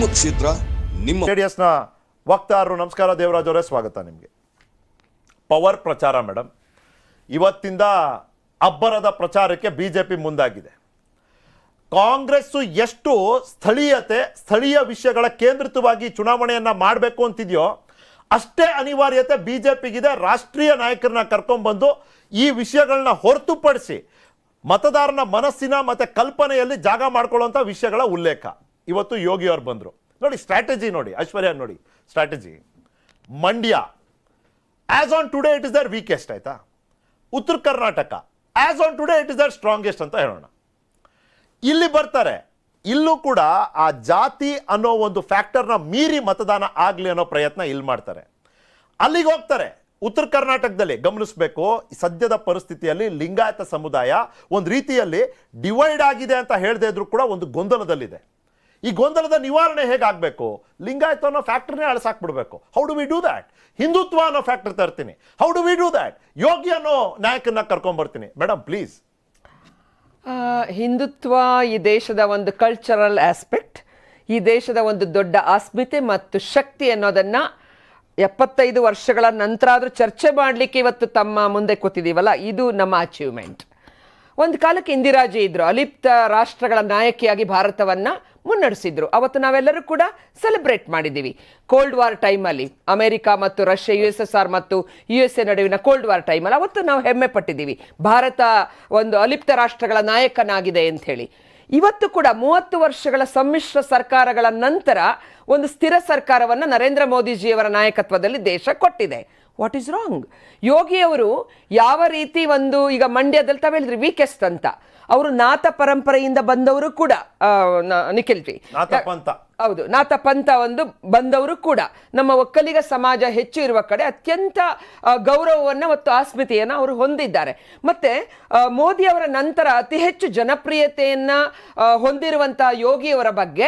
ನಿಮ್ಮ ಕ್ಷೇತ್ರ ನಿಮ್ಮ ಜೆಡಿಎಸ್ನ ವಕ್ತಾರರು. ನಮಸ್ಕಾರ ದೇವರಾಜ್ ಅವರೇ, ಸ್ವಾಗತ ನಿಮಗೆ. ಪವರ್ ಪ್ರಚಾರ ಮೇಡಮ್, ಇವತ್ತಿಂದ ಅಬ್ಬರದ ಪ್ರಚಾರಕ್ಕೆ ಬಿಜೆಪಿ ಮುಂದಾಗಿದೆ. ಕಾಂಗ್ರೆಸ್ಸು ಎಷ್ಟು ಸ್ಥಳೀಯ ವಿಷಯಗಳ ಕೇಂದ್ರಿತವಾಗಿ ಚುನಾವಣೆಯನ್ನ ಮಾಡಬೇಕು ಅಂತಿದೆಯೋ ಅಷ್ಟೇ ಅನಿವಾರ್ಯತೆ ಬಿಜೆಪಿಗಿದೆ. ರಾಷ್ಟ್ರೀಯ ನಾಯಕರನ್ನ ಕರ್ಕೊಂಡ್ಬಂದು ಈ ವಿಷಯಗಳನ್ನ ಹೊರತುಪಡಿಸಿ ಮತದಾರನ ಮನಸ್ಸಿನ ಮತ್ತೆ ಕಲ್ಪನೆಯಲ್ಲಿ ಜಾಗ ಮಾಡ್ಕೊಳ್ಳುವಂಥ ವಿಷಯಗಳ ಉಲ್ಲೇಖ. ಇವತ್ತು ಯೋಗಿ ಅವ್ರು ಬಂದರು ನೋಡಿ, ಸ್ಟ್ರಾಟಜಿ ನೋಡಿ, ಐಶ್ವರ್ಯ ನೋಡಿ strategy. Mandya as on today it is the weakest, ಆಯ್ತಾ. Uttara Karnataka as on today it is the strongest ಅಂತ ಹೇಳೋಣ. ಇಲ್ಲಿ ಬರ್ತಾರೆ, ಇಲ್ಲೂ ಕೂಡ ಆ ಜಾತಿ ಅನ್ನೋ ಒಂದು ಫ್ಯಾಕ್ಟರ್ನ ಮೀರಿ ಮತದಾನ ಆಗಲಿ ಅನ್ನೋ ಪ್ರಯತ್ನ ಇಲ್ಲಿ ಮಾಡ್ತಾರೆ. ಅಲ್ಲಿಗೆ ಹೋಗ್ತಾರೆ. ಉತ್ತರ ಕರ್ನಾಟಕದಲ್ಲಿ ಗಮನಿಸಬೇಕು, ಸದ್ಯದ ಪರಿಸ್ಥಿತಿಯಲ್ಲಿ ಲಿಂಗಾಯತ ಸಮುದಾಯ ಒಂದು ರೀತಿಯಲ್ಲಿ ಡಿವೈಡ್ ಆಗಿದೆ ಅಂತ ಹೇಳದೇ ಇದ್ರೂ ಕೂಡ ಒಂದು ಗೊಂದಲದಲ್ಲಿದೆ. ಈ ಗೊಂದಲದ ನಿವಾರಣೆ ಹೇಗಾಗಬೇಕು? ಲಿಂಗಾಯತ ಅನ್ನೋ ಫ್ಯಾಕ್ಟರ್ನೇ ಅಳಸಾಕ್ಬಿಡ್ಬೇಕು. How do we do that? Hindutva ಅನ್ನೋ ಫ್ಯಾಕ್ಟರ್ ತರ್ತೀನಿ. How do we do that? Yogi ಅನ್ನೋ ನಾಯಕನ ಕರ್ಕೊಂಡ್ಬರ್ತೀನಿ. Madam please. ಹಿಂದುತ್ವ ಈ ದೇಶದ ಒಂದು ಕಲ್ಚರಲ್ ಆಸ್ಪೆಕ್ಟ್, ಈ ದೇಶದ ಒಂದು ದೊಡ್ಡ ಅಸ್ಮಿತೆ ಮತ್ತು ಶಕ್ತಿ ಅನ್ನೋದನ್ನ 75 ವರ್ಷಗಳ ನಂತರ ಆದರೂ ಚರ್ಚೆ ಮಾಡಲಿಕ್ಕೆ ಇವತ್ತು ತಮ್ಮ ಮುಂದೆ ಕೂತಿದ್ದೀವಲ್ಲ, ಇದು ನಮ್ಮ ಅಚೀವ್ಮೆಂಟ್. ಒಂದು ಕಾಲಕ್ಕೆ ಇಂದಿರಾಜಿ ಇದ್ರು, ಅಲಿಪ್ತ ರಾಷ್ಟ್ರಗಳ ನಾಯಕಿಯಾಗಿ ಭಾರತವನ್ನ ಮುನ್ನಡೆಸಿದ್ರು. ಅವತ್ತು ನಾವೆಲ್ಲರೂ ಕೂಡ ಸೆಲೆಬ್ರೇಟ್ ಮಾಡಿದ್ದೀವಿ. ಕೋಲ್ಡ್ ವಾರ್ ಟೈಮಲ್ಲಿ ಅಮೆರಿಕ ಮತ್ತು ರಷ್ಯಾ, USSR ಮತ್ತು USA ನಡುವಿನ ಕೋಲ್ಡ್ ವಾರ್ ಟೈಮಲ್ಲಿ ಅವತ್ತು ನಾವು ಹೆಮ್ಮೆ ಪಟ್ಟಿದ್ದೀವಿ, ಭಾರತ ಒಂದು ಅಲಿಪ್ತ ರಾಷ್ಟ್ರಗಳ ನಾಯಕನಾಗಿದೆ ಅಂತ ಹೇಳಿ. ಇವತ್ತು ಕೂಡ 30 ವರ್ಷಗಳ ಸಮ್ಮಿಶ್ರ ಸರ್ಕಾರಗಳ ನಂತರ ಒಂದು ಸ್ಥಿರ ಸರ್ಕಾರವನ್ನು ನರೇಂದ್ರ ಮೋದಿಜಿಯವರ ನಾಯಕತ್ವದಲ್ಲಿ ದೇಶ ಕೊಟ್ಟಿದೆ. What is wrong? ಯೋಗಿಯವರು ಯಾವ ರೀತಿ ಒಂದು, ಈಗ ಮಂಡ್ಯದಲ್ಲಿ ತಾವು ಹೇಳಿದ್ರಿ ವೀಕೆಸ್ಟ್ ಅಂತ, ಅವರು ನಾಥ ಪರಂಪರೆಯಿಂದ ಬಂದವರು ಕೂಡ, ನಿಖಿಲ್ ಜಿ ಹೌದು, ನಾಥ ಪಂಥ ಒಂದು ಬಂದವರು ಕೂಡ. ನಮ್ಮ ಒಕ್ಕಲಿಗ ಸಮಾಜ ಹೆಚ್ಚು ಇರುವ ಕಡೆ ಅತ್ಯಂತ ಗೌರವವನ್ನು ಮತ್ತು ಆಸ್ಮಿತೆಯನ್ನು ಅವರು ಹೊಂದಿದ್ದಾರೆ. ಮತ್ತೆ ಮೋದಿ ಅವರ ನಂತರ ಅತಿ ಹೆಚ್ಚು ಜನಪ್ರಿಯತೆಯನ್ನ ಹೊಂದಿರುವಂತಹ ಯೋಗಿಯವರ ಬಗ್ಗೆ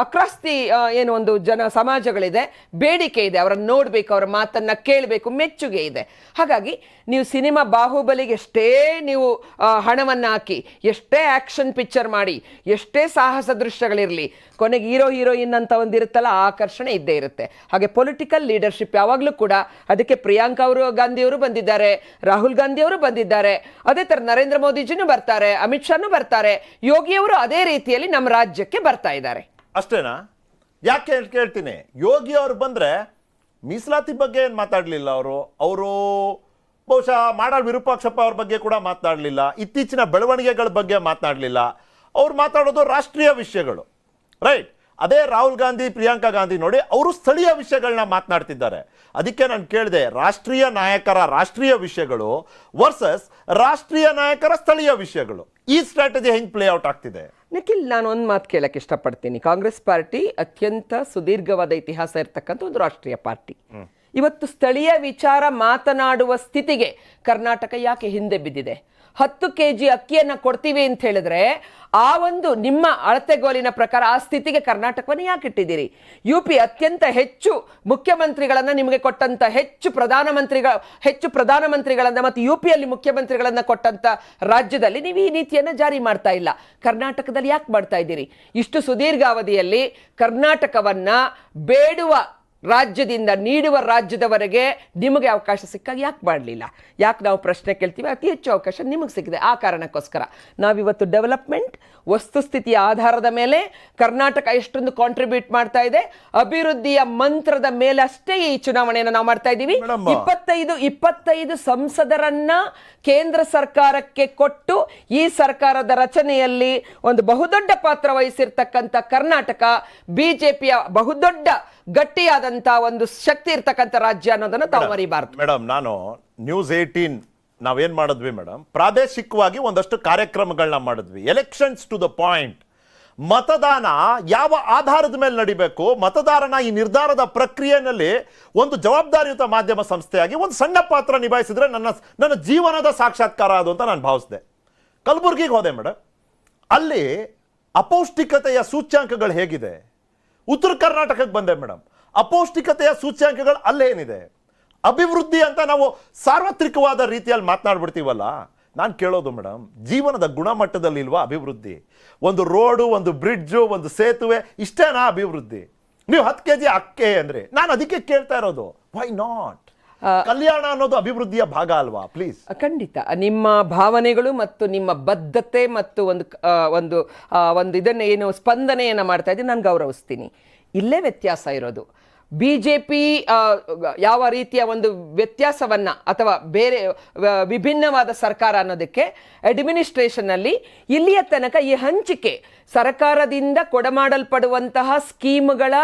ಅಕ್ರಾಸ್ ದಿ ಏನು ಒಂದು ಸಮಾಜಗಳಿದೆ, ಬೇಡಿಕೆ ಇದೆ, ಅವರನ್ನು ನೋಡಬೇಕು, ಅವರ ಮಾತನ್ನ ಕೇಳಬೇಕು, ಮೆಚ್ಚುಗೆ ಇದೆ. ಹಾಗಾಗಿ ನೀವು ಸಿನಿಮಾ ಬಾಹುಬಲಿಗೆ ಎಷ್ಟೇ ನೀವು ಹಣವನ್ನು ಹಾಕಿ, ಎಷ್ಟೇ ಆಕ್ಷನ್ ಪಿಕ್ಚರ್ ಮಾಡಿ, ಎಷ್ಟೇ ಸಾಹಸ ದೃಶ್ಯಗಳಿರಲಿ, ಕೊನೆಗೆ ಹೀರೋಯಿನ್ ಅಂತ ಒಂದಿರುತ್ತಲ್ಲ, ಆಕರ್ಷಣೆ ಇದ್ದೇ ಇರುತ್ತೆ. ಹಾಗೆ ಪೊಲಿಟಿಕಲ್ ಲೀಡರ್ಶಿಪ್ ಯಾವಾಗಲೂ ಕೂಡ, ಅದಕ್ಕೆ ಪ್ರಿಯಾಂಕಾ ಗಾಂಧಿಯವರು ಬಂದಿದ್ದಾರೆ, ರಾಹುಲ್ ಗಾಂಧಿಯವರು ಬಂದಿದ್ದಾರೆ, ಅದೇ ಥರ ನರೇಂದ್ರ ಮೋದಿಜಿನೂ ಬರ್ತಾರೆ, ಅಮಿತ್ ಶಾನೂ ಬರ್ತಾರೆ, ಯೋಗಿಯವರು ಅದೇ ರೀತಿಯಲ್ಲಿ ನಮ್ಮ ರಾಜ್ಯಕ್ಕೆ ಬರ್ತಾ ಇದ್ದಾರೆ. ಅಷ್ಟೇನಾ? ಯಾಕೆ ಕೇಳ್ತೀನಿ, ಯೋಗಿ ಅವ್ರು ಬಂದ್ರೆ ಮೀಸಲಾತಿ ಬಗ್ಗೆ ಏನು ಮಾತಾಡಲಿಲ್ಲ ಅವರು ಬಹುಶಃ ಮಾಡಾಳ್ ವಿರೂಪಾಕ್ಷಪ್ಪ ಅವ್ರ ಬಗ್ಗೆ ಕೂಡ ಮಾತನಾಡಲಿಲ್ಲ, ಇತ್ತೀಚಿನ ಬೆಳವಣಿಗೆಗಳ ಬಗ್ಗೆ ಮಾತನಾಡಲಿಲ್ಲ. ಅವ್ರು ಮಾತಾಡೋದು ರಾಷ್ಟ್ರೀಯ ವಿಷಯಗಳು, ರೈಟ್. ಅದೇ ರಾಹುಲ್ ಗಾಂಧಿ, ಪ್ರಿಯಾಂಕಾ ಗಾಂಧಿ ನೋಡಿ, ಅವರು ಸ್ಥಳೀಯ ವಿಷಯಗಳನ್ನ ಮಾತನಾಡ್ತಿದ್ದಾರೆ. ಅದಕ್ಕೆ ನಾನು ಕೇಳಿದೆ, ರಾಷ್ಟ್ರೀಯ ನಾಯಕರ ರಾಷ್ಟ್ರೀಯ ವಿಷಯಗಳು ವರ್ಸಸ್ ರಾಷ್ಟ್ರೀಯ ನಾಯಕರ ಸ್ಥಳೀಯ ವಿಷಯಗಳು, ಈ ಸ್ಟ್ರಾಟಜಿ ಹೆಂಗ್ ಪ್ಲೇ ಔಟ್ ಆಗ್ತಿದೆ? ನಿಖಿಲ್, ನಾನು ಒಂದು ಮಾತು ಕೇಳಕ್ಕೆ ಇಷ್ಟಪಡ್ತೀನಿ. ಕಾಂಗ್ರೆಸ್ ಪಾರ್ಟಿ ಅತ್ಯಂತ ಸುದೀರ್ಘವಾದ ಇತಿಹಾಸ ಇರತಕ್ಕಂಥ ಒಂದು ರಾಷ್ಟ್ರೀಯ ಪಾರ್ಟಿ. ಇವತ್ತು ಸ್ಥಳೀಯ ವಿಚಾರ ಮಾತನಾಡುವ ಸ್ಥಿತಿಗೆ ಕರ್ನಾಟಕ ಯಾಕೆ ಹಿಂದೆ ಬಿದ್ದಿದೆ? 10 kg ಅಕ್ಕಿಯನ್ನು ಕೊಡ್ತೀವಿ ಅಂತ ಹೇಳಿದ್ರೆ, ಆ ಒಂದು ನಿಮ್ಮ ಅಳತೆಗೋಲಿನ ಪ್ರಕಾರ ಆ ಸ್ಥಿತಿಗೆ ಕರ್ನಾಟಕವನ್ನು ಯಾಕೆ ಇಟ್ಟಿದ್ದೀರಿ? UP ಅತ್ಯಂತ ಹೆಚ್ಚು ಮುಖ್ಯಮಂತ್ರಿಗಳನ್ನು ನಿಮಗೆ ಕೊಟ್ಟಂತ, ಹೆಚ್ಚು ಪ್ರಧಾನಮಂತ್ರಿಗಳನ್ನ ಮತ್ತು UPಯಲ್ಲಿ ಮುಖ್ಯಮಂತ್ರಿಗಳನ್ನ ಕೊಟ್ಟಂತ ರಾಜ್ಯದಲ್ಲಿ ನೀವು ಈ ನೀತಿಯನ್ನು ಜಾರಿ ಮಾಡ್ತಾ ಇಲ್ಲ. ಕರ್ನಾಟಕದಲ್ಲಿ ಯಾಕೆ ಮಾಡ್ತಾ ಇದ್ದೀರಿ? ಇಷ್ಟು ಸುದೀರ್ಘ ಅವಧಿಯಲ್ಲಿ ಕರ್ನಾಟಕವನ್ನ ಬೇಡುವ ರಾಜ್ಯದಿಂದ ನೀಡುವ ರಾಜ್ಯದವರೆಗೆ ನಿಮಗೆ ಅವಕಾಶ ಸಿಕ್ಕಾಗ ಯಾಕೆ ಮಾಡಲಿಲ್ಲ? ಯಾಕೆ ನಾವು ಪ್ರಶ್ನೆ ಕೇಳ್ತೀವಿ? ಅತಿ ಹೆಚ್ಚು ಅವಕಾಶ ನಿಮಗೆ ಸಿಕ್ಕಿದೆ. ಆ ಕಾರಣಕ್ಕೋಸ್ಕರ ನಾವಿವತ್ತು ಡೆವಲಪ್ಮೆಂಟ್ ವಸ್ತುಸ್ಥಿತಿಯ ಆಧಾರದ ಮೇಲೆ ಕರ್ನಾಟಕ ಎಷ್ಟೊಂದು ಕಾಂಟ್ರಿಬ್ಯೂಟ್ ಮಾಡ್ತಾ ಇದೆ, ಅಭಿವೃದ್ಧಿಯ ಮಂತ್ರದ ಮೇಲೆ ಅಷ್ಟೇ ಈ ಚುನಾವಣೆಯನ್ನು ನಾವು ಮಾಡ್ತಾ ಇದ್ದೀವಿ. 25 ಸಂಸದರನ್ನ ಕೇಂದ್ರ ಸರ್ಕಾರಕ್ಕೆ ಕೊಟ್ಟು ಈ ಸರ್ಕಾರದ ರಚನೆಯಲ್ಲಿ ಒಂದು ಬಹುದೊಡ್ಡ ಪಾತ್ರ ವಹಿಸಿರ್ತಕ್ಕಂಥ ಕರ್ನಾಟಕ ಬಿಜೆಪಿಯ ಬಹುದೊಡ್ಡ ಗಟ್ಟಿಯಾದಂತ ಒಂದು ಶಕ್ತಿ ಇರ್ತಕ್ಕಂಥ ರಾಜ್ಯ ಅನ್ನೋದನ್ನ ತಾವು ಮರಿಬಾರ್ದು. ಮೇಡಮ್, ನಾನು ನ್ಯೂಸ್ 18 ನಾವೇನ್ ಮಾಡಿದ್ವಿ ಮೇಡಮ್, ಪ್ರಾದೇಶಿಕವಾಗಿ ಒಂದಷ್ಟು ಕಾರ್ಯಕ್ರಮಗಳನ್ನ ಮಾಡಿದ್ವಿ. Elections to the point. ಮತದಾನ ಯಾವ ಆಧಾರದ ಮೇಲೆ ನಡಿಬೇಕು, ಮತದಾರನ ಈ ನಿರ್ಧಾರದ ಪ್ರಕ್ರಿಯೆಯಲ್ಲಿ ಒಂದು ಜವಾಬ್ದಾರಿಯುತ ಮಾಧ್ಯಮ ಸಂಸ್ಥೆಯಾಗಿ ಒಂದು ಸಣ್ಣ ಪಾತ್ರ ನಿಭಾಯಿಸಿದ್ರೆ ನನ್ನ ಜೀವನದ ಸಾಕ್ಷಾತ್ಕಾರ ಅದು ಅಂತ ನಾನು ಭಾವಿಸಿದೆ. ಕಲಬುರಗಿಗೆ ಹೋದೆ ಮೇಡಮ್, ಅಲ್ಲಿ ಅಪೌಷ್ಟಿಕತೆಯ ಸೂಚ್ಯಾಂಕಗಳು ಹೇಗಿದೆ. ಉತ್ತರ ಕರ್ನಾಟಕಕ್ಕೆ ಬಂದೆ ಮೇಡಮ್, ಅಪೌಷ್ಟಿಕತೆಯ ಸೂಚ್ಯಾಂಕಗಳು ಅಲ್ಲೇನಿದೆ. ಅಭಿವೃದ್ಧಿ ಅಂತ ನಾವು ಸಾರ್ವತ್ರಿಕವಾದ ರೀತಿಯಲ್ಲಿ ಮಾತನಾಡ್ಬಿಡ್ತೀವಲ್ಲ, ನಾನು ಕೇಳೋದು ಮೇಡಮ್, ಜೀವನದ ಗುಣಮಟ್ಟದಲ್ಲಿ ಇಲ್ವಾ ಅಭಿವೃದ್ಧಿ? ಒಂದು ರೋಡು, ಒಂದು ಬ್ರಿಡ್ಜು, ಒಂದು ಸೇತುವೆ, ಇಷ್ಟೇನಾ ಅಭಿವೃದ್ಧಿ? ನೀವು 10 kg ಅಕ್ಕೆ ಅಂದ್ರೆ ನಾನು ಅದಕ್ಕೆ ಕೇಳ್ತಾ ಇರೋದು, ವೈ ನಾಟ್? ಕಲ್ಯಾಣ ಅನ್ನೋದು ಅಭಿವೃದ್ಧಿಯ ಭಾಗ ಅಲ್ವಾ? ಪ್ಲೀಸ್. ಖಂಡಿತ ನಿಮ್ಮ ಭಾವನೆಗಳು ಮತ್ತು ನಿಮ್ಮ ಬದ್ಧತೆ ಮತ್ತು ಒಂದು ಇದನ್ನ ಏನು ಸ್ಪಂದನೆಯನ್ನ ಮಾಡ್ತಾ ಇದ್ದೀನಿ, ನಾನು ಗೌರವಿಸ್ತೀನಿ. ಇಲ್ಲೇ ವ್ಯತ್ಯಾಸ ಇರೋದು. BJP ಯಾವ ರೀತಿಯ ಒಂದು ವ್ಯತ್ಯಾಸವನ್ನ ಅಥವಾ ಬೇರೆ ವಿಭಿನ್ನವಾದ ಸರ್ಕಾರ ಅನ್ನೋದಕ್ಕೆ ಅಡ್ಮಿನಿಸ್ಟ್ರೇಷನ್ ಅಲ್ಲಿ ಇಲ್ಲಿಯ ತನಕ ಈ ಹಂಚಿಕೆ ಸರ್ಕಾರದಿಂದ ಕೊಡಮಾಡಲ್ಪಡುವಂತಹ ಸ್ಕೀಮ್ಗಳ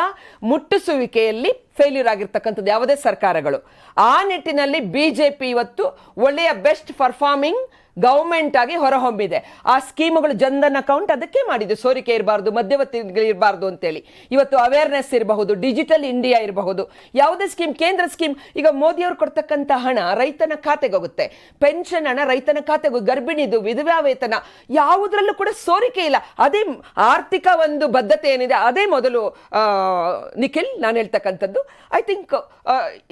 ಮುಟ್ಟಿಸುವಿಕೆಯಲ್ಲಿ ಫೇಲ್ಯೂರ್ ಆಗಿರ್ತಕ್ಕಂಥದ್ದು ಯಾವುದೇ ಸರ್ಕಾರಗಳು. ಆ ನಿಟ್ಟಿನಲ್ಲಿ BJP ಇವತ್ತು ಒಳ್ಳೆಯ ಬೆಸ್ಟ್ ಪರ್ಫಾರ್ಮಿಂಗ್ ಗೌರ್ಮೆಂಟ್ ಆಗಿ ಹೊರಹೊಮ್ಮಿದೆ. ಆ ಸ್ಕೀಮ್ಗಳು ಜನಧನ್ ಅಕೌಂಟ್ ಅದಕ್ಕೆ ಮಾಡಿದ್ದು, ಸೋರಿಕೆ ಇರಬಾರ್ದು, ಮಧ್ಯವರ್ತಿಗಳು ಇರಬಾರ್ದು ಅಂತೇಳಿ. ಇವತ್ತು ಅವೇರ್ನೆಸ್ ಇರಬಹುದು, ಡಿಜಿಟಲ್ ಇಂಡಿಯಾ ಇರಬಹುದು, ಯಾವುದೇ ಸ್ಕೀಮ್, ಕೇಂದ್ರ ಸ್ಕೀಮ್. ಈಗ ಮೋದಿಯವರು ಕೊಡ್ತಕ್ಕಂಥ ಹಣ ರೈತನ ಖಾತೆಗೆ ಹೋಗುತ್ತೆ, ಪೆನ್ಷನ್ ಹಣ ರೈತನ ಖಾತೆಗೆ, ಗರ್ಭಿಣಿದು, ವಿಧವಾ ವೇತನ, ಯಾವುದರಲ್ಲೂ ಕೂಡ ಸೋರಿಕೆ ಇಲ್ಲ. ಅದೇ ಆರ್ಥಿಕ ಒಂದು ಬದ್ಧತೆ ಏನಿದೆ, ಅದೇ ಮೊದಲು ನಿಖಿಲ್ ನಾನು ಹೇಳ್ತಕ್ಕಂಥದ್ದು. ಐ ಥಿಂಕ್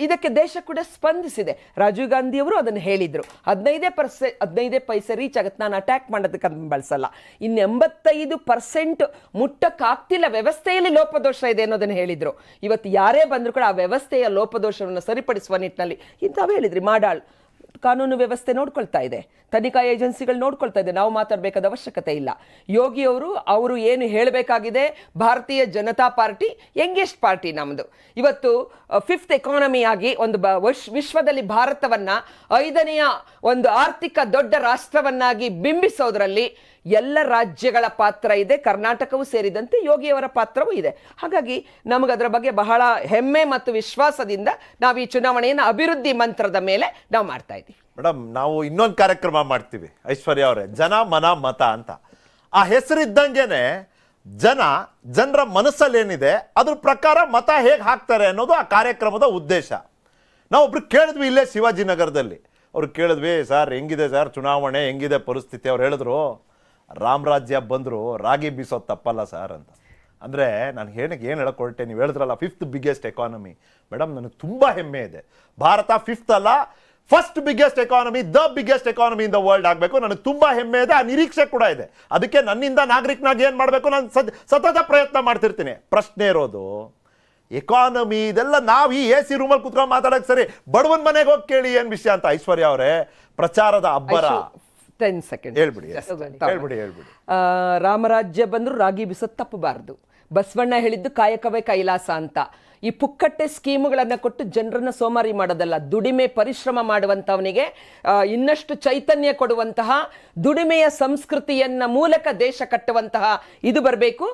ಇದಕ್ಕೆ ದೇಶ ಕೂಡ ಸ್ಪಂದಿಸಿದೆ. ರಾಜೀವ್ ಗಾಂಧಿಯವರು ಅದನ್ನು ಹೇಳಿದ್ರು, 15 ಪೈಸೆ ರೀಚ್ ಆಗುತ್ತೆ, ನಾನು ಅಟ್ಯಾಕ್ ಮಾಡೋದಕ್ಕೆ ಅದನ್ನು ಬಳಸಲ್ಲ. ಇನ್ನು 85% ಮುಟ್ಟಕ್ಕಾಗ್ತಿಲ್ಲ, ವ್ಯವಸ್ಥೆಯಲ್ಲಿ ಲೋಪದೋಷ ಇದೆ ಅನ್ನೋದನ್ನು ಹೇಳಿದ್ರು. ಇವತ್ತು ಯಾರೇ ಬಂದರೂ ಕೂಡ ಆ ವ್ಯವಸ್ಥೆಯ ಲೋಪದೋಷವನ್ನು ಸರಿಪಡಿಸುವ ನಿಟ್ಟಿನಲ್ಲಿ ಇಂಥವು ಹೇಳಿದ್ರಿ. ಮಾಡಾಳ್ ಕಾನೂನು ವ್ಯವಸ್ಥೆ ನೋಡ್ಕೊಳ್ತಾ ಇದೆ, ತನಿಖಾ ಏಜೆನ್ಸಿಗಳು ನೋಡ್ಕೊಳ್ತಾ ಇದೆ, ನಾವು ಮಾತಾಡಬೇಕಾದ ಅವಶ್ಯಕತೆ ಇಲ್ಲ. ಯೋಗಿ ಅವರು ಏನು ಹೇಳಬೇಕಾಗಿದೆ, ಭಾರತೀಯ ಜನತಾ ಪಾರ್ಟಿ ಯಂಗೆಸ್ಟ್ ಪಾರ್ಟಿ ನಮ್ಮದು. ಇವತ್ತು 5th ಎಕಾನಮಿ ಆಗಿ ಒಂದು ವಿಶ್ವದಲ್ಲಿ ಭಾರತವನ್ನ 5ನೆಯ ಒಂದು ಆರ್ಥಿಕ ದೊಡ್ಡ ರಾಷ್ಟ್ರವನ್ನಾಗಿ ಬಿಂಬಿಸೋದ್ರಲ್ಲಿ ಎಲ್ಲ ರಾಜ್ಯಗಳ ಪಾತ್ರ ಇದೆ, ಕರ್ನಾಟಕವೂ ಸೇರಿದಂತೆ ಯೋಗಿಯವರ ಪಾತ್ರವೂ ಇದೆ. ಹಾಗಾಗಿ ನಮಗದರ ಬಗ್ಗೆ ಬಹಳ ಹೆಮ್ಮೆ ಮತ್ತು ವಿಶ್ವಾಸದಿಂದ ನಾವು ಈ ಚುನಾವಣೆಯನ್ನು ಅಭಿವೃದ್ಧಿ ಮಂತ್ರದ ಮೇಲೆ ನಾವು ಮಾಡ್ತಾ ಇದ್ದೀವಿ. ಮೇಡಮ್, ನಾವು ಇನ್ನೊಂದು ಕಾರ್ಯಕ್ರಮ ಮಾಡ್ತೀವಿ ಐಶ್ವರ್ಯ ಅವರೇ, ಜನ ಮನ ಮತ ಅಂತ. ಆ ಹೆಸರಿದ್ದಂಗೆನೆ ಜನರ ಮನಸ್ಸಲ್ಲಿ ಏನಿದೆ ಅದ್ರ ಪ್ರಕಾರ ಮತ ಹೇಗೆ ಹಾಕ್ತಾರೆ ಅನ್ನೋದು ಆ ಕಾರ್ಯಕ್ರಮದ ಉದ್ದೇಶ. ನಾವು ಒಬ್ರು ಕೇಳಿದ್ವಿ ಇಲ್ಲೇ ಶಿವಾಜಿನಗರದಲ್ಲಿ. ಅವ್ರು ಕೇಳಿದ್ವಿ, ಸರ್ ಹೆಂಗಿದೆ ಸರ್ ಚುನಾವಣೆ, ಹೆಂಗಿದೆ ಪರಿಸ್ಥಿತಿ? ಅವ್ರು ಹೇಳಿದ್ರು, ರಾಮರಾಜ್ಯ ಬಂದರು ರಾಗಿ ಬೀಸೋದು ತಪ್ಪಲ್ಲ ಸರ್ ಅಂತ. ಅಂದರೆ ನಾನು ಏನು ಹೇಳಕ್ಕೆ ಹೊರಟೆ, ನೀವು ಹೇಳಿದ್ರಲ್ಲ 5th ಬಿಗ್ಗೆಸ್ಟ್ ಎಕಾನಮಿ. ಮೇಡಮ್, ನನಗೆ ತುಂಬ ಹೆಮ್ಮೆ ಇದೆ. ಭಾರತ 5th ಅಲ್ಲ, 1st biggest economy, the biggest economy in the world ಆಗಬೇಕು. ನನಗೆ ತುಂಬ ಹೆಮ್ಮೆ ಇದೆ, ಆ ನಿರೀಕ್ಷೆ ಕೂಡ ಇದೆ. ಅದಕ್ಕೆ ನನ್ನಿಂದ ನಾಗರಿಕನಾಗಿ ಏನು ಮಾಡಬೇಕು, ನಾನು ಸತತ ಪ್ರಯತ್ನ ಮಾಡ್ತಿರ್ತೀನಿ. ಪ್ರಶ್ನೆ ಇರೋದು ಎಕಾನಮಿ ಇದೆಲ್ಲ ನಾವು ಈ AC ರೂಮಲ್ಲಿ ಕುತ್ಕೊಂಡು ಮಾತಾಡೋಕೆ ಸರಿ, ಬಡವನ ಮನೆಗೆ ಹೋಗಿ ಕೇಳಿ ಏನು ವಿಷಯ ಅಂತ. ಐಶ್ವರ್ಯ ಅವರೇ, ಪ್ರಚಾರದ ಅಬ್ಬರ 10 seconds ಹೇಳ್ಬಿಡಿ. ರಾಮರಾಜ್ಯ ಬಂದ್ರು ರಾಗಿ ಬಿಸೋದು ತಪ್ಪಬಾರದು. ಬಸವಣ್ಣ ಹೇಳಿದ್ದು ಕಾಯಕವೇ ಕೈಲಾಸ ಅಂತ. ಈ ಪುಕ್ಕಟ್ಟೆ ಸ್ಕೀಮ್ಗಳನ್ನು ಕೊಟ್ಟು ಜನರನ್ನ ಸೋಮಾರಿ ಮಾಡೋದಲ್ಲ, ದುಡಿಮೆ ಪರಿಶ್ರಮ ಮಾಡುವಂಥವನಿಗೆ ಇನ್ನಷ್ಟು ಚೈತನ್ಯ ಕೊಡುವಂತಹ, ದುಡಿಮೆಯ ಸಂಸ್ಕೃತಿಯನ್ನ ಮೂಲಕ ದೇಶ ಕಟ್ಟುವಂತಹ ಇದು ಬರಬೇಕು.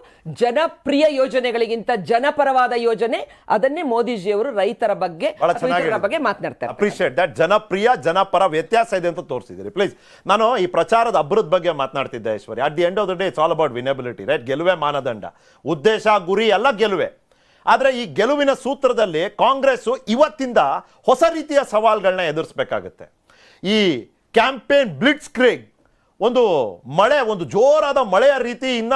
ಜನಪ್ರಿಯ ಯೋಜನೆಗಳಿಗಿಂತ ಜನಪರವಾದ ಯೋಜನೆ, ಅದನ್ನೇ ಮೋದಿಜಿಯವರು ರೈತರ ಬಗ್ಗೆ ಮಾತನಾಡ್ತಾರೆ. Appreciate that. ಜನಪ್ರಿಯ ಜನಪರ ವ್ಯತ್ಯಾಸ ಇದೆ ಅಂತ ತೋರಿಸಿದ್ದೀರಿ. ಪ್ಲೀಸ್, ನಾನು ಈ ಪ್ರಚಾರದ ಅಬ್ಬರದ ಬಗ್ಗೆ ಮಾತನಾಡ್ತಿದ್ದೆ Aishwarya. At the end of the day it's all about winnability, right? ಗೆಲುವೆ ಮಾನದಂಡ, ಉದ್ದೇಶ ಗುರಿ ಎಲ್ಲ ಗೆಲುವೆ. ಆದರೆ ಈ ಗೆಲುವಿನ ಸೂತ್ರದಲ್ಲಿ ಕಾಂಗ್ರೆಸ್ ಇವತ್ತಿಂದ ಹೊಸ ರೀತಿಯ ಸವಾಲುಗಳನ್ನ ಎದುರಿಸಬೇಕಾಗುತ್ತೆ. ಈ ಕ್ಯಾಂಪೇನ್ ಬ್ಲಿಟ್ಸ್ ಕ್ರೀಗ್, ಒಂದು ಮಳೆ, ಒಂದು ಜೋರಾದ ಮಳೆಯ ರೀತಿಯಿಂದ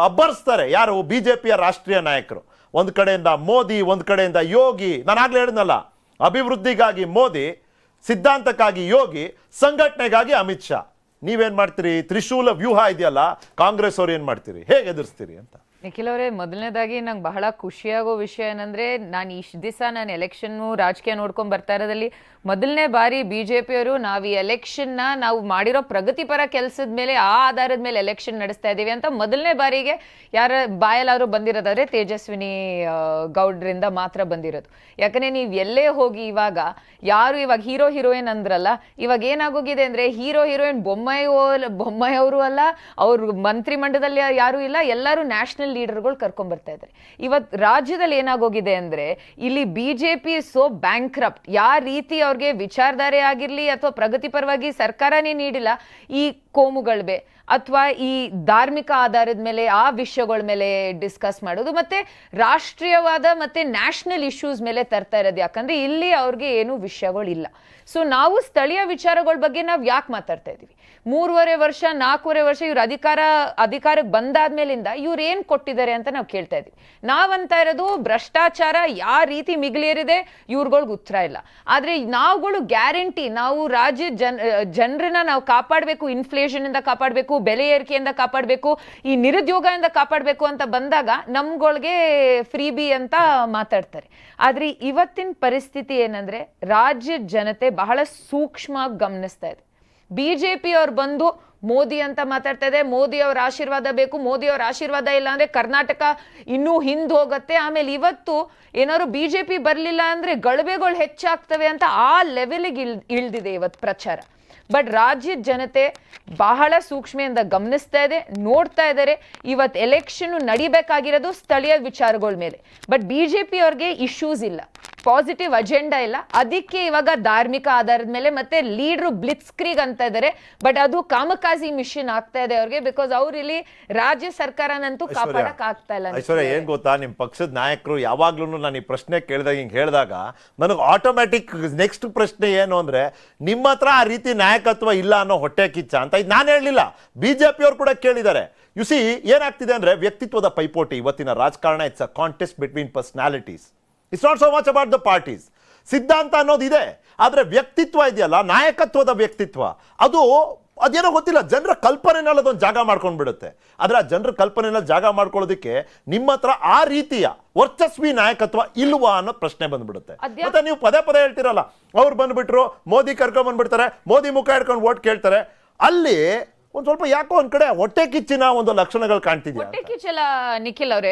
ಅಬ್ಬರಿಸ್ತಾರೆ ಯಾರು? BJPಯ ರಾಷ್ಟ್ರೀಯ ನಾಯಕರು. ಒಂದು ಕಡೆಯಿಂದ ಮೋದಿ, ಒಂದು ಕಡೆಯಿಂದ ಯೋಗಿ. ನಾನು ಆಗ್ಲೇ ಹೇಳಿದ್ನಲ್ಲ, ಅಭಿವೃದ್ಧಿಗಾಗಿ ಮೋದಿ, ಸಿದ್ಧಾಂತಕ್ಕಾಗಿ ಯೋಗಿ, ಸಂಘಟನೆಗಾಗಿ ಅಮಿತ್ ಶಾ. ನೀವೇನು ಮಾಡ್ತೀರಿ? ತ್ರಿಶೂಲ ವ್ಯೂಹ ಇದೆಯಲ್ಲ, ಕಾಂಗ್ರೆಸ್ ಅವ್ರು ಏನು ಮಾಡ್ತೀರಿ, ಹೇಗೆ ಎದುರಿಸ್ತೀರಿ ಅಂತ? ನಿಖಿಲ್ ಅವರೇ, ಮೊದಲನೇದಾಗಿ ನಂಗೆ ಬಹಳ ಖುಷಿಯಾಗೋ ವಿಷಯ ಏನಂದ್ರೆ, ನಾನು ಇಷ್ಟು ದಿವಸ ನಾನು ಎಲೆಕ್ಷನ್ನು ರಾಜಕೀಯ ನೋಡ್ಕೊಂಡ್ ಬರ್ತಾ ಇರೋದಲ್ಲಿ ಮೊದಲನೇ ಬಾರಿ BJPಯವರು ನಾವು ಈ ಎಲೆಕ್ಷನ್ನ ನಾವು ಮಾಡಿರೋ ಪ್ರಗತಿಪರ ಕೆಲಸದ ಮೇಲೆ, ಆ ಆಧಾರದ ಮೇಲೆ ಎಲೆಕ್ಷನ್ ನಡೆಸ್ತಾ ಇದ್ದೀವಿ ಅಂತ ಮೊದಲನೇ ಬಾರಿಗೆ ಯಾರ ಬಾಯಲ್ಲಾದ್ರು ಬಂದಿರೋದಾದ್ರೆ ತೇಜಸ್ವಿನಿ ಗೌಡ್ರಿಂದ ಮಾತ್ರ ಬಂದಿರೋದು. ಯಾಕಂದ್ರೆ ನೀವು ಎಲ್ಲೇ ಹೋಗಿ ಇವಾಗ ಹೀರೋ ಹೀರೋಯಿನ್ ಅಂದ್ರಲ್ಲ, ಇವಾಗ ಏನಾಗೋಗಿದೆ ಅಂದ್ರೆ ಹೀರೋ ಹೀರೋಯಿನ್ ಬೊಮ್ಮಾಯಿಯವರು ಅಲ್ಲ, ಅವ್ರ ಮಂತ್ರಿ ಮಂಡಲದಲ್ಲಿ ಯಾರು ಇಲ್ಲ, ಎಲ್ಲರೂ ನ್ಯಾಷನಲ್ ಲೀಡರ್ಗಳು ಕರ್ಕೊಂಡ್ ಬರ್ತಾ ಇದ್ದಾರೆ. ಇವತ್ತು ರಾಜ್ಯದಲ್ಲಿ ಏನಾಗೋಗಿದೆ ಅಂದ್ರೆ ಇಲ್ಲಿ BJP ಸೋ ಬ್ಯಾಂಕ್ರಪ್ಟ್. ಯಾವ ರೀತಿ ಅವ್ರಿಗೆ ವಿಚಾರಧಾರೆ ಆಗಿರ್ಲಿ ಅಥವಾ ಪ್ರಗತಿಪರವಾಗಿ ಸರ್ಕಾರನೇ ನೀಡಿಲ್ಲ. ಈ ಕೋಮುಗಳ್ಬೆ ಅಥವಾ ಈ ಧಾರ್ಮಿಕ ಆಧಾರದ ಮೇಲೆ ಆ ವಿಷಯಗಳ ಮೇಲೆ ಡಿಸ್ಕಸ್ ಮಾಡೋದು, ಮತ್ತೆ ರಾಷ್ಟ್ರೀಯವಾದ ಮತ್ತೆ ನ್ಯಾಷನಲ್ ಇಶ್ಯೂಸ್ ಮೇಲೆ ತರ್ತಾ ಇರೋದು. ಯಾಕಂದ್ರೆ ಇಲ್ಲಿ ಅವ್ರಿಗೆ ಏನು ವಿಷಯಗಳಿಲ್ಲ. ಸೊ ನಾವು ಸ್ಥಳೀಯ ವಿಚಾರಗಳ ಬಗ್ಗೆ ನಾವು ಯಾಕೆ ಮಾತಾಡ್ತಾ ಇದೀವಿ? 3.5 ವರ್ಷ 4.5 ವರ್ಷ ಇವ್ರ ಅಧಿಕಾರಕ್ಕೆ ಬಂದಾದ್ಮೇಲಿಂದ ಇವ್ರು ಏನ್ ಕೊಟ್ಟಿದ್ದಾರೆ ಅಂತ ನಾವು ಕೇಳ್ತಾ ಇದೀವಿ. ನಾವಂತ ಇರೋದು ಭ್ರಷ್ಟಾಚಾರ ಯಾವ ರೀತಿ ಮಿಗಿಲೇರಿದೆ ಇವ್ರಗಳ್ಗೆ ಉತ್ತರ ಇಲ್ಲ. ಆದ್ರೆ ನಾವುಗಳು ಗ್ಯಾರಂಟಿ, ನಾವು ರಾಜ್ಯ ಜನರನ್ನ ನಾವು ಕಾಪಾಡಬೇಕು, ಇನ್ಫ್ಲೇಷನ್ ಇಂದ ಕಾಪಾಡಬೇಕು, ಬೆಲೆ ಏರಿಕೆಯಿಂದ ಕಾಪಾಡಬೇಕು, ಈ ನಿರುದ್ಯೋಗದಿಂದ ಕಾಪಾಡಬೇಕು ಅಂತ ಬಂದಾಗ ನಮ್ಗಳಿಗೆ ಫ್ರೀಬಿ ಅಂತ ಮಾತಾಡ್ತಾರೆ. ಆದ್ರೆ ಇವತ್ತಿನ ಪರಿಸ್ಥಿತಿ ಏನಂದ್ರೆ ರಾಜ್ಯ ಜನತೆ ಬಹಳ ಸೂಕ್ಷ್ಮವಾಗಿ ಗಮನಿಸ್ತಾ ಇದೆ. ಬಿಜೆಪಿ ಅವ್ರು ಬಂದು ಮೋದಿ ಅಂತ ಮಾತಾಡ್ತಾ ಇದೆ, ಮೋದಿ ಅವ್ರ ಆಶೀರ್ವಾದ ಬೇಕು, ಮೋದಿ ಅವ್ರ ಆಶೀರ್ವಾದ ಇಲ್ಲ ಅಂದ್ರೆ ಕರ್ನಾಟಕ ಇನ್ನೂ ಹಿಂದ್ ಹೋಗುತ್ತೆ. ಆಮೇಲೆ ಇವತ್ತು ಏನಾದ್ರು ಬಿಜೆಪಿ ಬರ್ಲಿಲ್ಲ ಅಂದ್ರೆ ಗಳಬೆಗಳು ಹೆಚ್ಚಾಗ್ತವೆ ಅಂತ ಆ ಲೆವೆಲ್ಗೆ ಇಳ್ದಿದೆ ಇವತ್ತು ಪ್ರಚಾರ. ಬಟ್ ರಾಜ್ಯದ ಜನತೆ ಬಹಳ ಸೂಕ್ಷ್ಮೆಯಿಂದ ಗಮನಿಸ್ತಾ ಇದೆ, ನೋಡ್ತಾ ಇದ್ದಾರೆ. ಇವತ್ತು ಎಲೆಕ್ಷನ್ ನಡಿಬೇಕಾಗಿರೋದು ಸ್ಥಳೀಯ ವಿಚಾರಗಳ ಮೇಲೆ. ಬಟ್ ಬಿಜೆಪಿ ಅವ್ರಿಗೆ ಇಶ್ಯೂಸ್ ಇಲ್ಲ, ಪಾಸಿಟಿವ್ ಅಜೆಂಡಾ ಇಲ್ಲ. ಅದಕ್ಕೆ ಇವಾಗ ಧಾರ್ಮಿಕ ಆಧಾರದ ಮೇಲೆ ಮತ್ತೆ ಲೀಡ್ರು ಬ್ಲಿಟ್ಸ್ಕ್ರೀಗ್ ಅಂತ ಇದ್ದಾರೆ. ಬಟ್ ಅದು ಕಾಮಕಾಜಿ ಮಿಷನ್ ಆಗ್ತಾ ಇದೆ ಅವ್ರಿಗೆ, ಬಿಕಾಸ್ ಅವ್ರು ಇಲ್ಲಿ ರಾಜ್ಯ ಸರ್ಕಾರನಂತೂ ಕಾಪಾಡಕ್ ಆಗ್ತಾ ಇಲ್ಲ. ಐಶ್ವರ್ಯ, ಏನ್ ಗೊತ್ತಾ, ನಿಮ್ ಪಕ್ಷದ ನಾಯಕರು ಯಾವಾಗ್ಲೂ ನಾನು ಈ ಪ್ರಶ್ನೆ ಕೇಳಿದಾಗ ಹಿಂಗೆ ಹೇಳಿದಾಗ ನನಗೆ ಆಟೋಮ್ಯಾಟಿಕ್ ನೆಕ್ಸ್ಟ್ ಪ್ರಶ್ನೆ ಏನು ಅಂದ್ರೆ, ನಿಮ್ಮ ಹತ್ರ ಆ ರೀತಿ ನಾಯಕತ್ವ ಇಲ್ಲ ಅನ್ನೋ ಹೊಟ್ಟೆ ಕಿಚ್ಚ ಅಂತ. ಇದು ನಾನು ಹೇಳಲಿಲ್ಲ, ಬಿಜೆಪಿ ಅವ್ರು ಕೂಡ ಕೇಳಿದ್ದಾರೆ. ಯು ಸಿ ಏನಾಗ್ತಿದೆ ಅಂದ್ರೆ ವ್ಯಕ್ತಿತ್ವದ ಪೈಪೋಟಿ ಇವತ್ತಿನ ರಾಜಕಾರಣ. It's a contest between personalities. It's not so much about the parties. ಸಿದ್ಧಾಂತ ಅನ್ನೋದಿದೆ, ಆದ್ರೆ ವ್ಯಕ್ತಿತ್ವ ಇದೆಯಲ್ಲ, ನಾಯಕತ್ವದ ವ್ಯಕ್ತಿತ್ವ, ಅದೇನೋ ಗೊತ್ತಿಲ್ಲ, ಜನರ ಕಲ್ಪನೆನಲ್ಲಿ ಅದೊಂದು ಜಾಗ ಮಾಡ್ಕೊಂಡು ಬಿಡುತ್ತೆ. ಆದ್ರೆ ಆ ಜನರ ಕಲ್ಪನೆಯಲ್ಲಿ ಜಾಗ ಮಾಡ್ಕೊಳ್ಳೋದಕ್ಕೆ ನಿಮ್ಮ ಹತ್ರ ಆ ರೀತಿಯ ವರ್ಚಸ್ವಿ ನಾಯಕತ್ವ ಇಲ್ವಾ ಅನ್ನೋ ಪ್ರಶ್ನೆ ಬಂದ್ಬಿಡುತ್ತೆ. ಮತ್ತೆ ನೀವು ಪದೇ ಪದೇ ಹೇಳ್ತಿರಲ್ಲ, ಅವ್ರು ಬಂದ್ಬಿಟ್ರು, ಮೋದಿ ಕರ್ಕೊಂಡ್ ಬಂದ್ಬಿಡ್ತಾರೆ, ಮೋದಿ ಮುಖ ಹಿಡ್ಕೊಂಡು ಓಟ್ ಕೇಳ್ತಾರೆ. ಅಲ್ಲಿ ಒಂದ್ ಸ್ವಲ್ಪ ಯಾಕೋ ಒಂದ್ ಕಡೆ ಹೊಟ್ಟೆ ಕಿಚ್ಚಿನ ಒಂದು ಲಕ್ಷಣಗಳು ಕಾಣ್ತಿದ್ಯಾ? ಹೊಟ್ಟೆ ಕಿಚ್ಚಲ್ಲ ನಿಖಿಲ್ ಅವರೇ.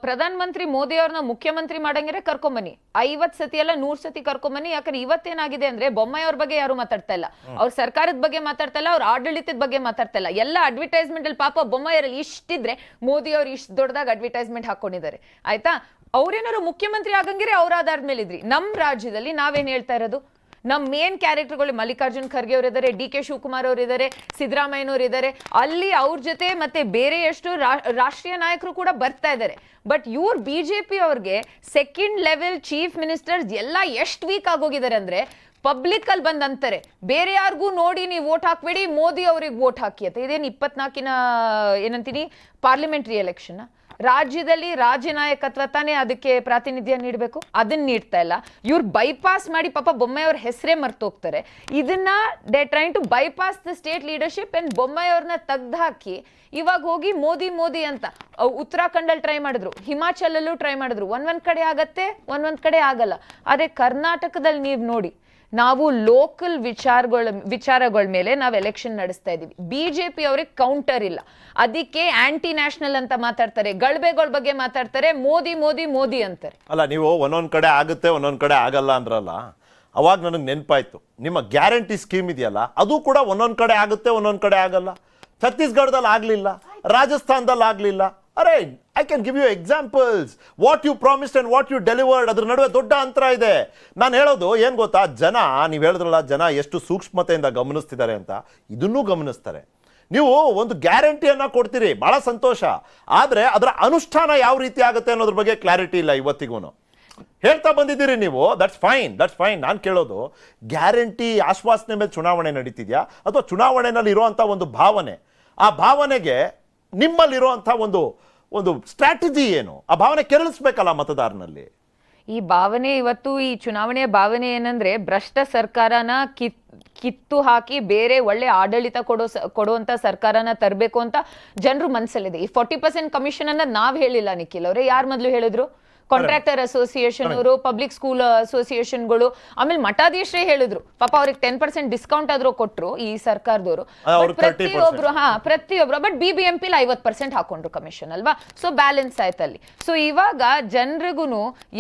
ಪ್ರಧಾನ ಮಂತ್ರಿ ಮೋದಿ ಅವ್ರನ್ನ ಮುಖ್ಯಮಂತ್ರಿ ಮಾಡಂಗಿದ್ರೆ ಕರ್ಕೊಂಬನ್ನಿ, 50 ಸತಿ ಅಲ್ಲ 100 ಸತಿ ಕರ್ಕೊಂಬನ್ನಿ. ಯಾಕಂದ್ರೆ ಇವತ್ತೇನಾಗಿದೆ ಅಂದ್ರೆ ಬೊಮ್ಮಾಯಿ ಅವ್ರ ಬಗ್ಗೆ ಯಾರು ಮಾತಾಡ್ತಾ ಇಲ್ಲ, ಅವ್ರ ಸರ್ಕಾರದ ಬಗ್ಗೆ ಮಾತಾಡ್ತಾ ಇಲ್ಲ, ಅವ್ರ ಆಡಳಿತದ ಬಗ್ಗೆ ಮಾತಾಡ್ತಾ ಇಲ್ಲ. ಎಲ್ಲ ಅಡ್ವರ್ಟೈಸ್ಮೆಂಟ್ ಅಲ್ಲಿ ಪಾಪ ಬೊಮ್ಮಾಯಿಯಲ್ಲಿ ಇಷ್ಟಿದ್ರೆ ಮೋದಿ ಅವ್ರು ಇಷ್ಟು ದೊಡ್ಡದಾಗ ಅಡ್ವರ್ಟೈಸ್ಮೆಂಟ್ ಹಾಕೊಂಡಿದ್ದಾರೆ. ಆಯ್ತಾ, ಅವ್ರೇನಾದ್ರು ಮುಖ್ಯಮಂತ್ರಿ ಆಗಂಗಿದ್ರೆ ಅವ್ರ ಆಧಾರದ ಮೇಲೆ ಇದ್ರಿ. ನಮ್ ರಾಜ್ಯದಲ್ಲಿ ನಾವೇನ್ ಹೇಳ್ತಾ ಇರೋದು, ನಮ್ಮ ಮೇನ್ ಕ್ಯಾರೆಕ್ಟರ್ಗಳು ಮಲ್ಲಿಕಾರ್ಜುನ್ ಖರ್ಗೆ ಅವರು ಇದ್ದಾರೆ, ಡಿ ಕೆ ಶಿವಕುಮಾರ್ ಅವರು ಇದ್ದಾರೆ, ಸಿದ್ದರಾಮಯ್ಯನವರು ಇದ್ದಾರೆ. ಅಲ್ಲಿ ಅವ್ರ ಜೊತೆ ಮತ್ತೆ ಬೇರೆ ಎಷ್ಟು ರಾಷ್ಟ್ರೀಯ ನಾಯಕರು ಕೂಡ ಬರ್ತಾ ಇದ್ದಾರೆ. ಬಟ್ ಇವ್ರ ಬಿಜೆಪಿ ಅವ್ರಿಗೆ ಸೆಕೆಂಡ್ ಲೆವೆಲ್ ಚೀಫ್ ಮಿನಿಸ್ಟರ್ಸ್ ಎಲ್ಲ ಎಷ್ಟು ವೀಕ್ ಆಗೋಗಿದ್ದಾರೆ ಅಂದ್ರೆ, ಪಬ್ಲಿಕ್ ಅಲ್ಲಿ ಬಂದ್ ಅಂತಾರೆ ಬೇರೆ ಯಾರಿಗೂ ನೋಡಿ ನೀವು ವೋಟ್ ಹಾಕ್ಬೇಡಿ, ಮೋದಿ ಅವ್ರಿಗೆ ವೋಟ್ ಹಾಕಿ ಅಂತ. ಇದೇನು 24ನ ಏನಂತೀನಿ ಪಾರ್ಲಿಮೆಂಟ್ರಿ ಎಲೆಕ್ಷನ್? ರಾಜ್ಯದಲ್ಲಿ ರಾಜ್ಯ ನಾಯಕತ್ವ ತಾನೇ ಅದಕ್ಕೆ ಪ್ರಾತಿನಿಧ್ಯ ನೀಡಬೇಕು, ಅದನ್ನ ನೀಡ್ತಾ ಇಲ್ಲ. ಇವ್ರು ಬೈಪಾಸ್ ಮಾಡಿ ಪಾಪ ಬೊಮ್ಮಾಯಿ ಅವ್ರ ಹೆಸರೇ ಮರ್ತೋಗ್ತಾರೆ. ಇದನ್ನ they train to bypass the state leadership and Bommai ಅವ್ರನ್ನ ತೆಗ್ದಾಕಿ ಇವಾಗ ಹೋಗಿ ಮೋದಿ ಮೋದಿ ಅಂತ ಉತ್ತರಾಖಂಡಲ್ಲಿ ಟ್ರೈ ಮಾಡಿದ್ರು, ಹಿಮಾಚಲಲ್ಲೂ ಟ್ರೈ ಮಾಡಿದ್ರು. ಒಂದೊಂದ್ ಕಡೆ ಆಗತ್ತೆ, ಒಂದೊಂದ್ ಕಡೆ ಆಗಲ್ಲ. ಅದೇ ಕರ್ನಾಟಕದಲ್ಲಿ ನೀವು ನೋಡಿ, ನಾವು ಲೋಕಲ್ ವಿಚಾರಗಳ ಮೇಲೆ ನಾವು ಎಲೆಕ್ಷನ್ ನಡೆಸ್ತಾ ಇದೀವಿ. ಬಿಜೆಪಿ ಅವ್ರಿಗೆ ಕೌಂಟರ್ ಇಲ್ಲ, ಅದಕ್ಕೆ ಆಂಟಿ ನ್ಯಾಷನಲ್ ಅಂತ ಮಾತಾಡ್ತಾರೆ, ಗಳಬೆಗಳ ಬಗ್ಗೆ ಮಾತಾಡ್ತಾರೆ, ಮೋದಿ ಮೋದಿ ಮೋದಿ ಅಂತಾರೆ. ಅಲ್ಲ, ನೀವು ಒಂದೊಂದ್ ಕಡೆ ಆಗುತ್ತೆ ಒಂದೊಂದ್ ಕಡೆ ಆಗಲ್ಲ ಅಂದ್ರಲ್ಲ, ಅವಾಗ ನನಗೆ ನೆನಪಾಯ್ತು, ನಿಮ್ಮ ಗ್ಯಾರಂಟಿ ಸ್ಕೀಮ್ ಇದೆಯಲ್ಲ, ಅದು ಕೂಡ ಒಂದೊಂದ್ ಕಡೆ ಆಗುತ್ತೆ ಒಂದೊಂದ್ ಕಡೆ ಆಗಲ್ಲ. ಛತ್ತೀಸ್ಗಢದಲ್ಲಿ ಆಗ್ಲಿಲ್ಲ, ರಾಜಸ್ಥಾನದಲ್ಲಿ ಆಗ್ಲಿಲ್ಲ. ಅರೆ, I can give you examples. What you promised and what you delivered, ಅದ್ರ ನಡುವೆ ದೊಡ್ಡ ಅಂತರ ಇದೆ. ನಾನು ಹೇಳೋದು ಏನ್ ಗೊತ್ತಾ, ಜನ, ನೀವು ಹೇಳಿದ್ರಲ್ಲ ಜನ ಎಷ್ಟು ಸೂಕ್ಷ್ಮತೆಯಿಂದ ಗಮನಿಸ್ತಿದ್ದಾರೆ ಅಂತ, ಇದನ್ನೂ ಗಮನಿಸ್ತಾರೆ. ನೀವು ಒಂದು ಗ್ಯಾರಂಟಿಯನ್ನ ಕೊಡ್ತೀರಿ, ಬಹಳ ಸಂತೋಷ, ಆದ್ರೆ ಅದರ ಅನುಷ್ಠಾನ ಯಾವ ರೀತಿ ಆಗುತ್ತೆ ಅನ್ನೋದ್ರ ಬಗ್ಗೆ ಕ್ಲಾರಿಟಿ ಇಲ್ಲ ಇವತ್ತಿಗೂ. ಹೇಳ್ತಾ ಬಂದಿದ್ದೀರಿ ನೀವು, ದಟ್ಸ್ ಫೈನ್. ನಾನು ಕೇಳೋದು, ಗ್ಯಾರಂಟಿ ಆಶ್ವಾಸನೆ ಮೇಲೆ ಚುನಾವಣೆ ನಡೀತಿದ್ಯಾ, ಅಥವಾ ಚುನಾವಣೆಯಲ್ಲಿ ಇರುವಂತ ಒಂದು ಭಾವನೆ, ಆ ಭಾವನೆಗೆ ನಿಮ್ಮಲ್ಲಿರುವಂತಹ ಒಂದು ಸ್ಟ್ರಾಟಜಿ ಏನು? ಆ ಭಾವನೆ ಕೆರಳಿಸ್ಬೇಕಲ್ಲ ಮತದಾರನಲ್ಲಿ. ಈ ಭಾವನೆ ಇವತ್ತು ಈ ಚುನಾವಣೆಯ ಭಾವನೆ ಏನಂದ್ರೆ, ಭ್ರಷ್ಟ ಸರ್ಕಾರನ ಕಿತ್ತು ಹಾಕಿ ಬೇರೆ ಒಳ್ಳೆ ಆಡಳಿತ ಕೊಡುವಂತ ಸರ್ಕಾರನ ತರಬೇಕು ಅಂತ ಜನರು ಮನಸ್ಸಲ್ಲಿದೆ. ಈ 40% ಕಮಿಷನ್ ಅನ್ನ ನಾವ್ ಹೇಳಿಲ್ಲ ನಿಖಿಲ್ ಅವರೇ, ಯಾರು ಮೊದಲು ಹೇಳಿದ್ರು? ಕಾಂಟ್ರಾಕ್ಟರ್ ಅಸೋಸಿಯೇಷನ್ ಅವರು, ಪಬ್ಲಿಕ್ ಸ್ಕೂಲ್ ಅಸೋಸಿಯೇಷನ್ಗಳು, ಆಮೇಲೆ ಮಠಾಧೀಶರೇ ಹೇಳಿದ್ರು. ಪಾಪ ಅವ್ರಿಗೆ 10% ಡಿಸ್ಕೌಂಟ್ ಆದ್ರೂ ಕೊಟ್ರು ಈ ಸರ್ಕಾರದವರು. ಪ್ರತಿಯೊಬ್ರು ಬಟ್ BBMP 50% ಹಾಕೊಂಡ್ರು ಕಮಿಷನ್ ಅಲ್ವಾ. ಸೊ ಬ್ಯಾಲೆನ್ಸ್ ಆಯ್ತು ಅಲ್ಲಿ. ಸೊ ಇವಾಗ ಜನರಿಗೂ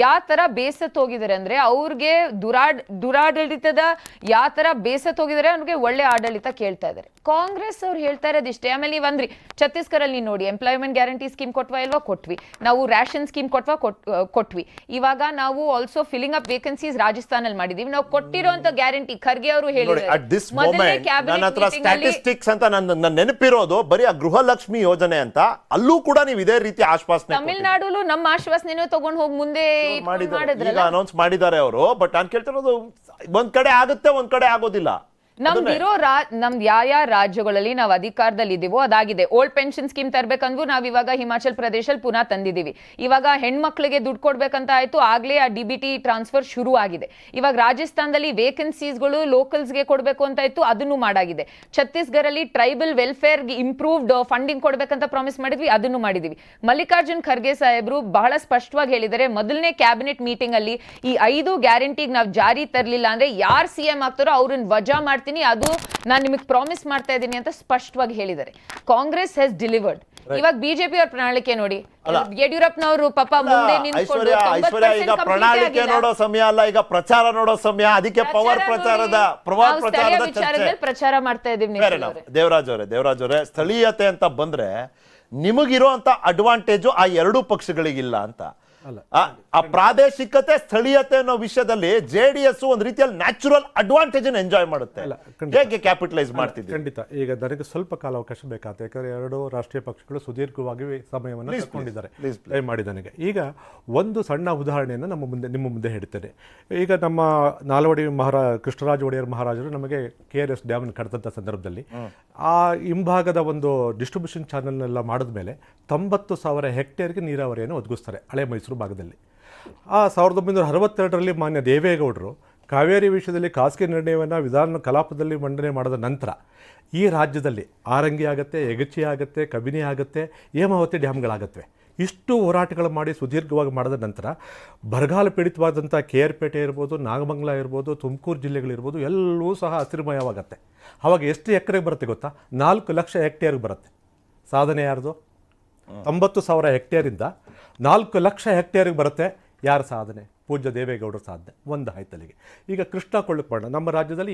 ಯಾವ ತರ ಬೇಸತ್ ಹೋಗಿದ್ದಾರೆ ಅಂದ್ರೆ, ಅವ್ರಿಗೆ ದುರಾಡಳಿತದ ಯಾವ ತರ ಬೇಸತ್ ಹೋಗಿದ್ದಾರೆ, ಅವ್ರಿಗೆ ಒಳ್ಳೆ ಆಡಳಿತ ಕೇಳ್ತಾ ಇದಾರೆ. ಕಾಂಗ್ರೆಸ್ ಅವ್ರು ಹೇಳ್ತಾ ಇರೋದಿಷ್ಟೇ. ಆಮೇಲೆ ನೀವು ಅಂದ್ರಿ ಛತ್ತೀಸ್ಗಢಲ್ಲಿ ನೀವು ನೋಡಿ ಎಂಪ್ಲಾಯ್ಮೆಂಟ್ ಗ್ಯಾರಂಟಿ ಸ್ಕೀಮ್ ಕೊಟ್ವಾ ಇಲ್ವಾ? ಕೊಟ್ವಿ. ನಾವು ರೇಷನ್ ಸ್ಕೀಮ್ ಕೊಟ್ವಾ? ಕೊಟ್ವಿ. ಇವಾಗ ನಾವು ಆಲ್ಸೋ ಫಿಲ್ಲಿಂಗ್ ಅಪ್ ವೇಕೆನ್ಸೀಸ್ ರಾಜಸ್ಥಾನಲ್ಲಿ ಮಾಡಿದೀವಿ. ನಾವು ಕೊಟ್ಟಿರೋಂತ ಗ್ಯಾರಂಟಿ ಖರ್ಗೆ ಅವರು ಹೇಳಿದ್ದಾರೆ. ಸ್ಟ್ಯಾಟಿಸ್ಟಿಕ್ಸ್ ಅಂತ ನನ್ನ ನೆನಪಿರೋದು ಬರೀ ಆ ಗೃಹಲಕ್ಷ್ಮಿ ಯೋಜನೆ ಅಂತ, ಅಲ್ಲೂ ಕೂಡ ನೀವು ಇದೇ ರೀತಿ ಆಶ್ವಾಸನೆ ತಮಿಳ್ನಾಡಲ್ಲೂ ನಮ್ಮ ಆಶ್ವಾಸನೆ ತಗೊಂಡು ಹೋಗಿ ಮುಂದೆ ಅನೌನ್ಸ್ ಮಾಡಿದ್ದಾರೆ ಅವರು. ಬಟ್ ನಾನು ಕೇಳ್ತಿರೋದು ಒಂದ್ ಕಡೆ ಆಗುತ್ತೆ, ಒಂದ್ ಕಡೆ ಆಗೋದಿಲ್ಲ. ನಮ್ದಿರೋ ನಮ್ದು ಯಾವ ರಾಜ್ಯಗಳಲ್ಲಿ ನಾವು ಅಧಿಕಾರದಲ್ಲಿ ಇದೀವೋ ಅದಾಗಿದೆ. ಓಲ್ಡ್ ಪೆನ್ಷನ್ ಸ್ಕೀಮ್ ತರ್ಬೇಕಂದ್ರೂ ನಾವ್ ಇವಾಗ ಹಿಮಾಚಲ್ ಪ್ರದೇಶಲ್ಲಿ ಪುನಃ ತಂದಿದೀವಿ. ಇವಾಗ ಹೆಣ್ಮಕ್ಳಿಗೆ ದುಡ್ಡು ಕೊಡ್ಬೇಕಂತ ಆಯ್ತು, ಆಗ್ಲೇ ಆ DBT ಟ್ರಾನ್ಸ್ಫರ್ ಶುರು ಆಗಿದೆ. ಇವಾಗ ರಾಜಸ್ಥಾನದಲ್ಲಿ ವೇಕೆನ್ಸೀಸ್ಗಳು ಲೋಕಲ್ಸ್ಗೆ ಕೊಡ್ಬೇಕು ಅಂತ ಇತ್ತು, ಅದನ್ನು ಮಾಡಾಗಿದೆ. ಛತ್ತೀಸ್ಗಢಲ್ಲಿ ಟ್ರೈಬಲ್ ವೆಲ್ಫೇರ್ ಇಂಪ್ರೂವ್ಡ್ ಫಂಡಿಂಗ್ ಕೊಡ್ಬೇಕಂತ ಪ್ರಾಮಿಸ್ ಮಾಡಿದ್ವಿ, ಅದನ್ನು ಮಾಡಿದೀವಿ. ಮಲ್ಲಿಕಾರ್ಜುನ್ ಖರ್ಗೆ ಸಾಹೇಬ್ರು ಬಹಳ ಸ್ಪಷ್ಟವಾಗಿ ಹೇಳಿದ್ದಾರೆ, ಮೊದಲನೇ ಕ್ಯಾಬಿನೆಟ್ ಮೀಟಿಂಗ್ ಅಲ್ಲಿ ಈ 5 ಗ್ಯಾರಂಟಿಗೆ ನಾವು ಜಾರಿ ತರಲಿಲ್ಲ ಅಂದ್ರೆ ಯಾರು CM ಆಗ್ತಾರೋ ಅವ್ರನ್ನ ವಜಾ ಮಾಡ್ತೀವಿ, ಅದು ನಾನು ನಿಮಗೆ ಪ್ರಾಮಿಸ್ ಮಾಡ್ತಾ ಇದ್ದೀನಿ ಅಂತ ಸ್ಪಷ್ಟವಾಗಿ ಹೇಳಿದ್ದಾರೆ. Congress has delivered. ಇವಾಗ ಬಿಜೆಪಿ ಅವ್ರ ಪ್ರಣಾಳಿಕೆ ನೋಡಿ, ಯಡಿಯೂರಪ್ಪನವರು ಪಾಪ ಮುಂದೆ ನಿಂತ್ಕೊಂಡು ಈಗ ಪ್ರಣಾಳಿಕೆ ನೋಡೋ ಸಮಯ ಅಲ್ಲ, ಈಗ ಪ್ರಚಾರ ನೋಡೋ ಸಮಯ. ಅದಕ್ಕೆ ಪವರ್ ಪ್ರಚಾರದ ಪ್ರಚಾರ ಮಾಡ್ತಾ ಇದ್ದೀವಿ. ದೇವರಾಜ್ ಅವರೇ, ಸ್ಥಳೀಯತೆ ಅಂತ ಬಂದ್ರೆ ನಿಮಗಿರೋ ಅಂತ ಅಡ್ವಾಂಟೇಜು ಆ ಎರಡೂ ಪಕ್ಷಗಳಿಗಿಲ್ಲ ಅಂತ. ಆ ಪ್ರಾದೇಶಿಕತೆ ಸ್ಥಳೀಯತೆ ಅನ್ನೋ ವಿಷಯದಲ್ಲಿ JDS ಒಂದು ರೀತಿಯಲ್ಲಿ ನ್ಯಾಚುರಲ್ ಅಡ್ವಾಂಟೇಜ್ ಎಂಜಾಯ್ ಮಾಡುತ್ತೆ. ಹೇಗೆ ಕ್ಯಾಪಿಟಲೈಸ್ ಮಾಡ್ತಿದ್ದೀವಿ? ಖಂಡಿತ. ಈಗ ನನಗೆ ಸ್ವಲ್ಪ ಕಾಲಾವಕಾಶ ಬೇಕಾಗುತ್ತೆ, ಯಾಕಂದ್ರೆ ಎರಡು ರಾಷ್ಟ್ರೀಯ ಪಕ್ಷಗಳು ಸುದೀರ್ಘವಾಗಿ ಸಮಯವನ್ನು ತಗೊಂಡಿದ್ದಾರೆ ಮಾಡಿ ನನಗೆ. ಈಗ ಒಂದು ಸಣ್ಣ ಉದಾಹರಣೆಯನ್ನು ನಿಮ್ಮ ಮುಂದೆ ಹೇಳ್ತೇನೆ. ಈಗ ನಮ್ಮ ನಾಲ್ವಡಿ ಕೃಷ್ಣರಾಜ ಒಡೆಯರ್ ಮಹಾರಾಜರು ನಮಗೆ KRS ಡ್ಯಾಮ್ ಕಟ್ಟಿದಂಥ ಸಂದರ್ಭದಲ್ಲಿ ಆ ಹಿಂಭಾಗದ ಒಂದು ಡಿಸ್ಟ್ರಿಬ್ಯೂಷನ್ ಚಾನಲ್ನೆಲ್ಲ ಮಾಡಿದ ಮೇಲೆ 90,000 ಹೆಕ್ಟೇರ್ಗೆ ನೀರಾವರಿಯನ್ನು ಒದಗಿಸ್ತಾರೆ ಹಳೆ ಮೈಸೂರು ಭಾಗದಲ್ಲಿ. ಆ 1962ರಲ್ಲಿ ಮಾನ್ಯ ದೇವೇಗೌಡರು ಕಾವೇರಿ ವಿಷಯದಲ್ಲಿ ಖಾಸಗಿ ನಿರ್ಣಯವನ್ನು ವಿಧಾನ ಕಲಾಪದಲ್ಲಿ ಮಂಡನೆ ಮಾಡಿದ ನಂತರ ಈ ರಾಜ್ಯದಲ್ಲಿ ಆರಂಗಿ ಆಗುತ್ತೆ, ಯಗಚಿ ಆಗುತ್ತೆ, ಕಬಿನಿ ಆಗುತ್ತೆ, ಹೇಮಾವತಿ ಡ್ಯಾಮ್ಗಳಾಗತ್ವೆ. ಇಷ್ಟು ಹೋರಾಟಗಳು ಮಾಡಿ ಸುದೀರ್ಘವಾಗಿ ಮಾಡಿದ ನಂತರ ಬರಗಾಲ ಪೀಡಿತವಾದಂಥ KR ಪೇಟೆ ಇರ್ಬೋದು, ನಾಗಮಂಗಲ ಇರ್ಬೋದು, ತುಮಕೂರು ಜಿಲ್ಲೆಗಳಿರ್ಬೋದು, ಎಲ್ಲವೂ ಸಹ ಹಸಿರುಮಯವಾಗತ್ತೆ. ಆವಾಗ ಎಷ್ಟು ಎಕರೆಗೆ ಬರುತ್ತೆ ಗೊತ್ತಾ? 4 ಲಕ್ಷ ಹೆಕ್ಟೇರ್ಗೆ ಬರುತ್ತೆ. ಸಾಧನೆ ಯಾರ್ದು? 90,000 ಹೆಕ್ಟೇರಿಂದ 4 ಲಕ್ಷ ಹೆಕ್ಟೇರ್ಗೆ ಬರುತ್ತೆ. ಯಾರ ಸಾಧನೆ? ಪೂಜ್ಯ ದೇವೇಗೌಡರ ಸಾಧನೆ. ಒಂದು ಆಯ್ತಲ್ಲಿಗೆ. ಈಗ ಕೃಷ್ಣ ಕೊಳ್ಳಕ್ಕೆ ಬರೋಣ. ನಮ್ಮ ರಾಜ್ಯದಲ್ಲಿ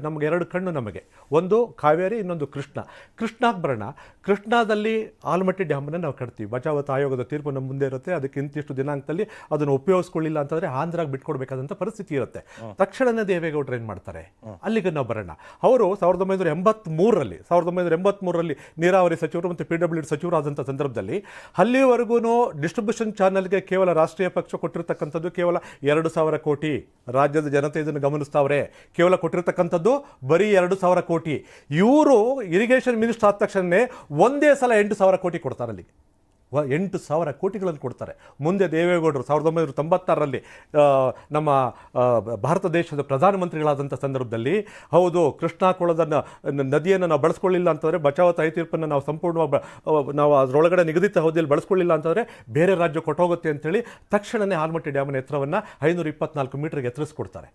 ನಮಗೆ 2 ಕಣ್ಣು. ನಮಗೆ ಒಂದು ಕಾವೇರಿ, ಇನ್ನೊಂದು ಕೃಷ್ಣಕ್ಕೆ ಬರೋಣ. ಕೃಷ್ಣದಲ್ಲಿ ಆಲಮಟ್ಟಿ ಡ್ಯಾಮನ್ನು ನಾವು ಕಟ್ತೀವಿ. ಬಚಾವತ್ ಆಯೋಗದ ತೀರ್ಪು ನಮ್ಮ ಮುಂದೆ ಇರುತ್ತೆ. ಅದಕ್ಕೆ ಇಂತಿಷ್ಟು ದಿನಾಂಕದಲ್ಲಿ ಅದನ್ನು ಉಪಯೋಗಿಸ್ಕೊಳ್ಳಿಲ್ಲ ಅಂತಂದರೆ ಆಂಧ್ರಾಗೆ ಬಿಟ್ಕೊಡ್ಬೇಕಾದಂಥ ಪರಿಸ್ಥಿತಿ ಇರುತ್ತೆ. ತಕ್ಷಣನೇ ದೇವೇಗೌಡರು ಏನು ಮಾಡ್ತಾರೆ? ಅಲ್ಲಿಗೆ ನಾವು ಬರೋಣ. ಅವರು 1983ರಲ್ಲಿ ನೀರಾವರಿ ಸಚಿವರು ಮತ್ತು PWD ಸಚಿವರಾದಂಥ ಸಂದರ್ಭದಲ್ಲಿ ಅಲ್ಲಿವರೆಗೂ ಡಿಸ್ಟ್ರಿಬ್ಯೂಷನ್ ಚಾನಲ್ಗೆ ಕೇವಲ ರಾಷ್ಟ್ರೀಯ ಪಕ್ಷ ಕೊಟ್ಟಿರ್ತಕ್ಕಂಥದ್ದು ಕೇವಲ 2,000 ಕೋಟಿ. ರಾಜ್ಯದ ಜನತೆ ಇದನ್ನು ಗಮನಿಸ್ತಾವ್ರೆ. ಕೇವಲ ಕೊಟ್ಟಿರ್ತಕ್ಕಂಥದ್ದು ಬರೀ 2,000 ಕೋಟಿ. ಇವರು ಇರಿಗೇಷನ್ ಮಿನಿಸ್ಟರ್ ಆದ ತಕ್ಷಣ ಒಂದೇ ಸಲ 8,000 ಕೋಟಿ ಕೊಡ್ತಾರೆ. ಅಲ್ಲಿಗೆ 8,000 ಕೋಟಿಗಳನ್ನು ಕೊಡ್ತಾರೆ. ಮುಂದೆ ದೇವೇಗೌಡರು 1996ರಲ್ಲಿ ನಮ್ಮ ಭಾರತ ದೇಶದ ಪ್ರಧಾನಮಂತ್ರಿಗಳಾದಂಥ ಸಂದರ್ಭದಲ್ಲಿ ಹೌದು ಕೃಷ್ಣಾಕೊಳದ ನದಿಯನ್ನು ನಾವು ಬಳಸ್ಕೊಳ್ಳಿಲ್ಲ ಅಂತಂದರೆ ಬಚಾವತ್ ತೀರ್ಪನ್ನು ನಾವು ಸಂಪೂರ್ಣವಾಗಿ ನಾವು ಅದರೊಳಗಡೆ ನಿಗದಿತ ಅವಧಿಯಲ್ಲಿ ಬಳಸ್ಕೊಳ್ಳಿಲ್ಲ ಅಂತಂದರೆ ಬೇರೆ ರಾಜ್ಯ ಕೊಟ್ಟೋಗುತ್ತೆ ಅಂತೇಳಿ ತಕ್ಷಣವೇ ಆಲಮಟ್ಟಿ ಡ್ಯಾಮಿನ ಎತ್ತರವನ್ನು 524 ಮೀಟರ್ಗೆ ಎತ್ತರಿಸ್ಕೊಡ್ತಾರೆ.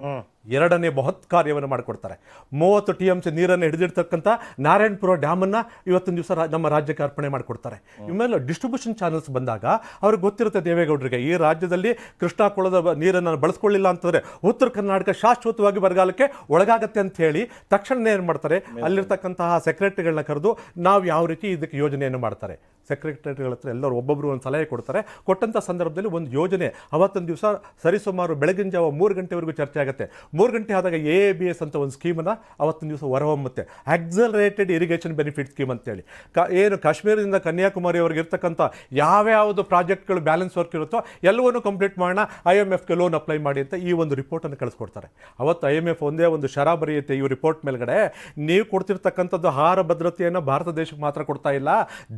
ಎರಡನೇ ಬೃಹತ್ ಕಾರ್ಯವನ್ನು ಮಾಡಿಕೊಡ್ತಾರೆ. 30 TMC ನೀರನ್ನು ಹಿಡಿದಿರ್ತಕ್ಕಂಥ ನಾರಾಯಣಪುರ ಡ್ಯಾಮನ್ನು ಇವತ್ತಿನ ದಿವಸ ನಮ್ಮ ರಾಜ್ಯಕ್ಕೆ ಅರ್ಪಣೆ ಮಾಡಿಕೊಡ್ತಾರೆ. ಇವೆಲ್ಲ ಡಿಸ್ಟ್ರಿಬ್ಯೂಷನ್ ಚಾನಲ್ಸ್ ಬಂದಾಗ ಅವ್ರಿಗೆ ಗೊತ್ತಿರುತ್ತೆ ದೇವೇಗೌಡರಿಗೆ ಈ ರಾಜ್ಯದಲ್ಲಿ ಕೃಷ್ಣಾಕೊಳದ ನೀರನ್ನು ಬಳಸ್ಕೊಳ್ಳಿಲ್ಲ ಅಂತಂದರೆ ಉತ್ತರ ಕರ್ನಾಟಕ ಶಾಶ್ವತವಾಗಿ ಬರಗಾಲಕ್ಕೆ ಒಳಗಾಗತ್ತೆ ಅಂತ ಹೇಳಿ ತಕ್ಷಣ ಏನು ಮಾಡ್ತಾರೆ? ಅಲ್ಲಿರ್ತಕ್ಕಂತಹ ಸೆಕ್ರೆಟರಿಗಳನ್ನ ಕರೆದು ನಾವು ಯಾವ ರೀತಿ ಇದಕ್ಕೆ ಯೋಜನೆಯನ್ನು ಮಾಡ್ತಾರೆ. ಸೆಕ್ರೆಟರಿಗಳ ಹತ್ರ ಎಲ್ಲರೂ ಒಬ್ಬೊಬ್ಬರು ಒಂದು ಸಲಹೆ ಕೊಡ್ತಾರೆ. ಕೊಟ್ಟಂಥ ಸಂದರ್ಭದಲ್ಲಿ ಒಂದು ಯೋಜನೆ ಅವತ್ತೊಂದು ದಿವಸ ಸರಿಸುಮಾರು ಬೆಳಗಿನ ಜಾವ 3 ಗಂಟೆವರೆಗೂ ಚರ್ಚೆ ಆಗುತ್ತೆ. 3 ಗಂಟೆ ಆದಾಗ AABS ಅಂತ ಒಂದು ಸ್ಕೀಮನ್ನು ಅವತ್ತೊಂದು ದಿವಸ ಹೊರಹೊಮ್ಮುತ್ತೆ. ಆಕ್ಸಲರೇಟೆಡ್ ಇರಿಗೇಷನ್ ಬೆನಿಫಿಟ್ ಸ್ಕೀಮ್ ಅಂತೇಳಿ. ಏನು ಕಾಶ್ಮೀರದಿಂದ ಕನ್ಯಾಕುಮಾರಿವರೆಗೆ ಇರ್ತಕ್ಕಂಥ ಯಾವ್ಯಾವುದು ಪ್ರಾಜೆಕ್ಟ್ಗಳು ಬ್ಯಾಲೆನ್ಸ್ ವರ್ಕ್ ಇರುತ್ತೋ ಎಲ್ಲವನ್ನೂ ಕಂಪ್ಲೀಟ್ ಮಾಡೋಣ, IMFಗೆ ಲೋನ್ ಅಪ್ಲೈ ಮಾಡಿ ಅಂತ ಈ ಒಂದು ರಿಪೋರ್ಟನ್ನು ಕಳಿಸ್ಕೊಡ್ತಾರೆ. ಅವತ್ತು IMF ಒಂದೇ ಒಂದು ಶರ ಬರೆಯುತ್ತೆ ಈ ರಿಪೋರ್ಟ್ ಮೇಲ್ಗಡೆ, ನೀವು ಕೊಡ್ತಿರ್ತಕ್ಕಂಥದ್ದು ಆಹಾರ ಭದ್ರತೆಯನ್ನು ಭಾರತ ದೇಶಕ್ಕೆ ಮಾತ್ರ ಕೊಡ್ತಾ ಇಲ್ಲ,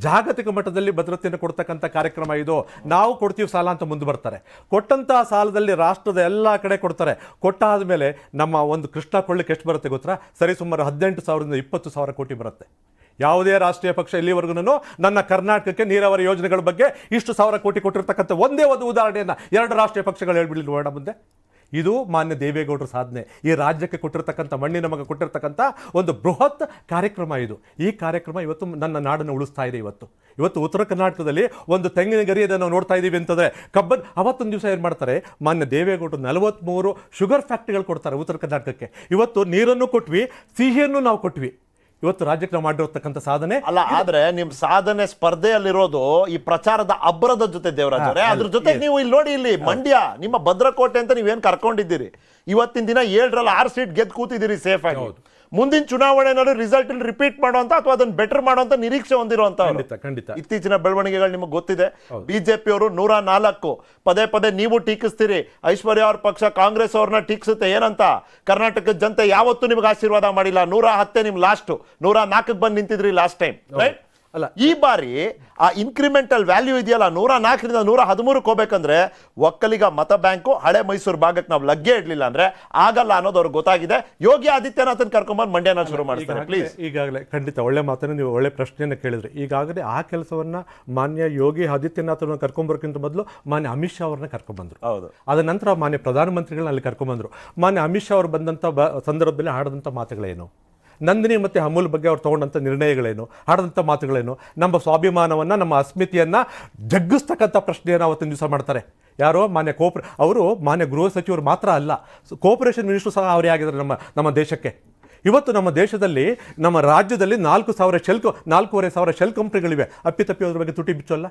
ಜಾಗತಿಕ ಮಟ್ಟದಲ್ಲಿ ಭದ್ರತೆಯನ್ನು ಕೊಡ್ತಕ್ಕಂಥ ಕಾರ್ಯಕ್ರಮ ಇದು, ನಾವು ಕೊಡ್ತೀವಿ ಸಾಲ ಅಂತ ಮುಂದೆ ಬರ್ತಾರೆ. ಕೊಟ್ಟಂತಹ ಸಾಲದಲ್ಲಿ ರಾಷ್ಟ್ರದ ಎಲ್ಲ ಕಡೆ ಕೊಡ್ತಾರೆ. ಕೊಟ್ಟಾದ ಮೇಲೆ ನಮ್ಮ ಒಂದು ಕೃಷ್ಣ ಕೊಳ್ಳಕ್ಕೆ ಎಷ್ಟು ಬರುತ್ತೆ ಗೊತ್ತಾ? ಸರಿಸುಮಾರು 18,000ರಿಂದ 20,000 ಕೋಟಿ ಬರುತ್ತೆ. ಯಾವುದೇ ರಾಷ್ಟ್ರೀಯ ಪಕ್ಷ ಇಲ್ಲಿವರೆಗೂ ನನ್ನ ಕರ್ನಾಟಕಕ್ಕೆ ನೀರಾವರಿ ಯೋಜನೆಗಳ ಬಗ್ಗೆ ಇಷ್ಟು 1,000 ಕೋಟಿ ಕೊಟ್ಟಿರ್ತಕ್ಕಂಥ ಒಂದೇ ಒಂದು ಉದಾಹರಣೆಯನ್ನು 2 ರಾಷ್ಟ್ರೀಯ ಪಕ್ಷಗಳು ಹೇಳ್ಬಿಡಲಿಲ್ಲ ಮುಂದೆ. ಇದು ಮಾನ್ಯ ದೇವೇಗೌಡರ ಸಾಧನೆ. ಈ ರಾಜ್ಯಕ್ಕೆ ಕೊಟ್ಟಿರ್ತಕ್ಕಂಥ ಮಣ್ಣಿನ ಮಗ ಕೊಟ್ಟಿರ್ತಕ್ಕಂಥ ಒಂದು ಬೃಹತ್ ಕಾರ್ಯಕ್ರಮ ಇದು. ಈ ಕಾರ್ಯಕ್ರಮ ಇವತ್ತು ನನ್ನ ನಾಡನ್ನು ಉಳಿಸ್ತಾ ಇದೆ. ಇವತ್ತು ಉತ್ತರ ಕರ್ನಾಟಕದಲ್ಲಿ ಒಂದು ತೆಂಗಿನ ಗರಿಯನ್ನು ನಾವು ನೋಡ್ತಾ ಇದ್ದೀವಿ ಅಂತಂದರೆ ಅವತ್ತೊಂದು ದಿವಸ ಏನು ಮಾಡ್ತಾರೆ? ಮಾನ್ಯ ದೇವೇಗೌಡರು 43 ಶುಗರ್ ಫ್ಯಾಕ್ಟ್ರಿಗಳು ಕೊಡ್ತಾರೆ ಉತ್ತರ ಕರ್ನಾಟಕಕ್ಕೆ. ಇವತ್ತು ನೀರನ್ನು ಕೊಟ್ವಿ, ಸಿಹಿಯನ್ನು ನಾವು ಕೊಟ್ವಿ. ಇವತ್ತು ರಾಜ್ಯಕ್ಕೆ ನಾವು ಮಾಡಿರತಕ್ಕಂಥ ಸಾಧನೆ. ಅಲ್ಲ, ಆದ್ರೆ ನಿಮ್ ಸಾಧನೆ ಸ್ಪರ್ಧೆಯಲ್ಲಿರೋದು ಈ ಪ್ರಚಾರದ ಅಬ್ಬರದ ಜೊತೆ ದೇವರಾಜ್ ಅವರೇ. ಅದ್ರ ಜೊತೆ ನೀವು ಇಲ್ಲಿ ನೋಡಿ, ಇಲ್ಲಿ ಮಂಡ್ಯ ನಿಮ್ಮ ಭದ್ರಕೋಟೆ ಅಂತ ನೀವೇನ್ ಕರ್ಕೊಂಡಿದ್ದೀರಿ, ಇವತ್ತಿನ ದಿನ 7ರಲ್ಲಿ 6 ಸೀಟ್ ಗೆದ್ದು ಕೂತಿದ್ದೀರಿ ಸೇಫ್ ಆಗಿ. ಮುಂದಿನ ಚುನಾವಣೆಯಲ್ಲಿ ರಿಸಲ್ಟ್ ರಿಪೀಟ್ ಮಾಡುವಂತ ಅಥವಾ ಅದನ್ನ ಬೆಟರ್ ಮಾಡುವಂತ ನಿರೀಕ್ಷೆ ಹೊಂದಿರುವಂತ ಇತ್ತೀಚಿನ ಬೆಳವಣಿಗೆಗಳು ನಿಮಗೆ ಗೊತ್ತಿದೆ. ಬಿಜೆಪಿ ಅವರು 104 ಪದೇ ಪದೇ ನೀವು ಟೀಕಿಸ್ತೀರಿ, ಐಶ್ವರ್ಯ ಅವ್ರ ಪಕ್ಷ ಕಾಂಗ್ರೆಸ್ ಅವ್ರನ್ನ ಟೀಕಿಸುತ್ತೆ. ಏನಂತ? ಕರ್ನಾಟಕದ ಜನತೆ ಯಾವತ್ತೂ ನಿಮ್ಗೆ ಆಶೀರ್ವಾದ ಮಾಡಿಲ್ಲ, 110 ನಿಮ್ ಲಾಸ್ಟ್, 104ಕ್ಕೆ ಬಂದು ನಿಂತಿದ್ರಿ ಲಾಸ್ಟ್ ಟೈಮ್, ರೈಟ್? ಅಲ್ಲ, ಈ ಬಾರಿ ಆ ಇನ್ಕ್ರಿಮೆಂಟಲ್ ವ್ಯಾಲ್ಯೂ ಇದೆಯಲ್ಲ 104ರಿಂದ 113ಕ್ಕೆ ಹೋಗ್ಬೇಕಂದ್ರೆ ಒಕ್ಕಲಿಗ ಮತ ಬ್ಯಾಂಕು ಹಳೆ ಮೈಸೂರು ಭಾಗಕ್ಕೆ ನಾವು ಲಗ್ಗೆ ಇಡ್ಲಿಲ್ಲ ಅಂದ್ರೆ ಆಗಲ್ಲ ಅನ್ನೋದು ಅವ್ರಿಗೆ ಗೊತ್ತಾಗಿದೆ. ಯೋಗಿ ಆದಿತ್ಯನಾಥನ್ ಕರ್ಕೊಂಡ್ಬಂದು ಮಂಡ್ಯನ ಶುರು ಮಾಡ್ತಾರೆ. ಪ್ಲೀಸ್. ಈಗಾಗಲೇ ಖಂಡಿತ ಒಳ್ಳೆ ಮಾತನ್ನು ನೀವು ಒಳ್ಳೆ ಪ್ರಶ್ನೆಯನ್ನು ಕೇಳಿದ್ರಿ. ಈಗಾಗಲೇ ಆ ಕೆಲಸವನ್ನ ಮಾನ್ಯ ಯೋಗಿ ಆದಿತ್ಯನಾಥ್ ಕರ್ಕೊಂಬರೋಕ್ಕಿಂತ ಮೊದಲು ಮಾನ್ಯ ಅಮಿತ್ ಶಾ ಅವ್ರನ್ನ ಕರ್ಕೊಂಡ್ಬಂದ್ರು. ಹೌದು. ಅದ ನಂತರ ಮಾನ್ಯ ಪ್ರಧಾನಮಂತ್ರಿಗಳನ್ನ ಅಲ್ಲಿ ಕರ್ಕೊಂಡ್ಬಂದ್ರು. ಮಾನ್ಯ ಅಮಿತ್ ಶಾ ಅವರು ಬಂದಂತ ಸಂದರ್ಭದಲ್ಲಿ ಆಡದಂತ ಮಾತುಗಳೇನು, ನಂದಿನಿ ಮತ್ತು ಅಮೂಲ್ ಬಗ್ಗೆ ಅವ್ರು ತಗೊಂಡಂಥ ನಿರ್ಣಯಗಳೇನು, ಆಡದಂಥ ಮಾತುಗಳೇನು, ನಮ್ಮ ಸ್ವಾಭಿಮಾನವನ್ನು ನಮ್ಮ ಅಸ್ಮಿತೆಯನ್ನು ಜಗ್ಗಿಸ್ತಕ್ಕಂಥ ಪ್ರಶ್ನೆಯನ್ನು ಅವತ್ತಿನ ದಿವಸ ಮಾಡ್ತಾರೆ. ಯಾರೋ ಮಾನ್ಯ ಅವರು ಮಾನ್ಯ ಗೃಹ ಸಚಿವರು ಮಾತ್ರ ಅಲ್ಲ, ಕೋಪರೇಷನ್ ಮಿನಿಸ್ಟ್ರು ಸಹ ಅವರೇ ಆಗಿದ್ದಾರೆ ನಮ್ಮ ದೇಶಕ್ಕೆ. ಇವತ್ತು ನಮ್ಮ ದೇಶದಲ್ಲಿ ನಮ್ಮ ರಾಜ್ಯದಲ್ಲಿ 4,500 ಶೆಲ್ ಕಂಪ್ನಿಗಳಿವೆ. ಅಪ್ಪಿತಪ್ಪಿ ಅದ್ರ ಬಗ್ಗೆ ತುಟಿ ಬಿಚ್ಚೋಲ್ಲ.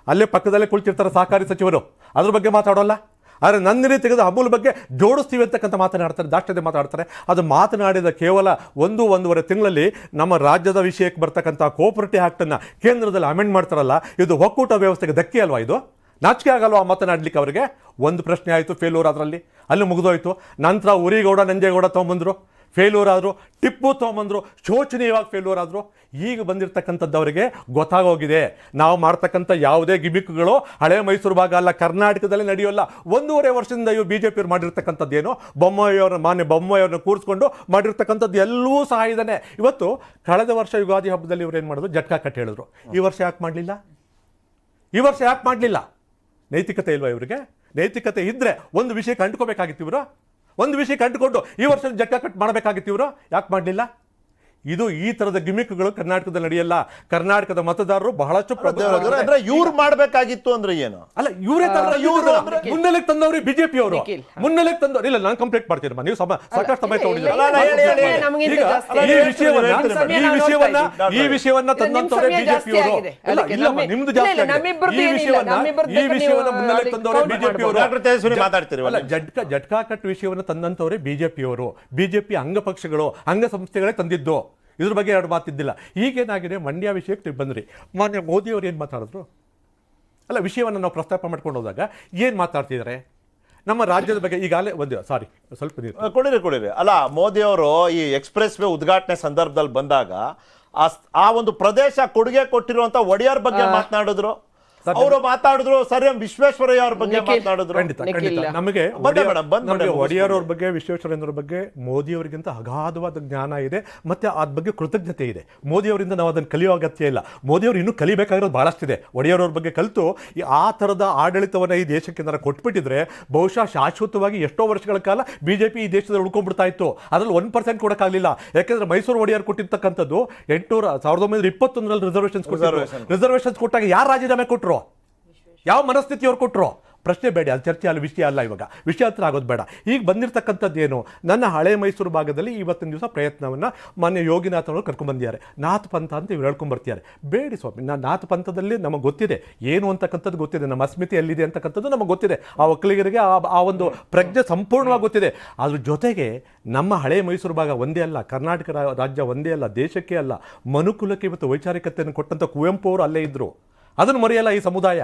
ಅಲ್ಲೇ ಪಕ್ಕದಲ್ಲೇ ಕುಳಿತಿರ್ತಾರೆ ಸಹಕಾರಿ ಸಚಿವರು, ಅದ್ರ ಬಗ್ಗೆ ಮಾತಾಡೋಲ್ಲ. ಆದರೆ ನಂದಿನಿ ತೆಗೆದು ಅಮೂಲ್ ಬಗ್ಗೆ ಜೋಡಿಸ್ತೀವಿ ಅಂತಕ್ಕಂಥ ಮಾತನಾಡ್ತಾರೆ, ದಾಷ್ಟ್ಯತೆ ಮಾತಾಡ್ತಾರೆ. ಅದು ಮಾತನಾಡಿದ ಕೇವಲ 1-1.5 ತಿಂಗಳಲ್ಲಿ ನಮ್ಮ ರಾಜ್ಯದ ವಿಷಯಕ್ಕೆ ಬರ್ತಕ್ಕಂಥ ಕೋಪರೇಟಿವ್ ಆ್ಯಕ್ಟನ್ನು ಕೇಂದ್ರದಲ್ಲಿ ಅಮೆಂಡ್ ಮಾಡ್ತಾರಲ್ಲ, ಇದು ಒಕ್ಕೂಟ ವ್ಯವಸ್ಥೆಗೆ ಧಕ್ಕೆ ಅಲ್ವಾ? ಇದು ನಾಚಿಕೆ ಆಗಲ್ವಾ ಮಾತನಾಡಲಿಕ್ಕೆ? ಅವರಿಗೆ ಒಂದು ಪ್ರಶ್ನೆ ಆಯಿತು, ಫೇಲ್ಯೂರ್ ಅದರಲ್ಲಿ ಅಲ್ಲಿ ಮುಗಿದೋಯ್ತು. ನಂತರ ಉರಿಗೌಡ ನಂಜೇಗೌಡ ತೊಗೊಂಬಂದರು, ಫೇಲ್ಯೂರ್ ಆದರು. ಟಿಪ್ಪು ತೊಗೊಂಬಂದರು, ಶೋಚನೀಯವಾಗಿ ಫೇಲ್ಯೂರ್ ಆದರು. ಈಗ ಬಂದಿರತಕ್ಕಂಥದ್ದು ಅವರಿಗೆ ಗೊತ್ತಾಗೋಗಿದೆ, ನಾವು ಮಾಡ್ತಕ್ಕಂಥ ಯಾವುದೇ ಗಿಮಿಕ್ಗಳು ಹಳೆ ಮೈಸೂರು ಭಾಗ ಅಲ್ಲ, ಕರ್ನಾಟಕದಲ್ಲಿ ನಡೆಯೋಲ್ಲ. 1.5 ವರ್ಷದಿಂದ ಇವರು ಬಿಜೆಪಿಯವ್ರು ಮಾಡಿರ್ತಕ್ಕಂಥದ್ದೇನು, ಮಾನ್ಯ ಬೊಮ್ಮಾಯಿಯವ್ರನ್ನ ಕೂರಿಸ್ಕೊಂಡು ಮಾಡಿರ್ತಕ್ಕಂಥದ್ದು ಎಲ್ಲವೂ ಸಹ ಇದ್ದಾನೆ. ಇವತ್ತು ಕಳೆದ ವರ್ಷ ಯುಗಾದಿ ಹಬ್ಬದಲ್ಲಿ ಇವ್ರು ಏನು ಮಾಡಿದ್ರು, ಜಟ್ಕಾ ಕಟ್ಟಿ ಹೇಳಿದ್ರು. ಈ ವರ್ಷ ಯಾಕೆ ಮಾಡಲಿಲ್ಲ? ನೈತಿಕತೆ ಇಲ್ವಾ ಇವರಿಗೆ? ನೈತಿಕತೆ ಇದ್ರೆ ಒಂದು ವಿಷಯಕ್ಕೆ ಅಂಟ್ಕೋಬೇಕಾಗಿತ್ತು ಇವರು. ಒಂದು ವಿಷಯಕ್ಕೆ ಅಂಟಿಕೊಂಡು ಈ ವರ್ಷ ಜಟ್ಕಾ ಕಟ್ ಮಾಡಬೇಕಾಗಿತ್ತು ಇವರು, ಯಾಕೆ ಮಾಡಲಿಲ್ಲ? ಇದು ಈ ತರದ ಗಿಮಿಕ್ಗಳು ಕರ್ನಾಟಕದಲ್ಲಿ ನಡೆಯಲ್ಲ. ಕರ್ನಾಟಕದ ಮತದಾರರು ಬಹಳಷ್ಟು ಇವ್ರು ಮಾಡಬೇಕಾಗಿತ್ತು ಅಂದ್ರೆ ಏನು? ಅಲ್ಲ, ಇವರೇ ಮುನ್ನೆಲೆಗೆ ತಂದವ್ರಿ ಬಿಜೆಪಿ ಅವರು. ಮುನ್ನೆಲೆಗೆ ತಂದವ್ರು ಇಲ್ಲ, ನಾನು ಕಂಪ್ಲೇಂಟ್ ಮಾಡ್ತೀನಿ. ನೀವು ಸಾಕಷ್ಟು ಸಮಯ ಈ ವಿಷಯವನ್ನ ತಂದಂತವ್ರೆ ಬಿಜೆಪಿ ಅವರು. ಇಲ್ಲ, ನಿಮ್ದು ಜಾಸ್ತಿ ಈ ವಿಷಯವನ್ನ ಮುನ್ನೆಲೆಗೆ ತಂದವರೇ ಬಿಜೆಪಿ ಅವರು. ಮಾತಾಡ್ತೀರಿ ಜಟ್ಕಾ ಕಟ್ ವಿಷಯವನ್ನ ತಂದಂತವ್ರೆ ಬಿಜೆಪಿ ಅವರು. ಬಿಜೆಪಿ ಅಂಗಪಕ್ಷಗಳು, ಅಂಗಸಂಸ್ಥೆಗಳೇ ತಂದಿದ್ದು. ಇದ್ರ ಬಗ್ಗೆ ಎರಡು ಮಾತಿದ್ದಿಲ್ಲ. ಈಗೇನಾಗಿದೆ, ಮಂಡ್ಯ ವಿಷಯಕ್ಕೆ ಬಂದ್ರಿ. ಮಾನ್ಯ ಮೋದಿಯವರು ಏನು ಮಾತಾಡಿದ್ರು? ಅಲ್ಲ, ವಿಷಯವನ್ನು ನಾವು ಪ್ರಸ್ತಾಪ ಮಾಡ್ಕೊಂಡು ಹೋದಾಗ ಏನು ಮಾತಾಡ್ತಿದ್ದಾರೆ ನಮ್ಮ ರಾಜ್ಯದ ಬಗ್ಗೆ? ಈಗಾಗಲೇ ಸ್ವಲ್ಪ ಕೊಡಿರಿ. ಅಲ್ಲ, ಮೋದಿ ಅವರು ಈ ಎಕ್ಸ್ಪ್ರೆಸ್ ವೇ ಉದ್ಘಾಟನೆ ಸಂದರ್ಭದಲ್ಲಿ ಬಂದಾಗ ಆ ಒಂದು ಪ್ರದೇಶ ಕೊಡುಗೆ ಕೊಟ್ಟಿರುವಂತ ಒಡೆಯರ್ ಬಗ್ಗೆ ಮಾತನಾಡಿದ್ರು. ಅವರು ಮಾತಾಡಿದ್ರು, ಸರ್ ಎಂ ವಿಶ್ವೇಶ್ವರಯ್ಯ ಅವ್ರ ಬಗ್ಗೆ ಮಾತನಾಡಿದ್ರು. ನಮಗೆ ಒಡೆಯರ್ ಅವ್ರ ಬಗ್ಗೆ, ವಿಶ್ವೇಶ್ವರಯ್ಯನವ್ರ ಬಗ್ಗೆ ಮೋದಿ ಅವರಿಗಿಂತ ಅಗಾಧವಾದ ಜ್ಞಾನ ಇದೆ, ಮತ್ತೆ ಅದ್ರ ಬಗ್ಗೆ ಕೃತಜ್ಞತೆ ಇದೆ. ಮೋದಿ ಅವರಿಂದ ನಾವು ಅದನ್ನು ಕಲಿಯೋ ಅಗತ್ಯ ಇಲ್ಲ. ಮೋದಿ ಅವರು ಇನ್ನೂ ಕಲಿಬೇಕಾಗಿರೋದು ಬಹಳಷ್ಟಿದೆ. ಒಡೆಯರ್ ಅವ್ರ ಬಗ್ಗೆ ಕಲಿತು ಆ ಥರದ ಆಡಳಿತವನ್ನ ಈ ದೇಶಕ್ಕೆ ನಾವು ಕೊಟ್ಬಿಟ್ಟಿದ್ರೆ ಬಹುಶಃ ಶಾಶ್ವತವಾಗಿ ಎಷ್ಟೋ ವರ್ಷಗಳ ಕಾಲ ಬಿಜೆಪಿ ಈ ದೇಶದಲ್ಲಿ ಉಳ್ಕೊಂಡ್ಬಿಡ್ತಾ ಇತ್ತು. ಅದ್ರಲ್ಲಿ 1% ಕೊಡಕ್ಕಾಗಲಿಲ್ಲ. ಯಾಕೆಂದ್ರೆ ಮೈಸೂರು ಒಡೆಯರ್ ಕೊಟ್ಟಿರ್ತಕ್ಕಂಥದ್ದು 1921 ರಿಸರ್ವೇಷನ್ಸ್ ಕೊಟ್ಟಾಗ ಯಾರು ರಾಜೀನಾಮೆ ಕೊಟ್ಟರು? ಯಾವ ಮನಸ್ಥಿತಿಯವ್ರು ಕೊಟ್ಟರು? ಪ್ರಶ್ನೆ ಬೇಡ, ಅದು ಚರ್ಚೆ ಅಲ್ಲ, ವಿಷಯ ಅಲ್ಲ. ಇವಾಗ ವಿಷಯ ಹತ್ರ ಆಗೋದು ಬೇಡ. ಈಗ ಬಂದಿರತಕ್ಕಂಥದ್ದು ಏನು, ನನ್ನ ಹಳೆ ಮೈಸೂರು ಭಾಗದಲ್ಲಿ ಇವತ್ತಿನ ದಿವಸ ಪ್ರಯತ್ನವನ್ನು ಮಾನ್ಯ ಯೋಗಿನಾಥ್ ಅವರು ಕರ್ಕೊಂಡ್ಬಂದಿದ್ದಾರೆ. ನಾಥ್ ಪಂಥ ಅಂತ ಇವ್ರು ಹೇಳ್ಕೊಂಡ್ಬರ್ತಿದ್ದಾರೆ. ಬೇಡಿ ಸ್ವಾಮಿ, ನಾಥ್ ಪಂಥದಲ್ಲಿ ನಮಗೆ ಗೊತ್ತಿದೆ ಏನು ಅಂತಕ್ಕಂಥದ್ದು ಗೊತ್ತಿದೆ, ನಮ್ಮ ಅಸ್ಮಿತೆ ಎಲ್ಲಿದೆ ಅಂತಕ್ಕಂಥದ್ದು ನಮಗೆ ಗೊತ್ತಿದೆ. ಆ ಒಕ್ಕಲಿಗರಿಗೆ ಆ ಒಂದು ಪ್ರಜ್ಞೆ ಸಂಪೂರ್ಣವಾಗಿ ಗೊತ್ತಿದೆ. ಅದ್ರ ಜೊತೆಗೆ ನಮ್ಮ ಹಳೆ ಮೈಸೂರು ಭಾಗ ಒಂದೇ ಅಲ್ಲ, ಕರ್ನಾಟಕ ರಾಜ್ಯ ಒಂದೇ ಅಲ್ಲ, ದೇಶಕ್ಕೆ ಅಲ್ಲ, ಮನುಕುಲಕ್ಕೆ ಇವತ್ತು ವೈಚಾರಿಕತೆಯನ್ನು ಕೊಟ್ಟಂಥ ಕುವೆಂಪು ಅವರು ಅಲ್ಲೇ ಇದ್ದರು. ಅದನ್ನು ಮರೆಯಲ್ಲ ಈ ಸಮುದಾಯ.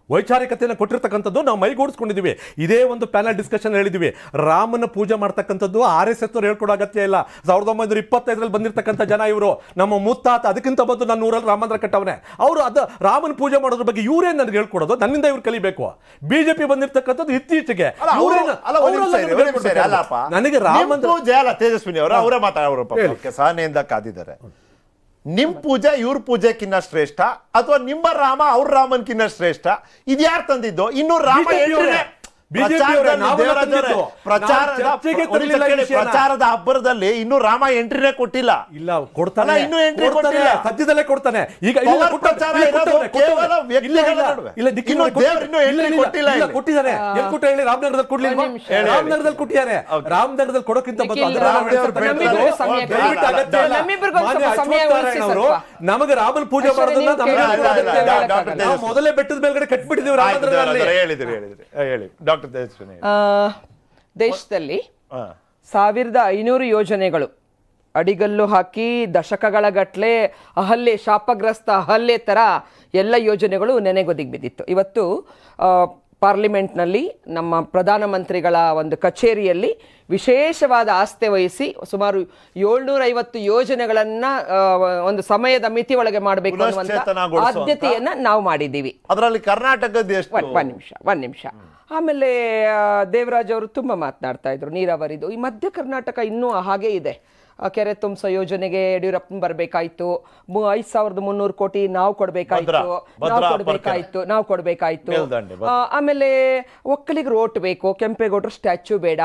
ವೈಚಾರಿಕತೆಯನ್ನು ಕೊಟ್ಟಿರ್ತಕ್ಕಂಥದ್ದು ನಾವು ಮೈಗೂಡಿಸ್ಕೊಂಡಿದ್ದೀವಿ. ಇದೇ ಒಂದು ಪ್ಯಾನಲ್ ಡಿಸ್ಕಷನ್ ಹೇಳಿದ್ವಿ, ರಾಮನ ಪೂಜೆ ಮಾಡ್ತಕ್ಕಂಥದ್ದು RSS ಅವ್ರು ಹೇಳ್ಕೊಡೋ ಅಗತ್ಯ ಇಲ್ಲ. 1925 ಬಂದಿರತಕ್ಕಂಥ ಜನ ಇವರು. ನಮ್ಮ ಮುತ್ತಾತ ಅದಕ್ಕಿಂತ ಬಂದು ನನ್ನ ಊರಲ್ಲಿ ರಾಮ ಮಂದಿರ ಕಟ್ಟವನೆ. ಅವರು ಅದು ರಾಮನ ಪೂಜೆ ಮಾಡೋದ್ರ ಬಗ್ಗೆ ಇವರೇ ನನಗೆ ಹೇಳ್ಕೊಡೋದು, ನನ್ನಿಂದ ಇವ್ರು ಕಲಿಬೇಕು. ಬಿಜೆಪಿ ಬಂದಿರತಕ್ಕಂಥದ್ದು ಇತ್ತೀಚೆಗೆ ನನಗೆ ರಾಮ ಪೂಜೆ ಅಲ್ಲ. ತೇಜಸ್ವಿನಿ ಅವರು ಅವರೇ ಮಾತಾಡೋರು ಸಹನೆಯಿಂದ ಕಾದಿದ್ದಾರೆ. ನಿಮ್ ಪೂಜೆ ಇವ್ರ ಪೂಜೆಕಿನ್ನ ಶ್ರೇಷ್ಠ ಅಥವಾ ನಿಮ್ಮ ರಾಮ ಅವ್ರ ರಾಮನ್ಕಿನ್ನ ಶ್ರೇಷ್ಠ? ಇದು ಯಾರು ತಂದಿದ್ದು? ಇನ್ನು ರಾಮ ಪ್ರಚಾರದ ಹಬ್ಬರದಲ್ಲಿ ಇನ್ನೂ ರಾಮ ಎಂಟ್ರಿನೇ ಕೊಟ್ಟಿಲ್ಲ. ಇಲ್ಲ, ಕೊಡ್ತಾನೆ, ಇನ್ನೂ ಎಂಟ್ರಿ ಕೊಟ್ಟಿಲ್ಲ, ಸದ್ಯದಲ್ಲೇ ಕೊಡ್ತಾನೆ. ಈಗ ಕೊಟ್ಟಿದ್ದಾನೆ. ಹೇಳಿ, ರಾಮನಗರದಲ್ಲಿ ಕೊಡ್ಲಿಲ್ಲ, ರಾಮನಗರದಲ್ಲಿ ಕೊಟ್ಟಿದ್ದಾರೆ. ರಾಮನಗರದಲ್ಲಿ ಕೊಡೋಕ್ಕಿಂತ ನಮಗೆ ರಾಮನ ಪೂಜೆ ಮಾಡೋದನ್ನ ಮೊದಲೇ ಬೆಟ್ಟದ ಮೇಲ್ಗಡೆ ಕಟ್ಬಿಟ್ಟಿದ್ದೀವಿ. ದೇಶದಲ್ಲಿ 1500 ಯೋಜನೆಗಳು ಅಡಿಗಲ್ಲು ಹಾಕಿ ದಶಕಗಳ ಗಟ್ಟಲೆ ಅಹಲ್ಯೆ, ಶಾಪಗ್ರಸ್ತ ಅಹಲ್ಯೆ ತರ ಎಲ್ಲ ಯೋಜನೆಗಳು ನೆನೆಗೊದಿಗೆ ಬಿದ್ದಿತ್ತು. ಇವತ್ತು ಪಾರ್ಲಿಮೆಂಟ್ನಲ್ಲಿ ನಮ್ಮ ಪ್ರಧಾನಮಂತ್ರಿಗಳ ಒಂದು ಕಚೇರಿಯಲ್ಲಿ ವಿಶೇಷವಾದ ಆಸ್ಥೆ ವಹಿಸಿ ಸುಮಾರು 750 ಯೋಜನೆಗಳನ್ನ ಒಂದು ಸಮಯದ ಮಿತಿ ಒಳಗೆ ಮಾಡಬೇಕು ಅನ್ನುವಂತ ಆದ್ಯತೆಯನ್ನ ನಾವು ಮಾಡಿದ್ದೀವಿ. ಅದರಲ್ಲಿ ಕರ್ನಾಟಕದ ಒಂದ್ ನಿಮಿಷ ಆಮೇಲೆ ದೇವರಾಜ್ ಅವರು ತುಂಬಾ ಮಾತನಾಡ್ತಾ ಇದ್ರು ನೀರಾವರಿದು. ಈ ಮಧ್ಯ ಕರ್ನಾಟಕ ಇನ್ನೂ ಹಾಗೆ ಇದೆ. ಕೆರೆ ತುಂಬಿಸೋ ಯೋಜನೆಗೆ ಯಡಿಯೂರಪ್ಪನ ಬರಬೇಕಾಯ್ತು. 5300 ಕೋಟಿ ನಾವು ಕೊಡ್ಬೇಕಾಯ್ತು. ಆಮೇಲೆ ಒಕ್ಕಲಿಗರು ಓಟ್ ಬೇಕು, ಕೆಂಪೇಗೌಡರು ಸ್ಟ್ಯಾಚ್ಯೂ ಬೇಡ.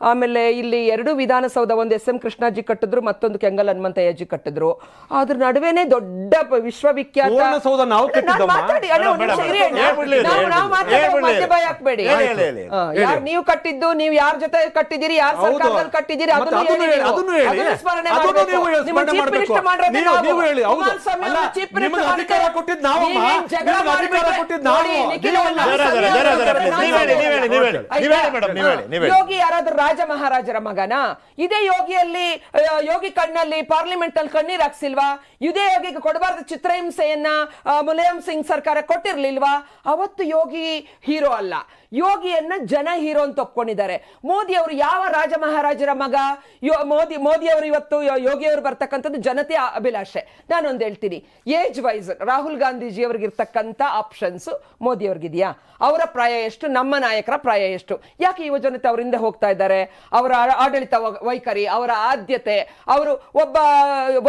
ಆಮೇಲೆ ಇಲ್ಲಿ 2 ವಿಧಾನಸೌಧ, ಒಂದು SM ಕೃಷ್ಣಾಜಿ ಕಟ್ಟಿದ್ರು, ಮತ್ತೊಂದು ಕೆಂಗಲ್ ಹನುಮಂತಯ್ಯಜಿ ಕಟ್ಟಿದ್ರು. ಅದ್ರ ನಡುವೆನೆ ದೊಡ್ಡ ವಿಶ್ವವಿಖ್ಯಾತ ಹಾಕ್ಬೇಡಿ. ಯಾರು ನೀವು ಕಟ್ಟಿದ್ದು, ನೀವು ಯಾರ ಜೊತೆ ಕಟ್ಟಿದ್ದೀರಿ, ಯಾರು ಸರ್ಕಾರದಲ್ಲಿ ಕಟ್ಟಿದ್ದೀರಿ ಅದನ್ನು ಸ್ಮರಣೆ ಯೋಗಿ ಯಾರಾದ್ರೂ ರಾಜ ಮಹಾರಾಜರ ಮಗನ? ಇದೇ ಯೋಗಿ ಕಣ್ಣಲ್ಲಿ ಪಾರ್ಲಿಮೆಂಟ್ ಅಲ್ಲಿ ಕಣ್ಣೀರ್ ಹಾಕ್ಸಿಲ್ವಾ? ಇದೇ ಯೋಗಿಗೆ ಕೊಡಬಾರ್ದು ಚಿತ್ರಹಿಂಸೆಯನ್ನ ಮುಲಾಯಂ ಸಿಂಗ್ ಸರ್ಕಾರ ಕೊಟ್ಟಿರ್ಲಿಲ್ವಾ? ಅವತ್ತು ಯೋಗಿ ಹೀರೋ ಅಲ್ಲ, ಯೋಗಿಯನ್ನ ಜನ ಹೀರೋ ಅಂತ ಒಪ್ಕೊಂಡಿದ್ದಾರೆ. ಮೋದಿ ಅವರು ಯಾವ ರಾಜ ಮಹಾರಾಜರ ಮಗ? ಮೋದಿ ಅವರು ಇವತ್ತು ಯೋಗಿ ಅವರು ಬರ್ತಕ್ಕಂಥದ್ದು ಜನತೆಯ ಅಭಿಲಾಷೆ. ನಾನೊಂದು ಹೇಳ್ತೀನಿ, ಏಜ್ ವೈಸ್ ರಾಹುಲ್ ಗಾಂಧೀಜಿ ಅವ್ರಿಗಿರ್ತಕ್ಕಂಥ ಆಪ್ಷನ್ಸ್ ಮೋದಿ ಅವ್ರಿಗಿದೆಯಾ? ಅವರ ಪ್ರಾಯ ಎಷ್ಟು? ನಮ್ಮ ನಾಯಕರ ಪ್ರಾಯ ಎಷ್ಟು? ಯಾಕೆ ಯುವ ಜನತೆ ಅವರಿಂದ ಹೋಗ್ತಾ ಇದ್ದಾರೆ? ಅವರ ಆಡಳಿತ ವೈಖರಿ, ಅವರ ಆದ್ಯತೆ, ಅವರು ಒಬ್ಬ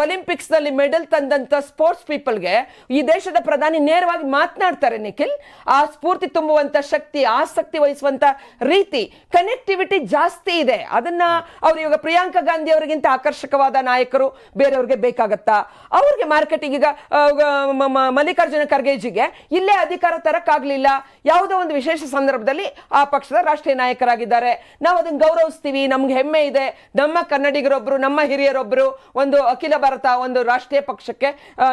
ಒಲಿಂಪಿಕ್ಸ್ ನಲ್ಲಿ ಮೆಡಲ್ ತಂದಂತ ಸ್ಪೋರ್ಟ್ಸ್ ಪೀಪಲ್ಗೆ ಈ ದೇಶದ ಪ್ರಧಾನಿ ನೇರವಾಗಿ ಮಾತನಾಡ್ತಾರೆ ನಿಖಿಲ್. ಆ ಸ್ಫೂರ್ತಿ ತುಂಬುವಂತ ಶಕ್ತಿ, ಆಸಕ್ತಿ ವಹಿಸುವಂತ ರೀತಿ, ಕನೆಕ್ಟಿವಿಟಿ ಜಾಸ್ತಿ ಇದೆ. ಅದನ್ನ ಅವ್ರು ಇವಾಗ ಪ್ರಿಯಾಂಕಾ ಗಾಂಧಿ ಅವರಿಗಿಂತ ಆಕರ್ಷಕವಾದ ನಾಯಕರು ಬೇರೆಯವ್ರಿಗೆ ಬೇಕಾಗತ್ತಾ? ಅವ್ರಿಗೆ ಮಾರ್ಕೆಟಿಂಗ್ ಈಗ ಮಲ್ಲಿಕಾರ್ಜುನ ಖರ್ಗೆಜಿಗೆ ಇಲ್ಲೇ ಅಧಿಕಾರ ತರಕ್ಕಾಗ್ಲಿಲ್ಲ. ಯಾವುದೋ ಒಂದು ವಿಶೇಷ ಸಂದರ್ಭದಲ್ಲಿ ಆ ಪಕ್ಷದ ರಾಷ್ಟ್ರೀಯ ನಾಯಕರಾಗಿದ್ದಾರೆ. ನಾವು ಅದನ್ನ ಗೌರವಿಸ್ತೀವಿ, ನಮ್ಗೆ ಹೆಮ್ಮೆ ಇದೆ. ನಮ್ಮ ಕನ್ನಡಿಗರೊಬ್ರು, ನಮ್ಮ ಹಿರಿಯರೊಬ್ರು ಒಂದು ಅಖಿಲ ಭಾರತ ಒಂದು ರಾಷ್ಟ್ರೀಯ ಪಕ್ಷಕ್ಕೆ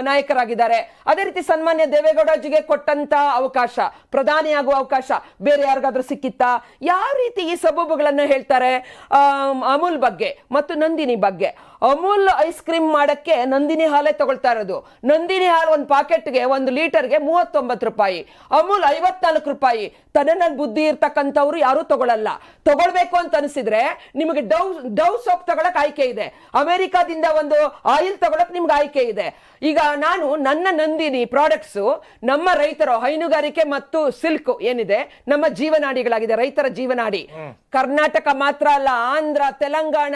ನಾಯಕರಾಗಿದ್ದಾರೆ. ಅದೇ ರೀತಿ ಸನ್ಮಾನ್ಯ ದೇವೇಗೌಡಜಿಗೆ ಕೊಟ್ಟಂತ ಅವಕಾಶ, ಪ್ರಧಾನಿಯಾಗುವ ಅವಕಾಶ ಬೇರೆ ಯಾರಿಗಾದ್ರೂ ಸಿಕ್ಕಿತ್ತಾ? ಯಾವ ರೀತಿ ಈ ಸಬೂಬುಗಳನ್ನ ಹೇಳ್ತಾರೆ ಅಮೂಲ್ ಬಗ್ಗೆ ಮತ್ತು ನಂದಿನಿ ಬಗ್ಗೆ. ಅಮೂಲ್ ಐಸ್ ಕ್ರೀಮ್ ಮಾಡಕ್ಕೆ ನಂದಿನಿ ಹಾಲೇ ತಗೊಳ್ತಾ ಇರೋದು. ನಂದಿನಿ ಹಾಲು ಒಂದು ಪಾಕೆಟ್ಗೆ 1 ಲೀಟರ್ಗೆ 39 ರೂಪಾಯಿ, ಅಮೂಲ್ 54 ರೂಪಾಯಿ. ತನ್ನಲ್ಲಿ ಬುದ್ಧಿ ಇರ್ತಕ್ಕಂಥವ್ರು ಯಾರು ತಗೊಳ್ಳಲ್ಲ. ತಗೊಳ್ಬೇಕು ಅಂತ ಅನಿಸಿದ್ರೆ ನಿಮಗೆ ಡವ್ ಸೋಪ್ ತಗೊಳಕ್ ಆಯ್ಕೆ ಇದೆ, ಅಮೆರಿಕಾದಿಂದ ಒಂದು ಆಯಿಲ್ ತಗೊಳಕ್ ನಿಮ್ಗೆ ಆಯ್ಕೆ ಇದೆ. ಈಗ ನಾನು ನನ್ನ ನಂದಿನಿ ಪ್ರಾಡಕ್ಟ್ಸ್ ನಮ್ಮ ರೈತರು, ಹೈನುಗಾರಿಕೆ ಮತ್ತು ಸಿಲ್ಕ್ ಏನಿದೆ ನಮ್ಮ ಜೀವನಾಡಿಗಳಾಗಿದೆ, ರೈತರ ಜೀವನಾಡಿ. ಕರ್ನಾಟಕ ಮಾತ್ರ ಅಲ್ಲ, ಆಂಧ್ರ, ತೆಲಂಗಾಣ,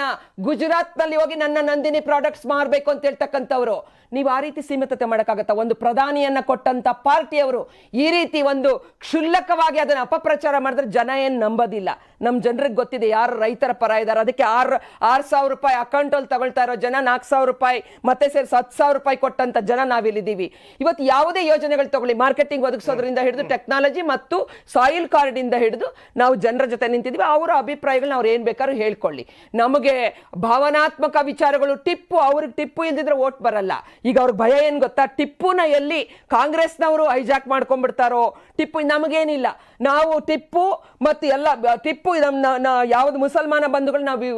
ಗುಜರಾತ್ ನಲ್ಲಿ ಹೋಗಿ ನನ್ನ ನಂದಿನಿ ಪ್ರಾಡಕ್ಟ್ಸ್ ಮಾರಬೇಕು ಅಂತ ಹೇಳ್ತಕ್ಕಂಥವ್ರು. ನೀವು ಆ ರೀತಿ ಸೀಮಿತತೆ ಮಾಡಕ್ಕಾಗತ್ತ? ಒಂದು ಪ್ರಧಾನಿಯನ್ನ ಕೊಟ್ಟಂತ ಪಾರ್ಟಿಯವರು ಈ ರೀತಿ ಒಂದು ಕ್ಷುಲ್ಲಕವಾಗಿ ಅದನ್ನ ಅಪಪ್ರಚಾರ ಮಾಡಿದ್ರೆ ಜನ ಏನ್ ನಂಬೋದಿಲ್ಲ. ನಮ್ ಜನರಿಗೆ ಗೊತ್ತಿದೆ ಯಾರು ರೈತರ ಪರ ಇದ್ದಾರೆ. ಅದಕ್ಕೆ 6,000 ರೂಪಾಯಿ ಅಕೌಂಟ್ ಅಲ್ಲಿ ತಗೊಳ್ತಾ ಇರೋ ಜನ, 4,000 ರೂಪಾಯಿ ಮತ್ತೆ ಸೇರಿಸಿ 10,000 ರೂಪಾಯಿ ಕೊಟ್ಟಂತ ಜನ ನಾವಿಲ್ಲಿದ್ದೀವಿ. ಇವತ್ತು ಯಾವುದೇ ಯೋಜನೆಗಳು ತಗೊಳ್ಳಿ, ಮಾರ್ಕೆಟಿಂಗ್ ಒದಗಿಸೋದ್ರಿಂದ ಹಿಡಿದು ಟೆಕ್ನಾಲಜಿ ಮತ್ತು ಸಾಯಿಲ್ ಕಾರ್ಡ್ ಇಂದ ಹಿಡಿದು ನಾವು ಜನರ ಜೊತೆ ನಿಂತಿದ್ದೀವಿ. ಅವರ ಅಭಿಪ್ರಾಯಗಳನ್ನ ಅವ್ರು ಏನ್ ಬೇಕಾದ್ರೂ ಹೇಳ್ಕೊಳ್ಳಿ. ನಮಗೆ ಭಾವನಾತ್ಮಕ ವಿಚಾರಗಳು, ಅವ್ರಿಗೆ ಟಿಪ್ಪು ಇಲ್ದಿದ್ರೆ ಓಟ್ ಬರಲ್ಲ. ಈಗ ಅವ್ರಿಗೆ ಭಯ ಏನ್ ಗೊತ್ತಾ? ಟಿಪ್ಪುನ ಎಲ್ಲಿ ಕಾಂಗ್ರೆಸ್ನವರು ಹೈಜಾಕ್ ಮಾಡ್ಕೊಂಡ್ಬಿಡ್ತಾರೋ. ಟಿಪ್ಪು ನಮಗೇನಿಲ್ಲ, ನಾವು ಟಿಪ್ಪು ಮತ್ತು ಎಲ್ಲ ಟಿಪ್ಪು ಯಾವ್ದು ಮುಸಲ್ಮಾನ ಬಂಧುಗಳು ನಾವು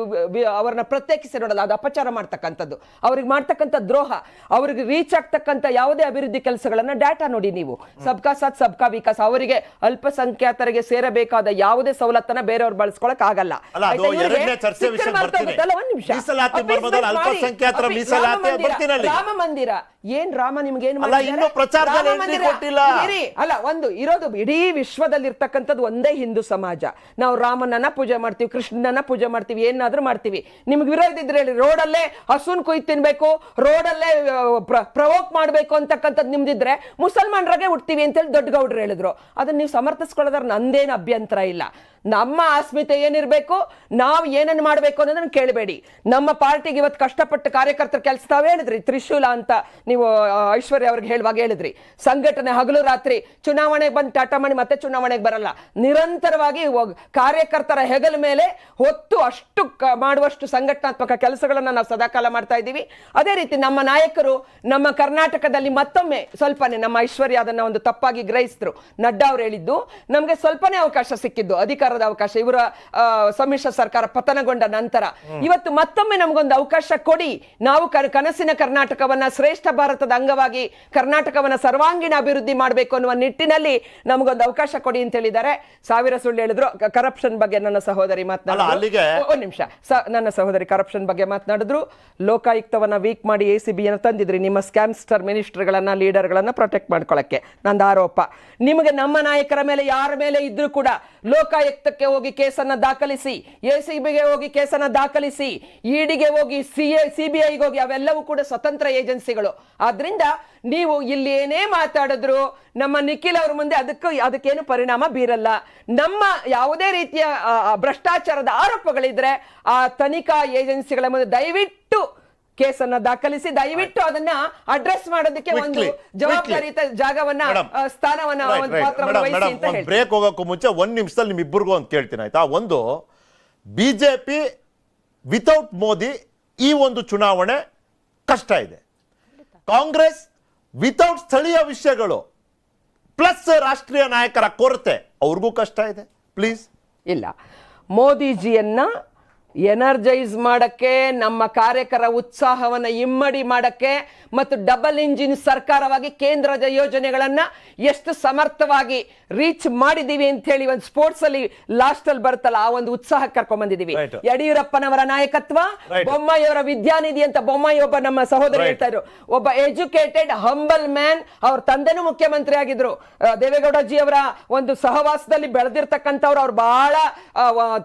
ಅವ್ರನ್ನ ಪ್ರತ್ಯೇಕಿಸಿ ನೋಡಲ್ಲ. ಅದು ಅಪಚಾರ ಮಾಡ್ತಕ್ಕಂಥದ್ದು, ಅವ್ರಿಗೆ ಮಾಡ್ತಕ್ಕಂಥ ದ್ರೋಹ, ಅವ್ರಿಗೆ ರೀಚ್ ಆಗ್ತಕ್ಕಂಥ ಯಾವುದೇ ಅಭಿವೃದ್ಧಿ ಕೆಲಸಗಳನ್ನ ಡಾಟಾ ನೋಡಿ ನೀವು. ಸಬ್ಕಾ ಸಾಥ್ ಸಬ್ಕಾ ವಿಕಾಸ್, ಅವರಿಗೆ ಅಲ್ಪಸಂಖ್ಯಾತರಿಗೆ ಸೇರಬೇಕಾದ ಯಾವುದೇ ಸೌಲತ್ತನ್ನ ಬೇರೆಯವ್ರು ಬಳಸ್ಕೊಳಕ್ ಆಗಲ್ಲ. ರಾಮ ಮಂದಿರ ಏನ್ ರಾಮ ನಿಮ್ಗೆ ಏನ್ ಅಲ್ಲ, ಇನ್ನೂ ಪ್ರಚಾರದಲ್ಲಿ entry ಕೊಟ್ಟಿಲ್ಲ. ಅಲ್ಲ, ಒಂದು ಇರೋದು ಇಡೀ ವಿಶ್ವದಲ್ಲಿ ಇರ್ತಕ್ಕಂಥದ್ದು ಒಂದೇ ಹಿಂದೂ ಸಮಾಜ. ನಾವು ರಾಮನನ್ನ ಪೂಜೆ ಮಾಡ್ತೀವಿ, ಕೃಷ್ಣನ ಪೂಜೆ ಮಾಡ್ತೀವಿ, ಏನಾದ್ರೂ ಮಾಡ್ತೀವಿ. ನಿಮ್ಗೆ ವಿರೋಧ ಇದ್ರೆ ಹೇಳಿ, ರೋಡಲ್ಲೇ ಹಸುನ್ ಕುಯ್ದು ತಿನ್ಬೇಕು, ರೋಡಲ್ಲೇ ಪ್ರವೋಕ್ ಮಾಡ್ಬೇಕು ಅಂತಕ್ಕಂಥದ್ದು ನಿಮ್ದಿದ್ರೆ ಮುಸಲ್ಮಾನರಾಗೆ ಹುಡ್ತೀವಿ ಅಂತೇಳಿ ದೊಡ್ಡ ಗೌಡ್ರು ಹೇಳಿದ್ರು. ಅದನ್ನ ನೀವು ಸಮರ್ಥಿಸ್ಕೊಳ್ಳೋದ್ರ ನಂದೇನು ಅಭ್ಯಂತರ ಇಲ್ಲ. ನಮ್ಮ ಅಸ್ಮಿತೆ ಏನಿರ್ಬೇಕು, ನಾವು ಏನನ್ನು ಮಾಡಬೇಕು ಅನ್ನೋದನ್ನ ಕೇಳಬೇಡಿ. ನಮ್ಮ ಪಾರ್ಟಿಗೆ ಇವತ್ತು ಕಷ್ಟಪಟ್ಟು ಕಾರ್ಯಕರ್ತರ ಕೆಲಸ ತಾವ್ ಹೇಳಿದ್ರಿ, ತ್ರಿಶೂಲ ಅಂತ ನೀವು ಐಶ್ವರ್ಯ ಅವ್ರಿಗೆ ಹೇಳುವಾಗ ಹೇಳಿದ್ರಿ. ಸಂಘಟನೆ ಹಗಲು ರಾತ್ರಿ, ಚುನಾವಣೆಗೆ ಬಂದು ಟಾಟಾ ಮಾಡಿ ಮತ್ತೆ ಚುನಾವಣೆಗೆ ಬರಲ್ಲ, ನಿರಂತರವಾಗಿ ಕಾರ್ಯಕರ್ತರ ಹೆಗಲ ಮೇಲೆ ಹೊತ್ತು ಅಷ್ಟು ಮಾಡುವಷ್ಟು ಸಂಘಟನಾತ್ಮಕ ಕೆಲಸಗಳನ್ನ ನಾವು ಸದಾಕಾಲ ಮಾಡ್ತಾ ಇದ್ದೀವಿ. ಅದೇ ರೀತಿ ನಮ್ಮ ನಾಯಕರು ನಮ್ಮ ಕರ್ನಾಟಕದಲ್ಲಿ ಮತ್ತೊಮ್ಮೆ ಸ್ವಲ್ಪನೇ, ನಮ್ಮ ಐಶ್ವರ್ಯ ಅದನ್ನ ಒಂದು ತಪ್ಪಾಗಿ ಗ್ರಹಿಸಿದ್ರು. ನಡ್ಡಾ ಅವ್ರು ಹೇಳಿದ್ದು ನಮ್ಗೆ ಸ್ವಲ್ಪನೇ ಅವಕಾಶ ಸಿಕ್ಕಿದ್ದು, ಅಧಿಕಾರದ ಅವಕಾಶ. ಇವರ ಸಮ್ಮಿಶ್ರ ಸರ್ಕಾರ ಪತನಗೊಂಡ ನಂತರ ಇವತ್ತು ಮತ್ತೊಮ್ಮೆ ನಮಗೊಂದು ಅವಕಾಶ ಕೊಡಿ, ನಾವು ಕನಸಿನ ಕರ್ನಾಟಕವನ್ನ, ಶ್ರೇಷ್ಠ ಭಾರತದ ಅಂಗವಾಗಿ ಕರ್ನಾಟಕವನ್ನ ಸರ್ವಾಂಗೀಣ ಅಭಿವೃದ್ಧಿ ಮಾಡಬೇಕು ಅನ್ನುವ ನಿಟ್ಟಿನಲ್ಲಿ ನಮಗೊಂದು ಅವಕಾಶ ಕೊಡಿ ಅಂತ ಹೇಳಿದ್ದಾರೆ. ಸಾವಿರ ಸುಳ್ಳು ಹೇಳಿದ್ರು. ಕರಪ್ಷನ್ ಬಗ್ಗೆ ನನ್ನ ಸಹೋದರಿ ಮಾತನಾಡಿದ್ರು. ಒಂದು ನಿಮಿಷ, ನನ್ನ ಸಹೋದರಿ ಕರಪ್ಷನ್ ಬಗ್ಗೆ ಮಾತನಾಡಿದ್ರು. ಲೋಕಾಯುಕ್ತವನ್ನ ವೀಕ್ ಮಾಡಿ ACB ತಂದಿದ್ರಿ ನಿಮ್ಮ ಸ್ಕ್ಯಾಮ್ಸ್ಟರ್ ಮಿನಿಸ್ಟರ್ಗಳನ್ನ, ಲೀಡರ್ಗಳನ್ನ ಪ್ರೊಟೆಕ್ಟ್ ಮಾಡ್ಕೊಳ್ಳಕ್ಕೆ. ನಂದು ಆರೋಪ, ನಿಮಗೆ ನಮ್ಮ ನಾಯಕರ ಮೇಲೆ ಯಾರ ಮೇಲೆ ಇದ್ರೂ ಕೂಡ ಲೋಕಾಯುಕ್ತಕ್ಕೆ ಹೋಗಿ ಕೇಸನ್ನ ದಾಖಲಿಸಿ, ACBಗೆ ಹೋಗಿ ಕೇಸನ್ನ ದಾಖಲಿಸಿ, EDಗೆ ಹೋಗಿ, CBIಗೆ ಹೋಗಿ, ಅವೆಲ್ಲವೂ ಕೂಡ ಸ್ವತಂತ್ರ ಏಜೆನ್ಸಿಗಳು. ಆದ್ರಿಂದ ನೀವು ಇಲ್ಲಿ ಏನೇ ಮಾತಾಡಿದ್ರು ನಮ್ಮ ನಿಖಿಲ್ ಅವ್ರ ಮುಂದೆ ಅದಕ್ಕೇನು ಪರಿಣಾಮ ಬೀರಲ್ಲ. ನಮ್ಮ ಯಾವುದೇ ರೀತಿಯ ಭ್ರಷ್ಟಾಚಾರದ ಆರೋಪಗಳಿದ್ರೆ ಆ ತನಿಖಾ ಏಜೆನ್ಸಿಗಳ ಮುಂದೆ ದಯವಿಟ್ಟು ಕೇಸನ್ನ ದಾಖಲಿಸಿ, ದಯವಿಟ್ಟು ಅದನ್ನ ಅಡ್ರೆಸ್ ಮಾಡೋದಕ್ಕೆ ಒಂದು ಜವಾಬ್ದಾರಿತ ಜಾಗವನ್ನ, ಸ್ಥಾನವನ್ನ, ಒಂದು ಪಾತ್ರವನ್ನು ವಹಿಸಿ ಅಂತ ಹೇಳ್ತೀನಿ. ಬ್ರೇಕ್ ಹೋಗೋಕ್ಕೂ ಮುಂಚೆ ಒಂದ್ ನಿಮಿಷದಲ್ಲಿ ನಿಮ್ಮಿಬ್ಬರಿಗೂ ಅಂತ ಕೇಳ್ತೀನಿ, ಆಯ್ತಾ? ಒಂದು, ಬಿಜೆಪಿ ವಿತೌಟ್ ಮೋದಿ ಈ ಒಂದು ಚುನಾವಣೆ ಕಷ್ಟ ಇದೆ. ಕಾಂಗ್ರೆಸ್ ವಿತೌಟ್ ಸ್ಥಳೀಯ ವಿಷಯಗಳು ಪ್ಲಸ್ ರಾಷ್ಟ್ರೀಯ ನಾಯಕರ ಕೊರತೆ ಅವ್ರಿಗೂ ಕಷ್ಟ ಇದೆ. ಪ್ಲೀಸ್ ಇಲ್ಲ, ಮೋದಿಜಿಯನ್ನ ಎನರ್ಜೈಸ್ ಮಾಡಕ್ಕೆ, ನಮ್ಮ ಕಾರ್ಯಕರ ಉತ್ಸಾಹವನ್ನ ಇಮ್ಮಡಿ ಮಾಡಕ್ಕೆ ಮತ್ತು ಡಬಲ್ ಇಂಜಿನ್ ಸರ್ಕಾರವಾಗಿ ಕೇಂದ್ರದ ಯೋಜನೆಗಳನ್ನ ಎಷ್ಟು ಸಮರ್ಥವಾಗಿ ರೀಚ್ ಮಾಡಿದೀವಿ ಅಂತ ಹೇಳಿ ಒಂದು ಸ್ಪೋರ್ಟ್ಸ್ ಅಲ್ಲಿ ಲಾಸ್ಟ್ ಅಲ್ಲಿ ಬರುತ್ತಲ್ಲ, ಆ ಒಂದು ಉತ್ಸಾಹ ಕರ್ಕೊಂಡ್ ಬಂದಿದೀವಿ. ಯಡಿಯೂರಪ್ಪನವರ ನಾಯಕತ್ವ, ಬೊಮ್ಮಾಯಿಯವರ ವಿದ್ಯಾನಿಧಿ ಅಂತ ಬೊಮ್ಮಾಯಿ ಒಬ್ಬ ನಮ್ಮ ಸಹೋದರಿ ಹೇಳ್ತಾ ಇದ್ರು, ಒಬ್ಬ ಎಜುಕೇಟೆಡ್ ಹಂಬಲ್ ಮ್ಯಾನ್. ಅವ್ರ ತಂದೆನೂ ಮುಖ್ಯಮಂತ್ರಿ ಆಗಿದ್ರು. ದೇವೇಗೌಡಜಿ ಅವರ ಒಂದು ಸಹವಾಸದಲ್ಲಿ ಬೆಳೆದಿರ್ತಕ್ಕಂಥವ್ರು. ಅವ್ರು ಬಹಳ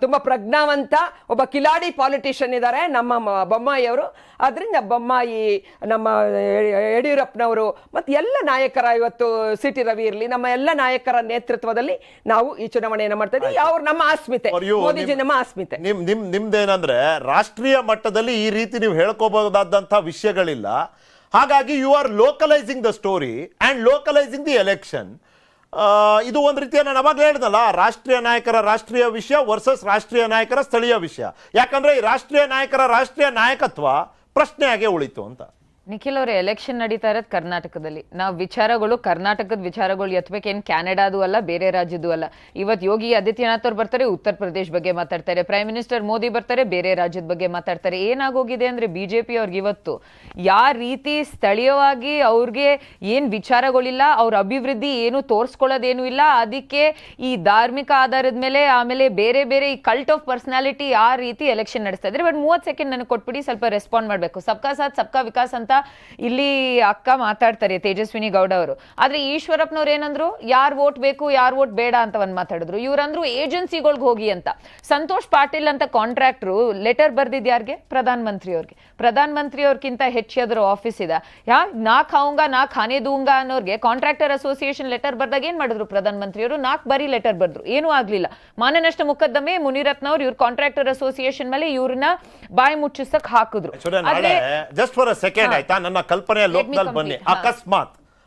ತುಂಬಾ ಪ್ರಜ್ಞಾವಂತ ಒಬ್ಬ ಕಿಲಾಡಿ ಪಾಲಿಟಿಷಿಯನ್ ಇದ್ದಾರೆ ನಮ್ಮ ಬೊಮ್ಮಾಯಿಯವರು. ಅದರಿಂದ ಬೊಮ್ಮಾಯಿ, ನಮ್ಮ ಯಡಿಯೂರಪ್ಪನವರು ಮತ್ತು ಎಲ್ಲ ನಾಯಕರ, ಇವತ್ತು ಸಿಟಿ ರವಿ ಇರಲಿ, ನಮ್ಮ ಎಲ್ಲ ನಾಯಕರ ನೇತೃತ್ವದಲ್ಲಿ ನಾವು ಈ ಚುನಾವಣೆಯನ್ನು ಮಾಡ್ತಾ ಇದ್ದೀವಿ. ಅವ್ರು ನಮ್ಮ ಆಸ್ಮಿತೆ, ಮೋದಿಜಿ ನಮ್ಮ ಆಸ್ಮಿತೆ. ನಿಮ್ದೇನಂದ್ರೆ ರಾಷ್ಟ್ರೀಯ ಮಟ್ಟದಲ್ಲಿ ಈ ರೀತಿ ನೀವು ಹೇಳ್ಕೋಬಹುದಾದಂತ ವಿಷಯಗಳಿಲ್ಲ. ಹಾಗಾಗಿ you are localising the story and localising the election. ಇದು ಒಂದು ರೀತಿಯ, ನಾನು ಅವಾಗ ಹೇಳಿದ್ನಲ್ಲ, ರಾಷ್ಟ್ರೀಯ ನಾಯಕರ ರಾಷ್ಟ್ರೀಯ ವಿಷಯ ವರ್ಸಸ್ ರಾಷ್ಟ್ರೀಯ ನಾಯಕರ ಸ್ಥಳೀಯ ವಿಷಯ. ಯಾಕಂದ್ರೆ ಈ ರಾಷ್ಟ್ರೀಯ ನಾಯಕರ ರಾಷ್ಟ್ರೀಯ ನಾಯಕತ್ವ ಪ್ರಶ್ನೆಯಾಗೆ ಉಳಿತು ಅಂತ. ನಿಖಿಲ್ ಅವರ ಎಲೆಕ್ಷನ್ ನಡೀತಾ ಇರೋದು ಕರ್ನಾಟಕದಲ್ಲಿ. ನಾವು ವಿಚಾರಗಳು, ಕರ್ನಾಟಕದ ವಿಚಾರಗಳು ಎತ್ತಬೇಕೇನು ಕ್ಯಾನಡಾದು ಅಲ್ಲ, ಬೇರೆ ರಾಜ್ಯದ್ದು ಅಲ್ಲ. ಇವತ್ತು ಯೋಗಿ ಆದಿತ್ಯನಾಥ್ ಅವ್ರು ಬರ್ತಾರೆ, ಉತ್ತರ ಪ್ರದೇಶ ಬಗ್ಗೆ ಮಾತಾಡ್ತಾರೆ. ಪ್ರೈಮ್ ಮಿನಿಸ್ಟರ್ ಮೋದಿ ಬರ್ತಾರೆ, ಬೇರೆ ರಾಜ್ಯದ ಬಗ್ಗೆ ಮಾತಾಡ್ತಾರೆ. ಏನಾಗೋಗಿದೆ ಅಂದ್ರೆ ಬಿಜೆಪಿ ಅವ್ರಿಗೆ ಇವತ್ತು ಯಾವ ರೀತಿ ಸ್ಥಳೀಯವಾಗಿ ಅವ್ರಿಗೆ ಏನ್ ವಿಚಾರಗಳಿಲ್ಲ, ಅವ್ರ ಅಭಿವೃದ್ಧಿ ಏನು ತೋರಿಸ್ಕೊಳ್ಳೋದೇನು ಇಲ್ಲ. ಅದಕ್ಕೆ ಈ ಧಾರ್ಮಿಕ ಆಧಾರದ ಮೇಲೆ, ಆಮೇಲೆ ಬೇರೆ ಬೇರೆ ಈ ಕಲ್ಟ್ ಆಫ್ ಪರ್ಸನಾಲಿಟಿ ಆ ರೀತಿ ಎಲೆಕ್ಷನ್ ನಡೆಸ್ತಾ ಇದ್ರೆ. ಬಟ್ 30 ಸೆಕೆಂಡ್ ನನಗೆ ಕೊಟ್ಬಿಡಿ, ಸ್ವಲ್ಪ ರೆಸ್ಪಾಂಡ್ ಮಾಡಬೇಕು. ಸಬ್ಕಾ ಸಾಥ್ ಸಬ್ಕಾ ವಿಕಾಸ್ ಅಂತ ಇಲ್ಲಿ ಅಕ್ಕ ಮಾತಾಡ್ತಾರೆ, ತೇಜಸ್ವಿನಿ ಗೌಡ ಅವರು. ಆದ್ರೆ ಈಶ್ವರಪ್ಪನವ್ರು ಏನಂದ್ರು, ಯಾರ್ ವೋಟ್ ಬೇಕು ಯಾರ್ ವೋಟ್ ಬೇಡ ಅಂತ ಒಂದ್ ಮಾತಾಡಿದ್ರು. ಇವ್ರಂದ್ರು ಏಜೆನ್ಸಿಗಳಿಗೆ ಹೋಗಿ ಅಂತ. ಸಂತೋಷ್ ಪಾಟೀಲ್ ಅಂತ ಕಾಂಟ್ರಾಕ್ಟ್ರು ಲೆಟರ್ ಬರ್ದಿದ್ ಯಾರಿಗೆ? ಪ್ರಧಾನ ಮಂತ್ರಿ ಅವ್ರಿಗೆ. ಪ್ರಧಾನ ಮಂತ್ರಿ ಅವ್ರಕ್ಕಿಂತ ಹೆಚ್ಚಾದ್ರೂ ಆಫೀಸ್ ಇದೆ. ನಾ ಖಾऊंगा ನಾ ಖಾನೆ ದೂಂಗಾ ಅನ್ನೋರ್ಗೆ ಕಾಂಟ್ರಾಕ್ಟರ್ ಅಸೋಸಿಯೇಷನ್ ಲೆಟರ್ ಬರ್ದಾಗ ಏನ್ ಮಾಡಿದ್ರು ಪ್ರಧಾನ ಮಂತ್ರಿ ಅವರು? 4 ಬಾರಿ ಲೆಟರ್ ಬರ್ದ್ರು, ಏನೂ ಆಗ್ಲಿಲ್ಲ. ಮಾನನಷ್ಟ ಮೊಕದ್ದಮೆ ಮುನಿರತ್ನವ್ರು ಇವ್ರ ಕಾಂಟ್ರಾಕ್ಟರ್ ಅಸೋಸಿಯೇಷನ್ ಮೇಲೆ ಇವ್ರನ್ನ ಬಾಯಿ ಮುಚ್ಚಿಸಕ್ ಹಾಕಿದ್ರು. ಜಸ್ಟ್ ಫಾರ್ ಅ ಸೆಕೆಂಡ್, ಆಯ್ತಾ? ನನ್ನ ಕಲ್ಪನೆಯ ಲೋಕದಲ್ಲಿ ಬನ್ನಿ,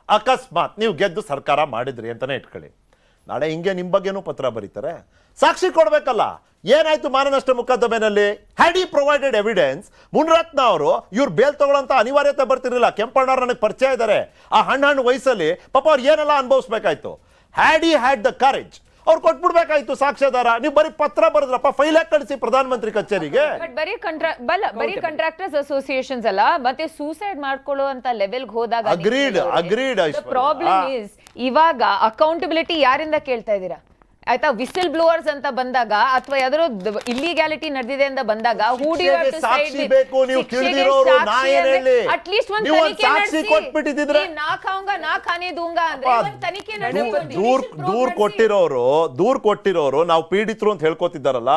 ಅಕಸ್ಮಾತ್ ನೀವು ಗೆದ್ದು ಸರ್ಕಾರ ಮಾಡಿದ್ರಿ ಅಂತಾನೆ ಇಟ್ಕೊಳ್ಳಿ. ನಾಳೆ ಹಿಂಗೆ ನಿಮ್ ಬಗ್ಗೆನೂ ಪತ್ರ ಬರೀತಾರೆ, ಸಾಕ್ಷಿ ಕೊಡ್ಬೇಕಲ್ಲ. ಏನಾಯ್ತು ಮಾನನಷ್ಟ ಮೊಕದ್ದಮೆನಲ್ಲಿ? Had he provided evidence, Munirathna ಅವರು ಇವ್ರು ಬೇಲ್ ತಗೊಳ್ಳೋಂತ ಅನಿವಾರ್ಯತೆ ಬರ್ತಿರ್ಲಿಲ್ಲ. ಕೆಂಪಣ್ಣವ್ರು ನನಗೆ ಪರಿಚಯ ಇದ್ದಾರೆ. ಆ ಹಣ್ಣು ವಯಸ್ಸಲ್ಲಿ ಪಾಪ ಅವ್ರು ಏನೆಲ್ಲ ಅನುಭವಿಸ್ಬೇಕಾಯ್ತು. Had he had the courage, ಅವ್ರು ಕೊಟ್ಬಿಡ್ಬೇಕಾಯ್ತು ಸಾಕ್ಷ್ಯಾಧಾರ. ನೀವು ಬರೀ ಪತ್ರ ಬರೆದ್ರಪ್ಪ, ಫೈಲ್ ಹಾಕಿ ಕಳಿಸಿ ಪ್ರಧಾನ ಮಂತ್ರಿ ಕಚೇರಿಗೆ. ಬರೀ ಕಾಂಟ್ರಾಕ್ಟರ್ಸ್ ಅಸೋಸಿಯೇಷನ್ಸ್ ಅಲ್ಲ, ಮತ್ತೆ ಸೂಸೈಡ್ ಮಾಡ್ಕೊಳ್ಳೋ ಅಂತ ಲೆವೆಲ್ಗೆ ಹೋದಾಗ ಅಗ್ರೀಡ್ ಪ್ರಾಬ್ಲಮ್ ಇಸ್, ಇವಾಗ ಅಕೌಂಟಬಿಲಿಟಿ ಯಾರಿಂದ ಕೇಳ್ತಾ ಇದ್ದೀರಾ? ಆಯ್ತಾ, ವಿಸಿಲ್ ಬ್ಲೋವರ್ಸ್ ಅಂತ ಬಂದಾಗ ಅಥವಾ ಯಾವ್ದಾದ್ರು ಇಲ್ಲಿಗ್ಯಾಲಿಟಿ ನಡೆದಿದೆ ಅಂತ ಬಂದಾಗ ಸಾಕ್ಷಿ ಬೇಕು, ನೀವು ತಿಳಿದಿರೋರು, ನಾ ಏನ್ ಹೇಳಿ? ಅಟ್ಲೀಸ್ಟ್ ಒಂದು ನೀವು ತನಿಖೆ ಸಾಕ್ಷಿ ನಡೆಸಿ. ಕೊಟ್ಬಿಟ್ಟಿದ್ರೆ ನಾ ಖಾऊंगा ನಾ ಖಾನೆ दूंगा ಅಂದ್ರೆ ಒಂದು ತನಿಖೆ ನಡೆಸಿ. ದೂರ್ ಕೊಟ್ಟಿರೋರು ನಾವು ಪೀಡಿತರು ಅಂತ ಹೇಳ್ಕೊತಿದ್ದಾರಲ್ಲ,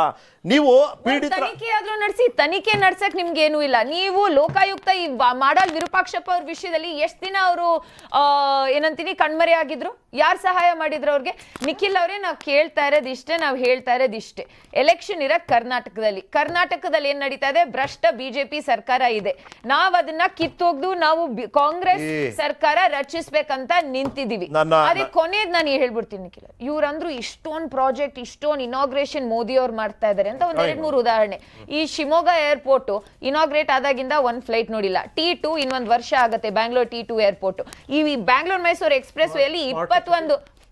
ನೀವು ಪೀಡಿತ ತನಿಖೆ ಆದ್ರೂ ನಡೆಸಿ. ತನಿಖೆ ನಡ್ಸಕ್ ನಿಮ್ಗೆ ಏನೂ ಇಲ್ಲ. ನೀವು ಲೋಕಾಯುಕ್ತ ಈ ಮಾಡಾಳ್ ವಿರೂಪಾಕ್ಷಪ್ಪ ಅವ್ರ ವಿಷಯದಲ್ಲಿ ಎಷ್ಟ್ ದಿನ ಅವರು ಏನಂತೀನಿ ಕಣ್ಮರೆ ಆಗಿದ್ರು? ಯಾರು ಸಹಾಯ ಮಾಡಿದ್ರು ಅವ್ರಿಗೆ? ನಿಖಿಲ್ ಅವರೇ, ನಾವು ಕೇಳ್ತಾ ಇರೋದು ಇಷ್ಟೇ, ನಾವು ಹೇಳ್ತಾ ಇರೋದು ಇಷ್ಟೇ. ಎಲೆಕ್ಷನ್ ಇರೋ ಕರ್ನಾಟಕದಲ್ಲಿ ಏನ್ ನಡೀತಾ ಇದೆ? ಭ್ರಷ್ಟ ಬಿಜೆಪಿ ಸರ್ಕಾರ ಇದೆ. ನಾವ್ ಅದನ್ನ ಕಿತ್ತೊಗ್ದು ನಾವು ಕಾಂಗ್ರೆಸ್ ಸರ್ಕಾರ ರಚಿಸ್ಬೇಕಂತ ನಿಂತಿದೀವಿ. ಅದೇ ಕೊನೆಯದ್ ನಾನು ಹೇಳ್ಬಿಡ್ತೀನಿ ನಿಖಿಲ್, ಇವ್ರಂದ್ರು ಇಷ್ಟೊಂದು ಪ್ರಾಜೆಕ್ಟ್, ಇಷ್ಟೊಂದು ಇನಾಗ್ರೇಷನ್ ಮೋದಿ ಅವ್ರು ಮಾಡ್ತಾ ಇದಾರೆ ಅಂತ ಒಂದ್ 2-3 ಉದಾಹರಣೆ. ಈ ಶಿವಮೊಗ್ಗ ಏರ್ಪೋರ್ಟ್ ಇನಾಗ್ರೇಟ್ ಆದಾಗಿಂದ ಒಂದ್ ಫ್ಲೈಟ್ ನೋಡಿಲ್ಲ. T2 ಇನ್ನೊಂದ್ ವರ್ಷ ಆಗತ್ತೆ, ಬ್ಯಾಂಗ್ಳೂರ್ T2 ಏರ್ಪೋರ್ಟ್. ಈ ಬ್ಯಾಂಗ್ಳೂರ್ ಮೈಸೂರು ಎಕ್ಸ್ಪ್ರೆಸ್ ವೇಲಿ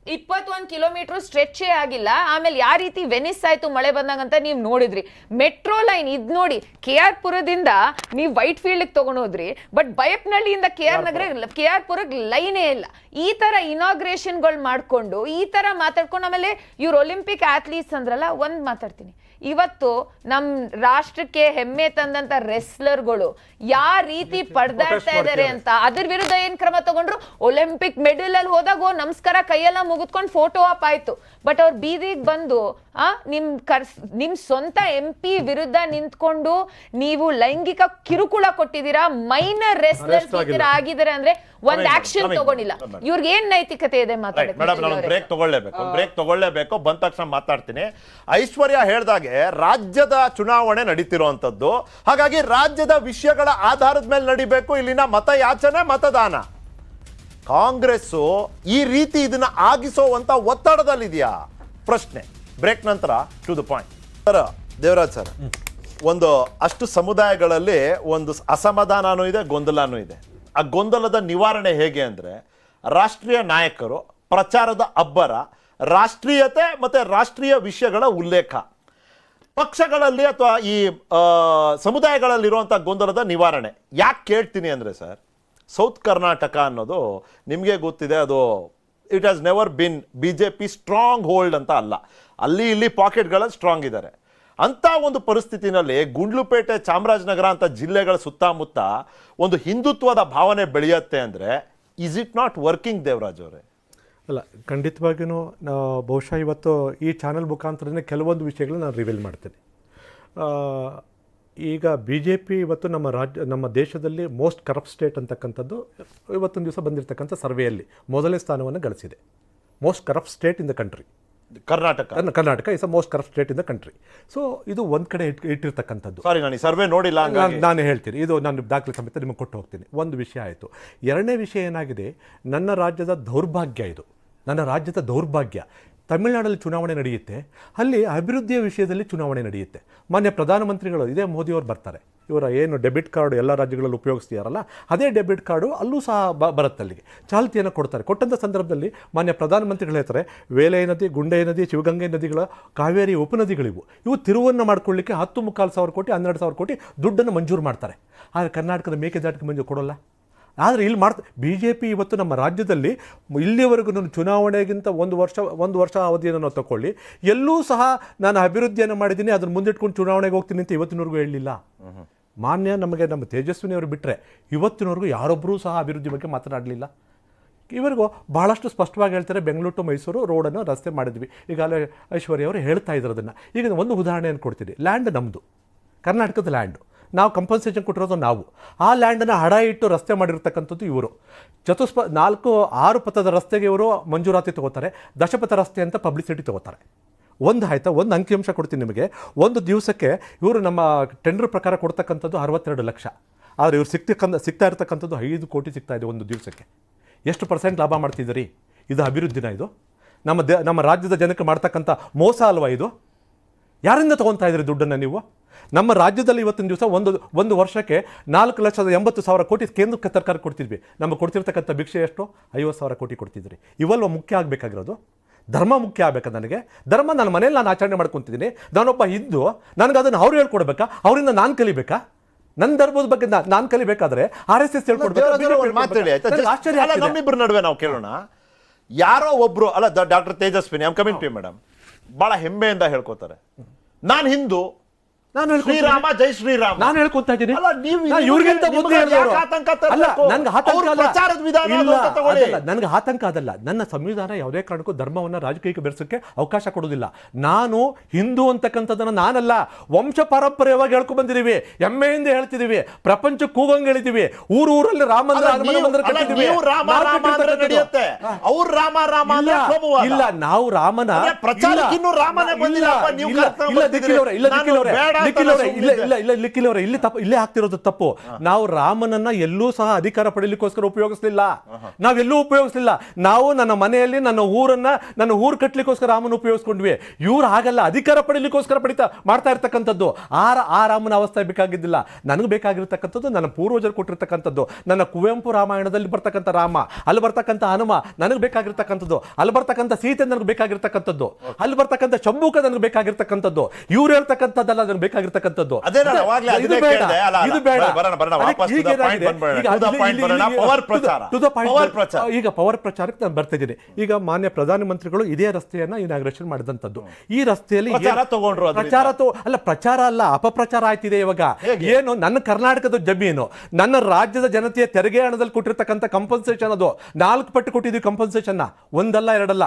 21 ಕಿಲೋಮೀಟರ್ ಸ್ಟ್ರೆಚೇ ಆಗಿಲ್ಲ. ಆಮೇಲೆ ಯಾವ ರೀತಿ ವೆನಿಸ್ ಆಯ್ತು ಮಳೆ ಬಂದಾಗಂತ ನೀವು ನೋಡಿದ್ರಿ. ಮೆಟ್ರೋ ಲೈನ್ ಇದ್ ನೋಡಿ, KR ಪುರದಿಂದ ನೀವು ವೈಟ್ ಫೀಲ್ಡ್ ತಗೊಂಡೋದ್ರಿ, ಬಟ್ ಬಯಪ್ನಹಳ್ಳಿಯಿಂದ KR ಪುರಕ್ಕೆ ಲೈನೇ ಇಲ್ಲ. ಈ ತರ ಇನಾಗ್ರೇಷನ್ಗಳು ಮಾಡ್ಕೊಂಡು, ಈ ತರ ಮಾತಾಡ್ಕೊಂಡು, ಆಮೇಲೆ ಇವ್ರು ಒಲಿಂಪಿಕ್ ಅಥ್ಲೀಟ್ಸ್ ಅಂದ್ರಲ್ಲ, ಒಂದ್ ಮಾತಾಡ್ತೀನಿ, ಇವತ್ತು ನಮ್ ರಾಷ್ಟ್ರಕ್ಕೆ ಹೆಮ್ಮೆ ತಂದಂತ ರೆಸ್ಲರ್ಗಳು ಯಾವ ರೀತಿ ಪಡೆದಾಡ್ತಾ ಇದಾರೆ ಅಂತ, ಅದ್ರ ವಿರುದ್ಧ ಏನ್ ಕ್ರಮ ತಗೊಂಡ್ರು? ಒಲಿಂಪಿಕ್ ಮೆಡಲ್ ಅಲ್ಲಿ ಹೋದಾಗ ನಮಸ್ಕಾರ ಕೈಯೆಲ್ಲ ಮುಗಿದ್ಕೊಂಡು ಫೋಟೋ ಆಪ್ ಆಯ್ತು. ಬಟ್ ಅವ್ರ ಬೀದಿಗೆ ಬಂದು ನಿಮ್ ಸ್ವಂತ MP ವಿರುದ್ಧ ನಿಂತ್ಕೊಂಡು ನೀವು ಲೈಂಗಿಕ ಕಿರುಕುಳ ಕೊಟ್ಟಿದ್ದೀರಾ, ಮೈನರ್ ರೆಸ್ಲರ್ಸ್ ಆಗಿದ್ದಾರೆ ಅಂದ್ರೆ ಒಂದ್ ಆಕ್ಷನ್ ತಗೊಂಡಿಲ್ಲ. ಇವ್ರಿಗೆ ಏನ್ ನೈತಿಕತೆ ಇದೆ ಮಾತಾಡೋದು? ಮೇಡಮ್, ನಾನು ಬ್ರೇಕ್ ತಗೊಳ್ಳೇಬೇಕು. ಬಂದ ತಕ್ಷಣ ಮಾತಾಡ್ತೀನಿ. ಐಶ್ವರ್ಯ ಹೇಳ್ದಾಗೆ ರಾಜ್ಯದ ಚುನಾವಣೆ ನಡೀತಿರುವಂತದ್ದು, ಹಾಗಾಗಿ ರಾಜ್ಯದ ವಿಷಯಗಳ ಆಧಾರದ ಮೇಲೆ ನಡಿಬೇಕು ಇಲ್ಲಿನ ಮತಯಾಚನೆ, ಮತದಾನ. ಕಾಂಗ್ರೆಸ್ ಈ ರೀತಿ ಇದನ್ನ ಆಗಿಸೋವಂತ ಒತ್ತಡದಲ್ಲಿದೆಯಾ? ಪ್ರಶ್ನೆ. ಬ್ರೇಕ್ ನಂತರ to the point. Sir, Devaraj sir, ಒಂದು ಅಷ್ಟು ಸಮುದಾಯಗಳಲ್ಲಿ ಒಂದು ಅಸಮಾಧಾನನೂ ಇದೆ, ಗೊಂದಲನೂ ಇದೆ. ಆ ಗೊಂದಲದ ನಿವಾರಣೆ ಹೇಗೆ ಅಂದ್ರೆ, ರಾಷ್ಟ್ರೀಯ ನಾಯಕರು ಪ್ರಚಾರದ ಅಬ್ಬರ, ರಾಷ್ಟ್ರೀಯತೆ ಮತ್ತೆ ರಾಷ್ಟ್ರೀಯ ವಿಷಯಗಳ ಉಲ್ಲೇಖ, ಪಕ್ಷಗಳಲ್ಲಿ ಅಥವಾ ಈ ಸಮುದಾಯಗಳಲ್ಲಿರುವಂಥ ಗೊಂದಲದ ನಿವಾರಣೆ. ಯಾಕೆ ಕೇಳ್ತೀನಿ ಅಂದರೆ ಸರ್, ಸೌತ್ ಕರ್ನಾಟಕ ಅನ್ನೋದು ನಿಮಗೆ ಗೊತ್ತಿದೆ, ಅದು it has never been BJP strong hold ಅಂತ ಅಲ್ಲ. ಅಲ್ಲಿ ಇಲ್ಲಿ ಪಾಕೆಟ್ಗಳಲ್ಲಿ ಸ್ಟ್ರಾಂಗ್ ಇದ್ದಾರೆ. ಅಂಥ ಒಂದು ಪರಿಸ್ಥಿತಿನಲ್ಲಿ ಗುಂಡ್ಲುಪೇಟೆ, ಚಾಮರಾಜನಗರ ಅಂತ ಜಿಲ್ಲೆಗಳ ಸುತ್ತಮುತ್ತ ಒಂದು ಹಿಂದುತ್ವದ ಭಾವನೆ ಬೆಳೆಯುತ್ತೆ ಅಂದರೆ, is it not working, Devaraj ಅವರೇ? ಅಲ್ಲ, ಖಂಡಿತವಾಗಿಯೂ ಬಹುಶಃ ಇವತ್ತು ಈ ಚಾನಲ್ ಮುಖಾಂತರನೇ ಕೆಲವೊಂದು ವಿಷಯಗಳನ್ನ ನಾನು ರಿವೀಲ್ ಮಾಡ್ತೀನಿ. ಈಗ BJP ಇವತ್ತು ನಮ್ಮ ದೇಶದಲ್ಲಿ ಮೋಸ್ಟ್ ಕರಪ್ಟ್ ಸ್ಟೇಟ್ ಅಂತಕ್ಕಂಥದ್ದು ಇವತ್ತೊಂದು ದಿವಸ ಬಂದಿರತಕ್ಕಂಥ ಸರ್ವೆಯಲ್ಲಿ ಮೊದಲನೇ ಸ್ಥಾನವನ್ನು ಗಳಿಸಿದೆ. Most corrupt state in the country Karnataka is a most corrupt state in the country. So ಇದು ಒಂದು ಕಡೆ ಇಟ್ಟಿರ್ತಕ್ಕಂಥದ್ದು. ಸಾರಿ, ನಾನು ಈ ಸರ್ವೆ ನೋಡಿಲ್ಲ, ನಾನು ಹೇಳ್ತೀನಿ, ಇದು ನಾನು ದಾಖಲೆ ಸಮೇತ ನಿಮಗೆ ಕೊಟ್ಟು ಹೋಗ್ತೀನಿ. ಒಂದು ವಿಷಯ ಆಯಿತು. ಎರಡನೇ ವಿಷಯ ಏನಾಗಿದೆ, ನನ್ನ ರಾಜ್ಯದ ದೌರ್ಭಾಗ್ಯ ಇದು, ನನ್ನ ರಾಜ್ಯದ ದೌರ್ಭಾಗ್ಯ. ತಮಿಳುನಾಡಲ್ಲಿ ಚುನಾವಣೆ ನಡೆಯುತ್ತೆ, ಅಲ್ಲಿ ಅಭಿವೃದ್ಧಿಯ ವಿಷಯದಲ್ಲಿ ಚುನಾವಣೆ ನಡೆಯುತ್ತೆ. ಮಾನ್ಯ ಪ್ರಧಾನಮಂತ್ರಿಗಳು ಇದೇ ಮೋದಿಯವರು ಬರ್ತಾರೆ, ಇವರ ಏನು ಡೆಬಿಟ್ ಕಾರ್ಡು ಎಲ್ಲ ರಾಜ್ಯಗಳಲ್ಲಿ ಉಪಯೋಗಿಸ್ತೀಯಾರಲ್ಲ, ಅದೇ ಡೆಬಿಟ್ ಕಾರ್ಡು ಅಲ್ಲೂ ಸಹ ಬರುತ್ತೆ. ಅಲ್ಲಿಗೆ ಚಾಲ್ತಿಯನ್ನು ಕೊಡ್ತಾರೆ. ಕೊಟ್ಟಂಥ ಸಂದರ್ಭದಲ್ಲಿ ಮಾನ್ಯ ಪ್ರಧಾನಮಂತ್ರಿಗಳು ಹೇಳ್ತಾರೆ, ವೇಲೈ ನದಿ, ಗುಂಡೈ ನದಿ, ಶಿವಗಂಗೆ ನದಿಗಳ ಕಾವೇರಿ ಉಪನದಿಗಳಿವು, ಇವು ತಿರುವನ್ನು ಮಾಡ್ಕೊಳ್ಳಿಕ್ಕೆ 10,300,000 ಕೋಟಿ 12,000 ಕೋಟಿ ದುಡ್ಡನ್ನು ಮಂಜೂರು ಮಾಡ್ತಾರೆ. ಆದರೆ ಕರ್ನಾಟಕದ ಮೇಕೆದಾಟಿಗೆ ಮಂಜೂರು ಕೊಡೋಲ್ಲ. ಆದರೆ ಇಲ್ಲಿ BJP ಇವತ್ತು ನಮ್ಮ ರಾಜ್ಯದಲ್ಲಿ ಇಲ್ಲಿವರೆಗೂ ಚುನಾವಣೆಗಿಂತ ಒಂದು ವರ್ಷ ಅವಧಿಯನ್ನು ನಾವು ತಗೊಳ್ಳಿ, ಎಲ್ಲೂ ಸಹ ನಾನು ಅಭಿವೃದ್ಧಿಯನ್ನು ಮಾಡಿದ್ದೀನಿ, ಅದನ್ನು ಮುಂದಿಟ್ಕೊಂಡು ಚುನಾವಣೆಗೆ ಹೋಗ್ತೀನಿ ಅಂತ ಇವತ್ತಿನವರೆಗೂ ಹೇಳಲಿಲ್ಲ. ಮಾನ್ಯ ನಮ್ಮ ತೇಜಸ್ವಿನಿಯವರು ಬಿಟ್ಟರೆ ಇವತ್ತಿನವರೆಗೂ ಯಾರೊಬ್ಬರೂ ಸಹ ಅಭಿವೃದ್ಧಿ ಬಗ್ಗೆ ಮಾತನಾಡಲಿಲ್ಲ. ಇವರಿಗೂ ಭಾಳಷ್ಟು ಸ್ಪಷ್ಟವಾಗಿ ಹೇಳ್ತಾರೆ, ಬೆಂಗಳೂರು ಟು ಮೈಸೂರು ರೋಡನ್ನು ರಸ್ತೆ ಮಾಡಿದ್ವಿ. ಈಗಾಗಲೇ ಐಶ್ವರ್ಯ ಅವರು ಹೇಳ್ತಾ ಇದ್ರು ಅದನ್ನು. ಈಗ ಒಂದು ಉದಾಹರಣೆಯನ್ನು ಕೊಡ್ತೀನಿ. ಲ್ಯಾಂಡ್ ನಮ್ಮದು, ಕರ್ನಾಟಕದ ಲ್ಯಾಂಡು, ನಾವು ಕಂಪನ್ಸೇಷನ್ ಕೊಟ್ಟಿರೋದು ನಾವು. ಆ ಲ್ಯಾಂಡನ್ನು ಹಡ ಇಟ್ಟು ರಸ್ತೆ ಮಾಡಿರ್ತಕ್ಕಂಥದ್ದು ಇವರು. 4-6 ಪಥದ ರಸ್ತೆಗೆ ಇವರು ಮಂಜೂರಾತಿ ತೊಗೋತಾರೆ, ದಶಪಥ ರಸ್ತೆ ಅಂತ ಪಬ್ಲಿಸಿಟಿ ತೊಗೋತಾರೆ. ಒಂದು ಆಯಿತಾ, ಒಂದು ಅಂಕಿಅಂಶ ಕೊಡ್ತೀನಿ ನಿಮಗೆ. ಒಂದು ದಿವಸಕ್ಕೆ ಇವರು ನಮ್ಮ ಟೆಂಡರ್ ಪ್ರಕಾರ ಕೊಡ್ತಕ್ಕಂಥದ್ದು 62 ಲಕ್ಷ. ಆದರೆ ಇವ್ರು ಸಿಗ್ತಾ ಇರ್ತಕ್ಕಂಥದ್ದು 5 ಕೋಟಿ ಸಿಗ್ತಾ ಇದೆ ಒಂದು ದಿವಸಕ್ಕೆ. ಎಷ್ಟು % ಲಾಭ ಮಾಡ್ತಿದ್ದೀರಿ? ಇದು ಅಭಿವೃದ್ಧಿನ? ಇದು ನಮ್ಮ ರಾಜ್ಯದ ಜನಕ್ಕೆ ಮಾಡ್ತಕ್ಕಂಥ ಮೋಸ ಅಲ್ವಾ ಇದು? ಯಾರಿಂದ ತೊಗೊತಾ ಇದ್ದೀರಿ ದುಡ್ಡನ್ನು ನೀವು? ನಮ್ಮ ರಾಜ್ಯದಲ್ಲಿ ಇವತ್ತಿನ ದಿವಸ ಒಂದು ವರ್ಷಕ್ಕೆ 4,80,000 ಕೋಟಿ ಕೇಂದ್ರ ಸರ್ಕಾರ ಕೊಡ್ತಿದ್ವಿ. ನಮಗೆ ಕೊಡ್ತಿರ್ತಕ್ಕಂಥ ಭಿಕ್ಷೆ ಎಷ್ಟು? 50,000 ಕೋಟಿ ಕೊಡ್ತಿದ್ರಿ. ಇವೆಲ್ಲ ಮುಖ್ಯ ಆಗಬೇಕಾಗಿರೋದು. ಧರ್ಮ ಮುಖ್ಯ ಆಗಬೇಕಾ? ನನಗೆ ಧರ್ಮ ನನ್ನ ಮನೇಲಿ ನಾನು ಆಚರಣೆ ಮಾಡ್ಕೊತಿದ್ದೀನಿ. ನಾನೊಬ್ಬ ಹಿಂದೂ, ನನಗೆ ಅದನ್ನು ಅವ್ರು ಹೇಳ್ಕೊಡ್ಬೇಕಾ? ಅವರಿಂದ ನಾನು ಕಲಿಬೇಕಾ? ನನ್ನ ಧರ್ಮದ ಬಗ್ಗೆ ನಾನು ಕಲಿಬೇಕಾದ್ರೆ RSS ನಮ್ಮಿಬ್ಬರ ನಡುವೆ ನಾವು ಕೇಳೋಣ. ಯಾರೋ ಒಬ್ರು, ಅಲ್ಲ doctor Tejaswini, I am coming to you madam, ಬಹಳ ಹೆಮ್ಮೆಯಿಂದ ಹೇಳ್ಕೊತಾರೆ, ನಾನು ಹಿಂದೂ, ನಾನು ಶ್ರೀರಾಮ ಜೈ ಶ್ರೀರಾಮ. ನಾನು ಹೇಳ್ಕೊತಾ ಇದ್ದೀನಿ. ಅಲ್ಲ, ನೀವು ಇವ್ರಿಗಿಂತ ಮೊದಲು ಹೇಳಿದವರು. ಆತಂಕ ಅಲ್ಲ, ನನ್ಗೆ ಆತಂಕ ಅವ್ರ ಅಲ್ಲ. ಪ್ರಚಾರದ ವಿಧಾನ ಇಲ್ಲ, ಅಂತ ತಗೊಳ್ಳಿ. ಅದಲ್ಲ, ನನ್ಗೆ ಆತಂಕ ಅದಲ್ಲ. ನನ್ನ ಸಂವಿಧಾನ ಯಾವುದೇ ಕಾರಣಕ್ಕೂ ಧರ್ಮವನ್ನ ರಾಜಕೀಯಕ್ಕೆ ಬೆರೆಸಕ್ಕೆ ಅವಕಾಶ ಕೊಡೋದಿಲ್ಲ. ನಾನು ಹಿಂದೂ ಅಂತಕ್ಕಂಥದ್ದನ್ನ ನಾನಲ್ಲ, ವಂಶ ಪಾರಂಪರ್ಯವಾಗಿ ಹೇಳ್ಕೊಂಡ್ ಬಂದಿದೀವಿ, ಹೆಮ್ಮೆಯಿಂದ ಹೇಳ್ತಿದೀವಿ, ಪ್ರಪಂಚ ಕೂಗಂಗ್ ಹೇಳಿದೀವಿ, ಊರಲ್ಲಿ ರಾಮ ಮಂದಿರ ಕಟ್ಟಿದೀವಿ. ಇಲ್ಲ, ನಾವು ರಾಮನ ಪ್ರಚಾರಕ್ಕೆ ಇನ್ನೂ ರಾಮನೇ ಬಂದಿಲ್ಲಪ್ಪ, ನೀವು ಲಿಕ್ಕಿಲವರೇ ಇಲ್ಲಿ ತಪ್ಪು, ಇಲ್ಲೇ ಆಗ್ತಿರೋದು ತಪ್ಪು. ನಾವು ರಾಮನನ್ನ ಎಲ್ಲೂ ಸಹ ಅಧಿಕಾರ ಪಡೆಯಲಿಕ್ಕೋಸ್ಕರ ಉಪಯೋಗಿಸಲಿಲ್ಲ, ನಾವೆಲ್ಲೂ ಉಪಯೋಗಿಸಲಿಲ್ಲ. ನಾವು ನನ್ನ ಮನೆಯಲ್ಲಿ ನನ್ನ ಊರನ್ನ, ನನ್ನ ಊರು ಕಟ್ಟಲಿಕ್ಕೋಸ್ಕರ ರಾಮನ ಉಪಯೋಗಿಸ್ಕೊಂಡ್ವಿ. ಇವ್ರು ಹಾಗಲ್ಲ, ಅಧಿಕಾರ ಪಡೆಯಲಿಕ್ಕೋಸ್ಕರ ಮಾಡ್ತಾ ಇರ್ತಕ್ಕಂಥದ್ದು. ಆ ರಾಮನ ಅವಸ್ಥೆ ಬೇಕಾಗಿದ್ದಿಲ್ಲ. ನನಗೆ ಬೇಕಾಗಿರ್ತಕ್ಕಂಥದ್ದು ನನ್ನ ಪೂರ್ವಜರು ಕೊಟ್ಟಿರ್ತಕ್ಕಂಥದ್ದು, ನನ್ನ ಕುವೆಂಪು ರಾಮಾಯಣದಲ್ಲಿ ಬರ್ತಕ್ಕಂಥ ರಾಮ, ಅಲ್ಲಿ ಬರ್ತಕ್ಕಂಥ ಹನುಮ ನನಗೆ ಬೇಕಾಗಿರ್ತಕ್ಕಂಥದ್ದು, ಅಲ್ಲಿ ಬರ್ತಕ್ಕಂಥ ಸೀತೆ ನನಗೆ ಬೇಕಾಗಿರ್ತಕ್ಕಂಥದ್ದು, ಅಲ್ಲಿ ಬರ್ತಕ್ಕಂಥ ಶಂಭುಕ ನನಗೆ ಬೇಕಾಗಿರ್ತಕ್ಕಂಥದ್ದು, ಇವ್ರು ಹೇಳ್ತಕ್ಕಂಥದ್ದಲ್ಲ ನನಗೆ ಬೇಕಾಗಿರ್ತಕ್ಕಂಥದ್ದು. ಈಗ ಪವರ್ ಪ್ರಚಾರಕ್ಕೆ ನಾನು ಬರ್ತಾ ಇದ್ದೀನಿ. ಈಗ ಮಾನ್ಯ ಪ್ರಧಾನಮಂತ್ರಿಗಳು ಇದೇ ರಸ್ತೆಯನ್ನ ಇನಾಗ್ರೇಷನ್ ಮಾಡಿದಂಥದ್ದು. ಈ ರಸ್ತೆಯಲ್ಲಿ ಪ್ರಚಾರ ಅಲ್ಲ, ಅಪಪ್ರಚಾರ ಆಯ್ತಿದೆ ಇವಾಗ. ಏನು, ನನ್ನ ಕರ್ನಾಟಕದ ಜಮೀನು, ನನ್ನ ರಾಜ್ಯದ ಜನತೆಯ ತೆರಿಗೆ ಹಣದಲ್ಲಿ ಕೊಟ್ಟಿರ್ತಕ್ಕಂಥ ಕಂಪನ್ಸೇಷನ್, ಅದು 4 ಪಟ್ಟು ಕೊಟ್ಟಿದ್ದೀವಿ ಕಂಪನ್ಸೇಷನ್, ಒಂದಲ್ಲ ಎರಡಲ್ಲ,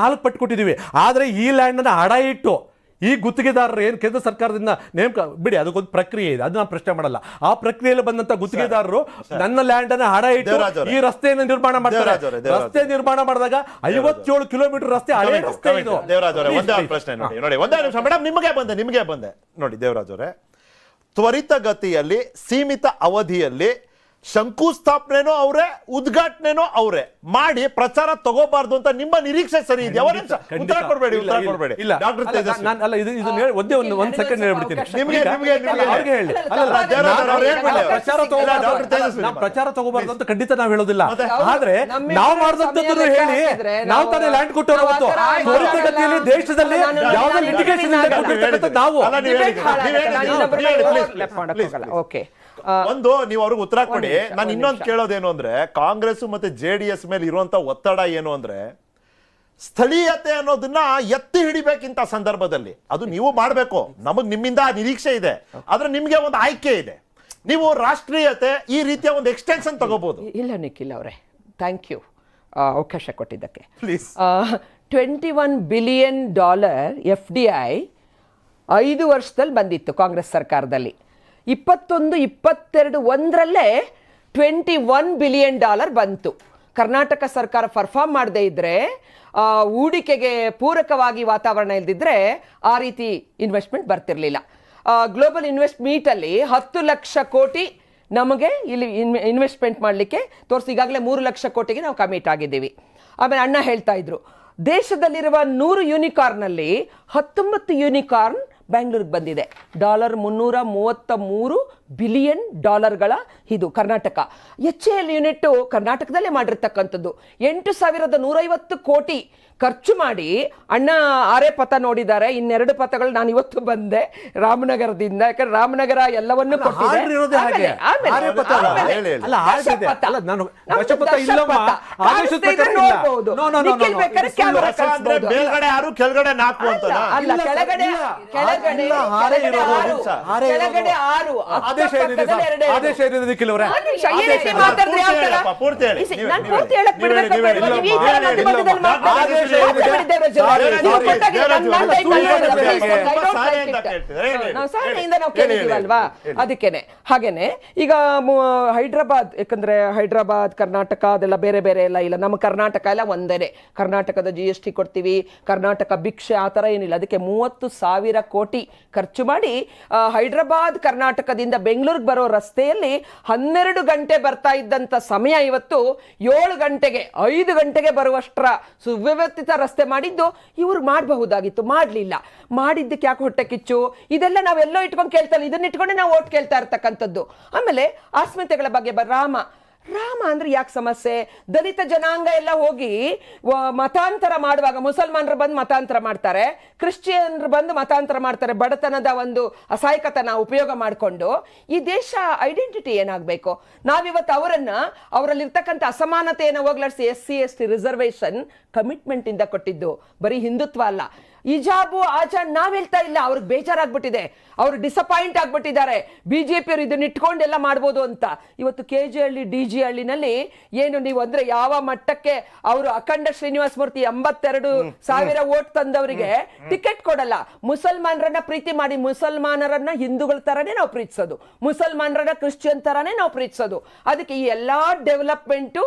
4 ಪಟ್ಟು ಕೊಟ್ಟಿದ್ದೀವಿ. ಆದ್ರೆ ಈ ಲ್ಯಾಂಡ್ ಅನ್ನ ಹಡ ಇಟ್ಟು ಈ ಗುತ್ತಿಗೆದಾರರು ಏನು ಕೇಂದ್ರ ಸರ್ಕಾರದಿಂದ ನೇಮಕ ಬಿಡಿ, ಅದಕ್ಕೊಂದು ಪ್ರಕ್ರಿಯೆ ಇದೆ, ಅದು ನಾನು ಪ್ರಶ್ನೆ ಮಾಡಲ್ಲ. ಆ ಪ್ರಕ್ರಿಯೆಯಲ್ಲಿ ಬಂದಂತ ಗುತ್ತಿಗೆದಾರರು ನನ್ನ ಲ್ಯಾಂಡ್ ಅನ್ನ ಹಡ ಇಟ್ಟು ಈ ರಸ್ತೆಯನ್ನು ನಿರ್ಮಾಣ ಮಾಡ್ತಾರೆ. ರಸ್ತೆ ನಿರ್ಮಾಣ ಮಾಡಿದಾಗ 57 ಕಿಲೋಮೀಟರ್ ರಸ್ತೆ, ಹಳೆ ರಸ್ತೆ ಇದು. ದೇವರಾಜ್ ಅವರೇ, ಒಂದೇ ಪ್ರಶ್ನೆ ನೋಡಿ, ಒಂದೇ ನಿಮಿಷ ಮೇಡಮ್, ನಿಮಗೆ ಬಂದೆ ನೋಡಿ. ದೇವರಾಜ್ ಅವರೇ, ತ್ವರಿತಗತಿಯಲ್ಲಿ ಸೀಮಿತ ಅವಧಿಯಲ್ಲಿ ಶಂಕುಸ್ಥಾಪನೆನೋ ಅವರೇ, ಉದ್ಘಾಟನೆನೋ ಅವರೇ ಮಾಡಿ ಪ್ರಚಾರ ತಗೋಬಾರ್ದು ಅಂತ ನಿಮ್ಮ ನಿರೀಕ್ಷೆ ಸರಿ ಇದೆಯಾ? ಉತ್ತರ ಕೊಡಬೇಡಿ. ಒಂದ್ ಸೆಕೆಂಡ್ ಹೇಳ್ಬಿಡ್ತೀನಿ. ಪ್ರಚಾರ ತಗೋಬಾರ್ದು ಅಂತ ಖಂಡಿತ ನಾವು ಹೇಳೋದಿಲ್ಲ. ಆದ್ರೆ ನಾವು ಮಾಡಿದಂತದ್ದು ಹೇಳಿ, ನಾವು ತಾನೇ ಲ್ಯಾಂಡ್ ಕೊಟ್ಟವರು. ತ್ವರಿತಗತಿಯಲ್ಲಿ ದೇಶದಲ್ಲಿ ಯಾವುದೇ ಲಿಟಿಗೇಷನ್ ನಾವು ಒಂದು ನೀವು ಅವ್ರಿಗೆ ಉತ್ತರ ಕೊಡಿ. ನಾನು ಇನ್ನೊಂದು ಕೇಳೋದೇನು ಅಂದ್ರೆ, ಕಾಂಗ್ರೆಸ್ ಮತ್ತೆ ಜೆಡಿಎಸ್ ಮೇಲೆ ಇರುವಂತ ಒತ್ತಡ ಏನು ಅಂದ್ರೆ, ಸ್ಥಳೀಯತೆ ಅನ್ನೋದನ್ನ ಎತ್ತಿ ಹಿಡಿಬೇಕಿಂತ ಸಂದರ್ಭದಲ್ಲಿ ಅದು ನೀವು ಮಾಡಬೇಕು. ನಮಗ್ ನಿಮ್ಮಿಂದ ನಿರೀಕ್ಷೆ ಇದೆ, ಆದ್ರೆ ನಿಮ್ಗೆ ಒಂದು ಆಯ್ಕೆ ಇದೆ. ನೀವು ರಾಷ್ಟ್ರೀಯತೆ ಈ ರೀತಿಯ ಒಂದು ಎಕ್ಸ್ಟೆನ್ಷನ್ ತಗೋಬಹುದು. ಇಲ್ಲ ನಿಖಿಲ್ ಅವರೇ, ಥ್ಯಾಂಕ್ ಯು ಅವಕಾಶ ಕೊಟ್ಟಿದ್ದಕ್ಕೆ. ಪ್ಲೀಸ್. $21 ಬಿಲಿಯನ್ FDI 5 ವರ್ಷದಲ್ಲಿ ಬಂದಿತ್ತು ಕಾಂಗ್ರೆಸ್ ಸರ್ಕಾರದಲ್ಲಿ. 21-22 $21 ಬಿಲಿಯನ್ ಬಂತು. ಕರ್ನಾಟಕ ಸರ್ಕಾರ ಪರ್ಫಾರ್ಮ್ ಮಾಡದೇ ಇದ್ರೆ, ಹೂಡಿಕೆಗೆ ಪೂರಕವಾಗಿ ವಾತಾವರಣ ಇಲ್ದಿದ್ರೆ ಆ ರೀತಿ ಇನ್ವೆಸ್ಟ್ಮೆಂಟ್ ಬರ್ತಿರ್ಲಿಲ್ಲ. ಗ್ಲೋಬಲ್ ಇನ್ವೆಸ್ಟ್ ಮೀಟಲ್ಲಿ 10 ಲಕ್ಷ ಕೋಟಿ ನಮಗೆ ಇಲ್ಲಿ ಇನ್ವೆಸ್ಟ್ಮೆಂಟ್ ಮಾಡಲಿಕ್ಕೆ ತೋರಿಸಿ, ಈಗಾಗಲೇ 3 ಲಕ್ಷ ಕೋಟಿಗೆ ನಾವು ಕಮಿಟ್ ಆಗಿದ್ದೀವಿ. ಆಮೇಲೆ ಅಣ್ಣ ಹೇಳ್ತಾ ಇದ್ರು, ದೇಶದಲ್ಲಿರುವ 100 ಯೂನಿಕಾರ್ನಲ್ಲಿ 19 ಯೂನಿಕಾರ್ನ್ ಬ್ಯಾಂಗ್ಳೂರಿಗೆ ಬಂದಿದೆ. $333 ಬಿಲಿಯನ್ ಇದು ಕರ್ನಾಟಕ. HAL ಯೂನಿಟ್ ಕರ್ನಾಟಕದಲ್ಲೇ ಮಾಡಿರ್ತಕ್ಕಂಥದ್ದು. 8,150 ಕೋಟಿ ಖರ್ಚು ಮಾಡಿ ಅಣ್ಣ 6 ಪಥ ನೋಡಿದ್ದಾರೆ, 2 ಪಥಗಳು ನಾನು ಇವತ್ತು ಬಂದೆ ರಾಮನಗರದಿಂದ. ಯಾಕಂದ್ರೆ ರಾಮನಗರ ಎಲ್ಲವನ್ನೂ ಕೊಟ್ಟಿದೆ. ಅದಕ್ಕೇನೆ ಹಾಗೇನೆ ಈಗ ಹೈದ್ರಾಬಾದ್, ಯಾಕಂದ್ರೆ ಹೈದ್ರಾಬಾದ್ ಕರ್ನಾಟಕ ಅದೆಲ್ಲ ಬೇರೆ ಬೇರೆ ಎಲ್ಲ ಇಲ್ಲ. ನಮ್ಮ ಕರ್ನಾಟಕ ಎಲ್ಲ ಒಂದೇನೆ. ಕರ್ನಾಟಕದ GST ಕೊಡ್ತೀವಿ, ಕರ್ನಾಟಕ ಭಿಕ್ಷೆ ಆ ಥರ ಏನಿಲ್ಲ. ಅದಕ್ಕೆ 30,000 ಕೋಟಿ ಖರ್ಚು ಮಾಡಿ ಹೈದ್ರಾಬಾದ್ ಕರ್ನಾಟಕದಿಂದ ಬೆಂಗಳೂರಿಗೆ ಬರೋ ರಸ್ತೆಯಲ್ಲಿ 12 ಗಂಟೆ ಬರ್ತಾ ಇದ್ದಂಥ ಸಮಯ ಇವತ್ತು 7 ಗಂಟೆಗೆ 5 ಗಂಟೆಗೆ ಬರುವಷ್ಟರ ಸುವ್ಯವಸ್ಥಿತ ರಸ್ತೆ ಮಾಡಿದ್ದು ಇವ್ರು ಮಾಡಬಹುದಾಗಿತ್ತು, ಮಾಡಲಿಲ್ಲ. ಮಾಡಿದ್ದಕ್ಕೆ ಯಾಕೆ ಹೊಟ್ಟೆ ಕಿಚ್ಚು? ಇದೆಲ್ಲ ನಾವೆಲ್ಲೋ ಇಟ್ಕೊಂಡು ಕೇಳ್ತಾ ಇಲ್ಲ, ಇದನ್ನ ಇಟ್ಕೊಂಡೆ ನಾವು ಓಟ್ ಕೇಳ್ತಾ ಇರ್ತಕ್ಕಂಥದ್ದು. ಆಮೇಲೆ ಅಸ್ಮಿತೆಗಳ ಬಗ್ಗೆ ರಾಮ ಅಂದ್ರೆ ಯಾಕೆ ಸಮಸ್ಯೆ? ದಲಿತ ಜನಾಂಗ ಎಲ್ಲ ಹೋಗಿ ಮತಾಂತರ ಮಾಡುವಾಗ ಮುಸಲ್ಮಾನರು ಬಂದು ಮತಾಂತರ ಮಾಡ್ತಾರೆ, ಕ್ರಿಶ್ಚಿಯನ್ರು ಬಂದು ಮತಾಂತರ ಮಾಡ್ತಾರೆ. ಬಡತನದ ಒಂದು ಅಸಹಾಯಕತನ ಉಪಯೋಗ ಮಾಡಿಕೊಂಡು ಈ ದೇಶ ಐಡೆಂಟಿಟಿ ಏನಾಗಬೇಕು? ನಾವಿವತ್ತು ಅವರಲ್ಲಿರ್ತಕ್ಕಂಥ ಅಸಮಾನತೆಯನ್ನು ಹೋಗ್ಲಾಡಿಸಿ SC ST ರಿಸರ್ವೇಷನ್ ಕಮಿಟ್ಮೆಂಟ್ ಇಂದ ಕೊಟ್ಟಿದ್ದು, ಬರೀ ಹಿಂದುತ್ವ ಅಲ್ಲ. ಇಜಾಬು ಆಚಾರ್ ನಾವ್ ಹೇಳ್ತಾ ಇಲ್ಲ, ಅವ್ರಿಗೆ ಬೇಜಾರಾಗ್ಬಿಟ್ಟಿದೆ, ಅವ್ರು ಡಿಸಪಾಯಿಂಟ್ ಆಗ್ಬಿಟ್ಟಿದ್ದಾರೆ. ಬಿಜೆಪಿಯವರು ಇದನ್ನ ಇಟ್ಕೊಂಡೆಲ್ಲ ಮಾಡ್ಬೋದು ಅಂತ. ಇವತ್ತು KG ಹಳ್ಳಿ DG ಹಳ್ಳಿನಲ್ಲಿ ಏನು ನೀವು ಅಂದ್ರೆ ಯಾವ ಮಟ್ಟಕ್ಕೆ ಅವರು ಅಖಂಡ ಶ್ರೀನಿವಾಸ ಮೂರ್ತಿ 82,000 ವೋಟ್ ತಂದವರಿಗೆ ಟಿಕೆಟ್ ಕೊಡಲ್ಲ. ಮುಸಲ್ಮಾನರನ್ನ ಪ್ರೀತಿ ಮಾಡಿ, ಮುಸಲ್ಮಾನರನ್ನ ಹಿಂದೂಗಳ ತರಾನೇ ನಾವು ಪ್ರೀತಿಸೋದು, ಮುಸಲ್ಮಾನರನ್ನ ಕ್ರಿಶ್ಚಿಯನ್ ತರಾನೇ ನಾವು ಪ್ರೀತಿಸೋದು. ಅದಕ್ಕೆ ಈ ಎಲ್ಲಾ ಡೆವಲಪ್ಮೆಂಟ್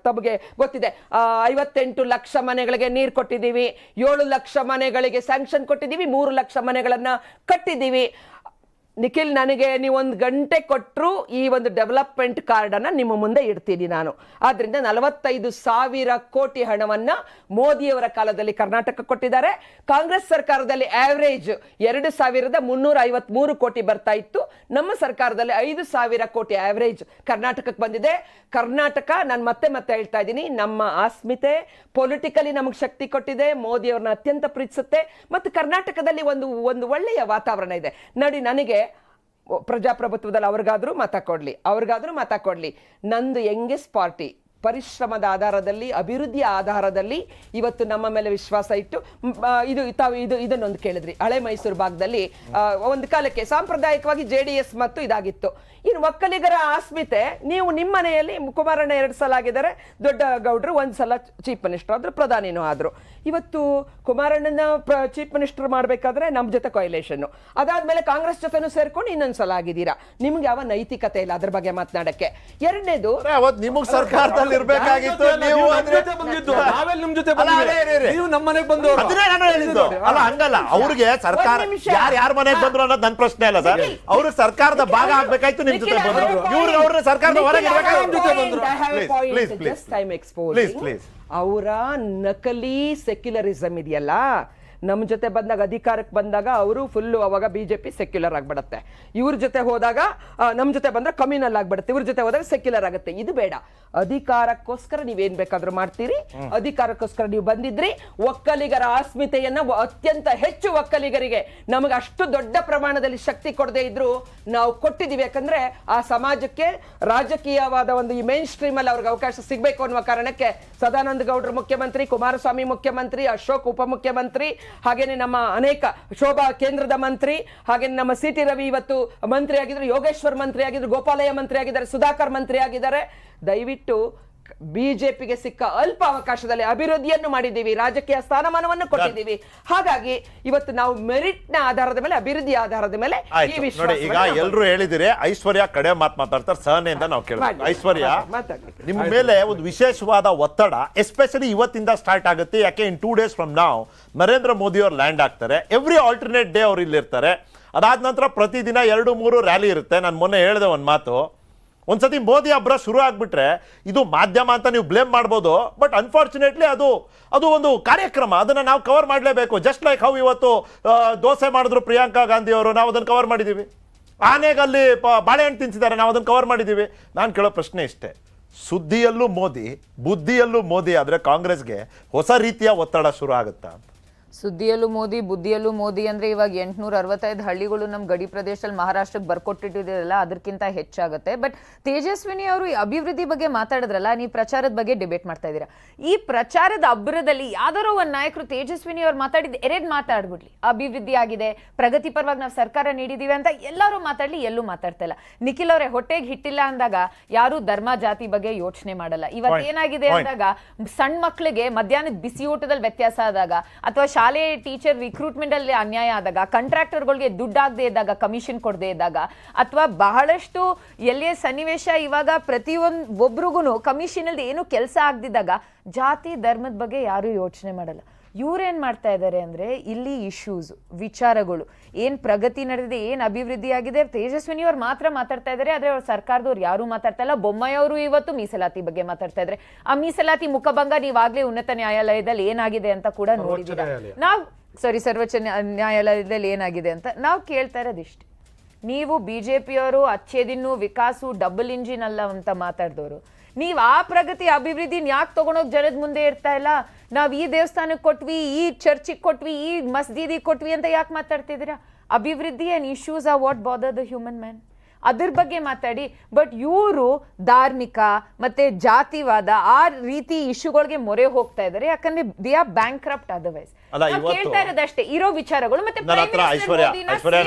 ತಮಗೆ ಗೊತ್ತಿದೆ. 58 ಲಕ್ಷ ಮನೆಗಳಿಗೆ ನೀರು ಕೊಟ್ಟಿದ್ದೀವಿ, 7 ಲಕ್ಷ ಮನೆಗಳಿಗೆ ಸ್ಯಾಂಕ್ಷನ್ ಕೊಟ್ಟಿದ್ದೀವಿ, 3 ಲಕ್ಷ ಮನೆಗಳನ್ನ ಕಟ್ಟಿದ್ದೀವಿ. ನಿಖಿಲ್, ನನಗೆ ನೀವು 1 ಗಂಟೆ ಕೊಟ್ಟರು ಈ ಒಂದು ಡೆವಲಪ್ಮೆಂಟ್ ಕಾರ್ಡ್ ಅನ್ನ ನಿಮ್ಮ ಮುಂದೆ ಇಡ್ತೀನಿ ನಾನು. ಆದ್ರಿಂದ 45,000 ಕೋಟಿ ಹಣವನ್ನ ಮೋದಿಯವರ ಕಾಲದಲ್ಲಿ ಕರ್ನಾಟಕ ಕೊಟ್ಟಿದ್ದಾರೆ. ಕಾಂಗ್ರೆಸ್ ಸರ್ಕಾರದಲ್ಲಿ ಆವರೇಜ್ 2,353 ಕೋಟಿ ಬರ್ತಾ ಇತ್ತು. ನಮ್ಮ ಸರ್ಕಾರದಲ್ಲಿ 5,000 ಕೋಟಿ ಆವರೇಜ್ ಕರ್ನಾಟಕಕ್ಕೆ ಬಂದಿದೆ. ಕರ್ನಾಟಕ, ನಾನು ಮತ್ತೆ ಹೇಳ್ತಾ ಇದ್ದೀನಿ, ನಮ್ಮ ಆಸ್ಮಿತೆ ಪೊಲಿಟಿಕಲಿ ನಮಗೆ ಶಕ್ತಿ ಕೊಟ್ಟಿದೆ, ಮೋದಿಯವ್ರನ್ನ ಅತ್ಯಂತ ಪ್ರೀತಿಸುತ್ತೆ. ಮತ್ತು ಕರ್ನಾಟಕದಲ್ಲಿ ಒಂದು ಒಳ್ಳೆಯ ವಾತಾವರಣ ಇದೆ. ನೋಡಿ, ನನಗೆ ಪ್ರಜಾಪ್ರಭುತ್ವದಲ್ಲಿ ಅವ್ರಿಗಾದ್ರೂ ಮತ ಕೊಡ್ಲಿ, ನಂದು ಯಂಗೆಸ್ಟ್ ಪಾರ್ಟಿ ಪರಿಶ್ರಮದ ಆಧಾರದಲ್ಲಿ, ಅಭಿವೃದ್ಧಿಯ ಆಧಾರದಲ್ಲಿ ಇವತ್ತು ನಮ್ಮ ಮೇಲೆ ವಿಶ್ವಾಸ ಇಟ್ಟು ಇದನ್ನೊಂದು ಕೇಳಿದ್ರಿ. ಹಳೆ ಮೈಸೂರು ಭಾಗದಲ್ಲಿ ಒಂದು ಕಾಲಕ್ಕೆ ಸಾಂಪ್ರದಾಯಿಕವಾಗಿ JDS ಮತ್ತು ಇದಾಗಿತ್ತು. ಇನ್ನು ಒಕ್ಕಲಿಗರ ಆಸ್ಮಿತೆ, ನೀವು ನಿಮ್ಮ ಮನೆಯಲ್ಲಿ ಕುಮಾರಣ್ಣ 2 ಸಲ ಆಗಿದ್ದಾರೆ, ದೊಡ್ಡ ಗೌಡ್ರು 1 ಸಲ ಚೀಫ್ ಮಿನಿಸ್ಟರ್ ಆದ್ರು, ಪ್ರಧಾನಿನೂ ಆದ್ರು. ಇವತ್ತು ಕುಮಾರಣ್ಣನ ಚೀಫ್ ಮಿನಿಸ್ಟರ್ ಮಾಡ್ಬೇಕಾದ್ರೆ ನಮ್ಮ ಜೊತೆ ಕೊಯ್ಲೇಷನ್, ಅದಾದ್ಮೇಲೆ ಕಾಂಗ್ರೆಸ್ ಜೊತೆನೂ ಸೇರ್ಕೊಂಡು ಇನ್ನೊಂದ್ಸಲ ಆಗಿದ್ದೀರಾ. ನಿಮ್ಗೆ ಯಾವ ನೈತಿಕತೆ ಇಲ್ಲ ಅದ್ರ ಬಗ್ಗೆ ಮಾತನಾಡಕ್ಕೆ. ಎರಡನೇದು, ನಿಮಗ್ ಸರ್ಕಾರದಲ್ಲಿ ಇರ್ಬೇಕಾಗಿತ್ತು, ನೀವು ನಿಮ್ ಜೊತೆ ನೀವು ನಮ್ಮ ಮನೆಗೆ ಬಂದವರು. ಅಲ್ಲ, ಹಂಗಲ್ಲ. ಅವ್ರಿಗೆ ಸರ್ಕಾರ ಯಾರ ಮನೆಗೆ ಬಂದ್ರು ಅನ್ನೋದು ನನ್ನ ಪ್ರಶ್ನೆ ಅಲ್ಲ ಸರ್. ಅವ್ರಿಗೆ ಸರ್ಕಾರದ ಭಾಗ ಆಗ್ಬೇಕಾಯ್ತು, ನಿಮ್ ಜೊತೆ ಬಂದ್ರು. ಇವ್ರಿಗೆ ಅವ್ರ ಸರ್ಕಾರದ ಹೊರಗೆ ಅವರ ನಕಲಿ ಸೆಕ್ಯುಲರಿಸಮ್ ಇದೆಯಲ್ಲ, ನಮ್ಮ ಜೊತೆ ಬಂದಾಗ, ಅಧಿಕಾರಕ್ಕೆ ಬಂದಾಗ ಅವರು ಫುಲ್ಲು ಅವಾಗ ಬಿಜೆಪಿ ಸೆಕ್ಯುಲರ್ ಆಗ್ಬಿಡತ್ತೆ. ಇವ್ರ ಜೊತೆ ಹೋದಾಗ, ನಮ್ಮ ಜೊತೆ ಬಂದ್ರೆ ಕಮ್ಯುನಲ್ ಆಗ್ಬಿಡುತ್ತೆ, ಇವ್ರ ಜೊತೆ ಹೋದಾಗ ಸೆಕ್ಯುಲರ್ ಆಗುತ್ತೆ. ಇದು ಬೇಡ. ಅಧಿಕಾರಕ್ಕೋಸ್ಕರ ನೀವೇನ್ ಬೇಕಾದ್ರೂ ಮಾಡ್ತೀರಿ, ಅಧಿಕಾರಕ್ಕೋಸ್ಕರ ನೀವು ಬಂದಿದ್ರಿ. ಒಕ್ಕಲಿಗರ ಆಸ್ಮಿತೆಯನ್ನ ಅತ್ಯಂತ ಹೆಚ್ಚು ಒಕ್ಕಲಿಗರಿಗೆ ನಮಗೆ ಅಷ್ಟು ದೊಡ್ಡ ಪ್ರಮಾಣದಲ್ಲಿ ಶಕ್ತಿ ಕೊಡದೇ ಇದ್ರು ನಾವು ಕೊಟ್ಟಿದ್ದೀವಿ. ಯಾಕಂದ್ರೆ ಆ ಸಮಾಜಕ್ಕೆ ರಾಜಕೀಯವಾದ ಒಂದು ಈ ಮೇನ್ ಸ್ಟ್ರೀಮ್ ಅಲ್ಲಿ ಅವ್ರಿಗೆ ಅವಕಾಶ ಸಿಗ್ಬೇಕು ಅನ್ನುವ ಕಾರಣಕ್ಕೆ ಸದಾನಂದ ಗೌಡ್ರು ಮುಖ್ಯಮಂತ್ರಿ, ಕುಮಾರಸ್ವಾಮಿ ಮುಖ್ಯಮಂತ್ರಿ, ಅಶೋಕ್ ಉಪಮುಖ್ಯಮಂತ್ರಿ, ಹಾಗೇನೆ ನಮ್ಮ ಅನೇಕ ಶೋಭಾ ಕೇಂದ್ರದ ಮಂತ್ರಿ, ಹಾಗೇನೆ ನಮ್ಮ CT ರವಿ ಇವತ್ತು ಮಂತ್ರಿ ಆಗಿದ್ರು, ಯೋಗೇಶ್ವರ್ ಮಂತ್ರಿ ಆಗಿದ್ರು, ಗೋಪಾಲಯ್ಯ ಮಂತ್ರಿ ಆಗಿದ್ದಾರೆ, ಸುಧಾಕರ್ ಮಂತ್ರಿ ಆಗಿದ್ದಾರೆ. ದಯವಿಟ್ಟು ಬಿಜೆಪಿಗೆ ಸಿಕ್ಕ ಅಲ್ಪ ಅವಕಾಶದಲ್ಲಿ ಅಭಿವೃದ್ಧಿಯನ್ನು ಮಾಡಿದ್ದೀವಿ, ರಾಜಕೀಯ ಸ್ಥಾನಮಾನವನ್ನು ಕೊಟ್ಟಿದ್ದೀವಿ. ಹಾಗಾಗಿ ಇವತ್ತು ನಾವು ಮೆರಿಟ್ ನ ಆಧಾರದ ಮೇಲೆ, ಅಭಿವೃದ್ಧಿ ಆಧಾರದ ಮೇಲೆ ಈ ವಿಶ್ವಾಸ. ಈಗ ಎಲ್ಲರೂ ಹೇಳಿದಿರಿ, ಐಶ್ವರ್ಯ ಕಡೆ ಮಾತಾಡ್ತಾರೆ, ಸಹನೆಯಿಂದ ನಾವು ಕೇಳ್ತೀವಿ. ಐಶ್ವರ್ಯ, ನಿಮ್ಮ ಮೇಲೆ ಒಂದು ವಿಶೇಷವಾದ ಒತ್ತಡ ಎಸ್ಪೆಷಲಿ ಇವತ್ತಿಂದ ಸ್ಟಾರ್ಟ್ ಆಗುತ್ತೆ. ಯಾಕೆ ಇನ್ 2 days ಫ್ರಮ್ ನಾವು ನರೇಂದ್ರ ಮೋದಿ ಅವರು ಲ್ಯಾಂಡ್ ಆಗ್ತಾರೆ. ಎವ್ರಿ ಆಲ್ಟರ್ನೇಟ್ ಡೇ ಅವ್ರು ಇಲ್ಲಿರ್ತಾರೆ. ಅದಾದ ನಂತರ ಪ್ರತಿದಿನ 2-3 ರ್ಯಾಲಿ ಇರುತ್ತೆ. ನಾನು ಮೊನ್ನೆ ಹೇಳಿದೆ ಒಂದು ಮಾತು, ಒಂದ್ಸತಿ ಮೋದಿ ಹಬ್ಬ ಶುರು ಆಗ್ಬಿಟ್ರೆ ಇದು ಮಾಧ್ಯಮ ಅಂತ ನೀವು ಬ್ಲೇಮ್ ಮಾಡ್ಬೋದು, ಬಟ್ ಅನ್ಫಾರ್ಚುನೇಟ್ಲಿ ಅದು ಒಂದು ಕಾರ್ಯಕ್ರಮ, ಅದನ್ನ ನಾವು ಕವರ್ ಮಾಡಲೇಬೇಕು. ಜಸ್ಟ್ ಲೈಕ್ ಹೌ ಇವತ್ತು ದೋಸೆ ಮಾಡಿದ್ರು ಪ್ರಿಯಾಂಕಾ ಗಾಂಧಿ ಅವರು, ನಾವು ಅದನ್ನು ಕವರ್ ಮಾಡಿದ್ದೀವಿ. ಆನೆಗಲ್ಲಿ ಬಾಳೆಹಣ್ಣು ತಿನ್ಸಿದ್ದಾರೆ, ನಾವು ಅದನ್ನು ಕವರ್ ಮಾಡಿದ್ದೀವಿ. ನಾನು ಕೇಳೋ ಪ್ರಶ್ನೆ ಇಷ್ಟೇ, ಸುದ್ದಿಯಲ್ಲೂ ಮೋದಿ, ಬುದ್ಧಿಯಲ್ಲೂ ಮೋದಿ ಆದರೆ ಕಾಂಗ್ರೆಸ್ಗೆ ಹೊಸ ರೀತಿಯ ಒತ್ತಡ ಶುರು ಆಗುತ್ತಾ? ಸುದ್ದಿಯಲ್ಲೂ ಮೋದಿ, ಬುದ್ಧಿಯಲ್ಲೂ ಮೋದಿ ಅಂದ್ರೆ ಇವಾಗ 865 ಹಳ್ಳಿಗಳು ನಮ್ಮ ಗಡಿ ಪ್ರದೇಶದಲ್ಲಿ ಮಹಾರಾಷ್ಟ್ರಕ್ಕೆ ಬರ್ಕೊಟ್ಟಿಟ್ಟಿದ್ರಲ್ಲ, ಅದಕ್ಕಿಂತ ಹೆಚ್ಚಾಗುತ್ತೆ. ಬಟ್ ತೇಜಸ್ವಿನಿ ಅವರು ಅಭಿವೃದ್ಧಿ ಬಗ್ಗೆ ಮಾತಾಡಿದ್ರಲ್ಲ, ನೀವು ಪ್ರಚಾರದ ಬಗ್ಗೆ ಡಿಬೇಟ್ ಮಾಡ್ತಾ ಇದ್ದೀರಾ. ಈ ಪ್ರಚಾರದ ಅಬ್ಬರದಲ್ಲಿ ಯಾವ್ದಾರೋ ಒಂದು ನಾಯಕರು ತೇಜಸ್ವಿನಿ ಅವ್ರು ಮಾತಾಡಿದ್ದು 2 ಮಾತಾಡ್ಬಿಡ್ಲಿ, ಅಭಿವೃದ್ಧಿ ಆಗಿದೆ, ಪ್ರಗತಿ ಪರವಾಗಿ ನಾವು ಸರ್ಕಾರ ನೀಡಿದೀವಿ ಅಂತ ಎಲ್ಲರೂ ಮಾತಾಡ್ಲಿ, ಎಲ್ಲೂ ಮಾತಾಡ್ತಾ ಇಲ್ಲ. ನಿಖಿಲ್ ಅವರೇ, ಹೊಟ್ಟೆಗೆ ಹಿಟ್ಟಿಲ್ಲ ಅಂದಾಗ ಯಾರು ಧರ್ಮ ಜಾತಿ ಬಗ್ಗೆ ಯೋಚನೆ ಮಾಡಲ್ಲ. ಇವತ್ತೇನಾಗಿದೆ ಅಂದಾಗ, ಸಣ್ಣ ಮಕ್ಕಳಿಗೆ ಮಧ್ಯಾಹ್ನದ ಬಿಸಿ ಊಟದಲ್ಲಿ ವ್ಯತ್ಯಾಸ ಆದಾಗ, ಅಥವಾ ಶಾಲೆ ಟೀಚರ್ ರಿಕ್ರೂಟ್ಮೆಂಟ್ ಅಲ್ಲಿ ಅನ್ಯಾಯ ಆದಾಗ, ಕಾಂಟ್ರಾಕ್ಟರ್ಗಳಿಗೆ ದುಡ್ಡಾಗದೆ ಇದ್ದಾಗ, ಕಮಿಷನ್ ಕೊಡದೆ ಇದ್ದಾಗ, ಅಥವಾ ಬಹಳಷ್ಟು ಎಲ್ಲೇ ಸನ್ನಿವೇಶ ಇವಾಗ ಪ್ರತಿಯೊಬ್ಬರಿಗೂ ಕಮಿಷನ್ ಅಲ್ಲಿ ಏನು ಕೆಲಸ ಆಗದಿದ್ದಾಗ ಜಾತಿ ಧರ್ಮದ ಬಗ್ಗೆ ಯಾರು ಯೋಚನೆ ಮಾಡಲ್ಲ. ಇವ್ರೇನ್ ಮಾಡ್ತಾ ಇದ್ದಾರೆ ಅಂದ್ರೆ, ಇಲ್ಲಿ ಇಶ್ಯೂಸ್, ವಿಚಾರಗಳು, ಏನ್ ಪ್ರಗತಿ ನಡೆದಿದೆ, ಏನ್ ಅಭಿವೃದ್ಧಿ ಆಗಿದೆ, ತೇಜಸ್ವಿನಿ ಅವ್ರು ಮಾತ್ರ ಮಾತಾಡ್ತಾ ಇದಾರೆ. ಆದ್ರೆ ಅವ್ರ ಸರ್ಕಾರದವ್ರು ಯಾರು ಮಾತಾಡ್ತಾ ಇಲ್ಲ. ಬೊಮ್ಮಾಯಿ ಅವರು ಇವತ್ತು ಮೀಸಲಾತಿ ಬಗ್ಗೆ ಮಾತಾಡ್ತಾ ಇದ್ರೆ, ಆ ಮೀಸಲಾತಿ ಮುಖಭಂಗ ನೀವಾಗ್ಲೇ ಉನ್ನತ ನ್ಯಾಯಾಲಯದಲ್ಲಿ ಏನಾಗಿದೆ ಅಂತ ಕೂಡ ನೋಡಿದ್ದೀರಾ. ನಾವು ಸರ್ವೋಚ್ಚ ನ್ಯಾಯಾಲಯದಲ್ಲಿ ಏನಾಗಿದೆ ಅಂತ ನಾವು ಕೇಳ್ತಾ ಇರೋದಿಷ್ಟೇ. ನೀವು ಬಿಜೆಪಿಯವರು ಅಚ್ಚೆ ದಿನ್ನು ವಿಕಾಸು ಡಬಲ್ ಇಂಜಿನ್ ಅಲ್ಲ ಅಂತ ಮಾತಾಡಿದವರು, ನೀವ್ ಆ ಪ್ರಗತಿ ಅಭಿವೃದ್ಧಿನ ಯಾಕೆ ತಗೊಂಡೋಗಿ ಜನದ ಮುಂದೆ ಇರ್ತಾ ಇಲ್ಲ? ನಾವ್ ಈ ದೇವಸ್ಥಾನಕ್ಕೆ ಕೊಟ್ವಿ, ಈ ಚರ್ಚಿಗೆ ಕೊಟ್ವಿ, ಈ ಮಸ್ಜಿದಿಗೆ ಕೊಟ್ವಿ ಅಂತ ಯಾಕೆ ಮಾತಾಡ್ತಿದ್ದೀರಾ? ಅಭಿವೃದ್ಧಿ and issues are what bother the human man, ಅದ್ರ ಬಗ್ಗೆ ಮಾತಾಡಿ. ಬಟ್ ಇವರು ಧಾರ್ಮಿಕ ಮತ್ತೆ ಜಾತಿವಾದ ಆ ರೀತಿ ಇಶ್ಯೂಗಳಿಗೆ ಮೊರೆ ಹೋಗ್ತಾ ಇದ್ದಾರೆ. ಯಾಕಂದ್ರೆ ದೇ ಆರ್ ಬ್ಯಾಂಕ್ರಪ್ಟ್ ಅದರ್ವೈಸ್. ಅಲ್ಲ, ನಾವ್ ಇವತ್ತು ಕೇಳ್ತಾ ಇರೋದಷ್ಟೇ ಇರೋ ವಿಚಾರಗಳು. ಮತ್ತೆ ನನ್ನ ಹತ್ರ ಐಶ್ವರ್ಯ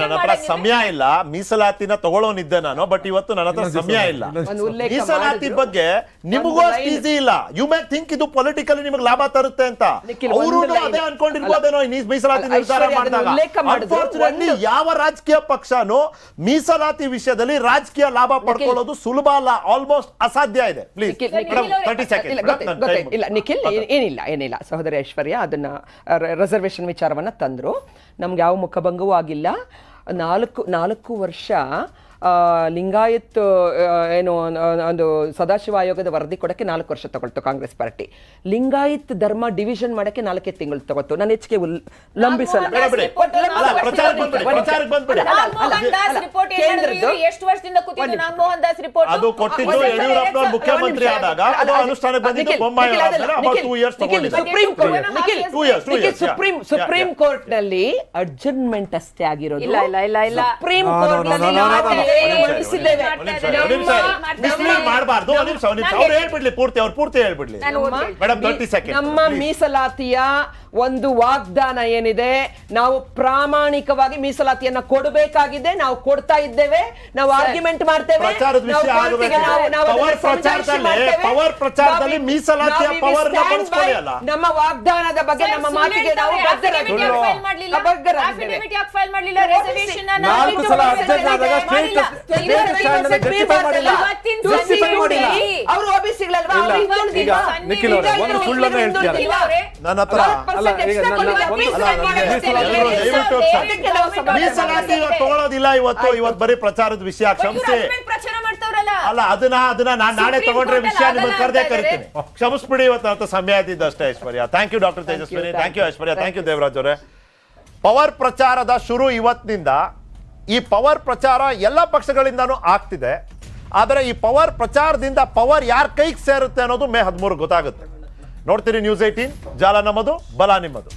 ನನ್ನ ಹತ್ರ ಸಮಯ ಇಲ್ಲ, ಮೀಸಲಾತಿನ ತಗೊಳ್ಳೋನಿದ್ದೆ ನಾನು, ಬಟ್ ಇವತ್ತು ನನ್ನ ಹತ್ರ ಸಮಯ ಇಲ್ಲ. ಒಂದು ಉಲ್ಲೇಖ ಮೀಸಲಾತಿ ಮಾಡಿದ್ರು. ಬಗ್ಗೆ ನಿಮಗೂ ಅಷ್ಟು ಈಸಿ ಇಲ್ಲ. ಯು ಮೇ ಥಿಂಕ್ ಇದು ಪೊಲಿಟಿಕಲಿ ನಿಮಗೆ ಲಾಭ ತರುತ್ತೆ ಅಂತ. ನಿಖಿಲ್, ಅವರು ಒಂದು line. ಅದೇ ಅನ್ಕೊಂಡಿರ್ಬೋದೇನೋ ಈ ಮೀಸಲಾತಿ ನಿರ್ಧಾರ ಐಶ್ವರ್ಯ ಅದನ್ನ ಮಾಡಿದಾಗ. ಉಲ್ಲೇಖ ಮಾಡಿದ್ರು. Unfortunately, ಯಾವ ರಾಜಕೀಯ ಪಕ್ಷನೂ ಮೀಸಲಾತಿ ವಿಷಯದಲ್ಲಿ ರಾಜಕೀಯ ಲಾಭ ಪಡ್ಕೊಳ್ಳೋದು ಸುಲಭ ಅಲ್ಲ, ಆಲ್ಮೋಸ್ಟ್ ಅಸಾಧ್ಯ ಇದೆ. Please Nikhil, madam, 30 seconds. ಇಲ್ಲ ನಿಖಿಲ್, ಏನಿಲ್ಲ ಸಹೋದರಿ ಐಶ್ವರ್ಯ ಅದನ್ನ ರಿಸರ್ವೇಶನ್ ವಿಚಾರವನ್ನ ತಂದ್ರು. ನಮ್ಗೆ ಯಾವ ಮುಖಭಂಗವೂ ಆಗಿಲ್ಲ. 4 ವರ್ಷ ಲಿಂಗಾಯತ್ ಏನು ಒಂದು ಸದಾಶಿವ ಆಯೋಗದ ವರದಿ ಕೊಡಕ್ಕೆ 4 ವರ್ಷ ತಗೊಳ್ತು ಕಾಂಗ್ರೆಸ್ ಪಾರ್ಟಿ. ಲಿಂಗಾಯತ್ ಧರ್ಮ ಡಿವಿಷನ್ ಮಾಡಕ್ಕೆ 4 ತಿಂಗಳು ತಗೊಳ್ತು. ನಾನು ಹೆಚ್ಚಿಗೆ ಲಂಬಿಸಲ್ಲ. ಎಷ್ಟು ವರ್ಷದಿಂದ ಕೂತಿದ್ದು ನಾಗಮೋಹನ್ ದಾಸ್ ರಿಪೋರ್ಟ್? ಅದು ಕೊಟ್ಟಿದ್ದು ಯಡಿಯೂರಪ್ಪನವರು ಮುಖ್ಯಮಂತ್ರಿ ಆದಾಗ, ಅದು ಅನುಷ್ಠಾನಕ್ಕೆ ಬಂದಿದ್ದು ಬೊಮ್ಮಾಯಿ ಆದ್ಮೇಲೆ about 2 years ತಗೊಂಡಿದೆ. ಸುಪ್ರೀಂ ಕೋರ್ಟ್ ನಲ್ಲಿ ಅಡ್ಜರ್ನ್ಮೆಂಟ್ ಅಷ್ಟೇ ಆಗಿರೋದು. ಇಲ್ಲ. ಸುಪ್ರೀಂ ಕೋರ್ಟ್ ನಲ್ಲಿ ಮಾಡಬಾರ್ದು. ಅವ್ರು ಹೇಳ್ಬಿಡ್ಲಿ, ಪೂರ್ತಿ ಹೇಳ್ಬಿಡ್ಲಿ ಮೇಡಮ್. 30 seconds. ನಮ್ಮ ಮೀಸಲಾತಿಯ ಒಂದು ವಾಗ್ದಾನ ಏನಿದೆ, ನಾವು ಪ್ರಾಮಾಣಿಕವಾಗಿ ಮೀಸಲಾತಿಯನ್ನ ಕೊಡಬೇಕಾಗಿದೆ. ನಾವು ಕೊಡ್ತಾ ಇದ್ದೇವೆ. ನಾವು ಆರ್ಗ್ಯುಮೆಂಟ್ ಮಾಡ್ತೇವೆ. ಪ್ರಚಾರದ ವಿಷಯ ಆಗಬೇಕು. ಪವರ್ ಪ್ರಚಾರದಲ್ಲಿ ಮೀಸಲಾತಿಯ ಪವರ್ ಬಳಸ್ಕೊಳ್ಳಿ ಅಲ್ಲ. ನಮ್ಮ ವಾಗ್ದಾನದ ಬಗ್ಗೆ, ನಮ್ಮ ಮಾತಿಗೆ ನಾವು ಬದ್ಧರಾಗಿದ್ದೇವೆ. ಅವರು ಓಬಿಸಿಗಳಲ್ವಾ? ನಿಖಿಲ್ ಅವರೇ, ಒಂದು ಸುಳ್ಳನ್ನ ಹೇಳ್ತಿದ್ದಾರೆ ನನ್ನ ಹತ್ರ. ಮೀಸಲಾತಿ ತಗೊಳ್ಳೋದಿಲ್ಲ ಇವತ್ತು ಬರೀ ಪ್ರಚಾರದ ವಿಷಯ. ಕ್ಷಮಿಸಿ. ಅಲ್ಲ, ಅದನ್ನ ನಾನು ನಾಳೆ ತಗೊಂಡ್ರೆ ವಿಷಯ ನಿಮ್ಮನ್ನು ಕರೆದೇ ಕರಿತೀನಿ. ಕ್ಷಮಿಸ್ಬಿಡಿ, ಇವತ್ತು ಅಂತ ಸಮಯ ಆಯ್ತಿದ್ದು ಅಷ್ಟೇ. Aishwarya, thank you. Doctor Tejaswini, thank you. Aishwarya, thank you. Devaraj ಅವರೇ, ಪವರ್ ಪ್ರಚಾರದ ಶುರು ಇವತ್ತಿನಿಂದ. ಈ ಪವರ್ ಪ್ರಚಾರ ಎಲ್ಲ ಪಕ್ಷಗಳಿಂದನೂ ಆಗ್ತಿದೆ. ಆದರೆ ಈ ಪವರ್ ಪ್ರಚಾರದಿಂದ ಪವರ್ ಯಾರ ಕೈಗೆ ಸೇರುತ್ತೆ ಅನ್ನೋದು ಮೇ 13 ಗೊತ್ತಾಗುತ್ತೆ. ನೋಡ್ತೀರಿ ನ್ಯೂಸ್ 18, ಜಾಲ ನಮ್ಮದು, ಬಲ ನಿಮ್ಮದು.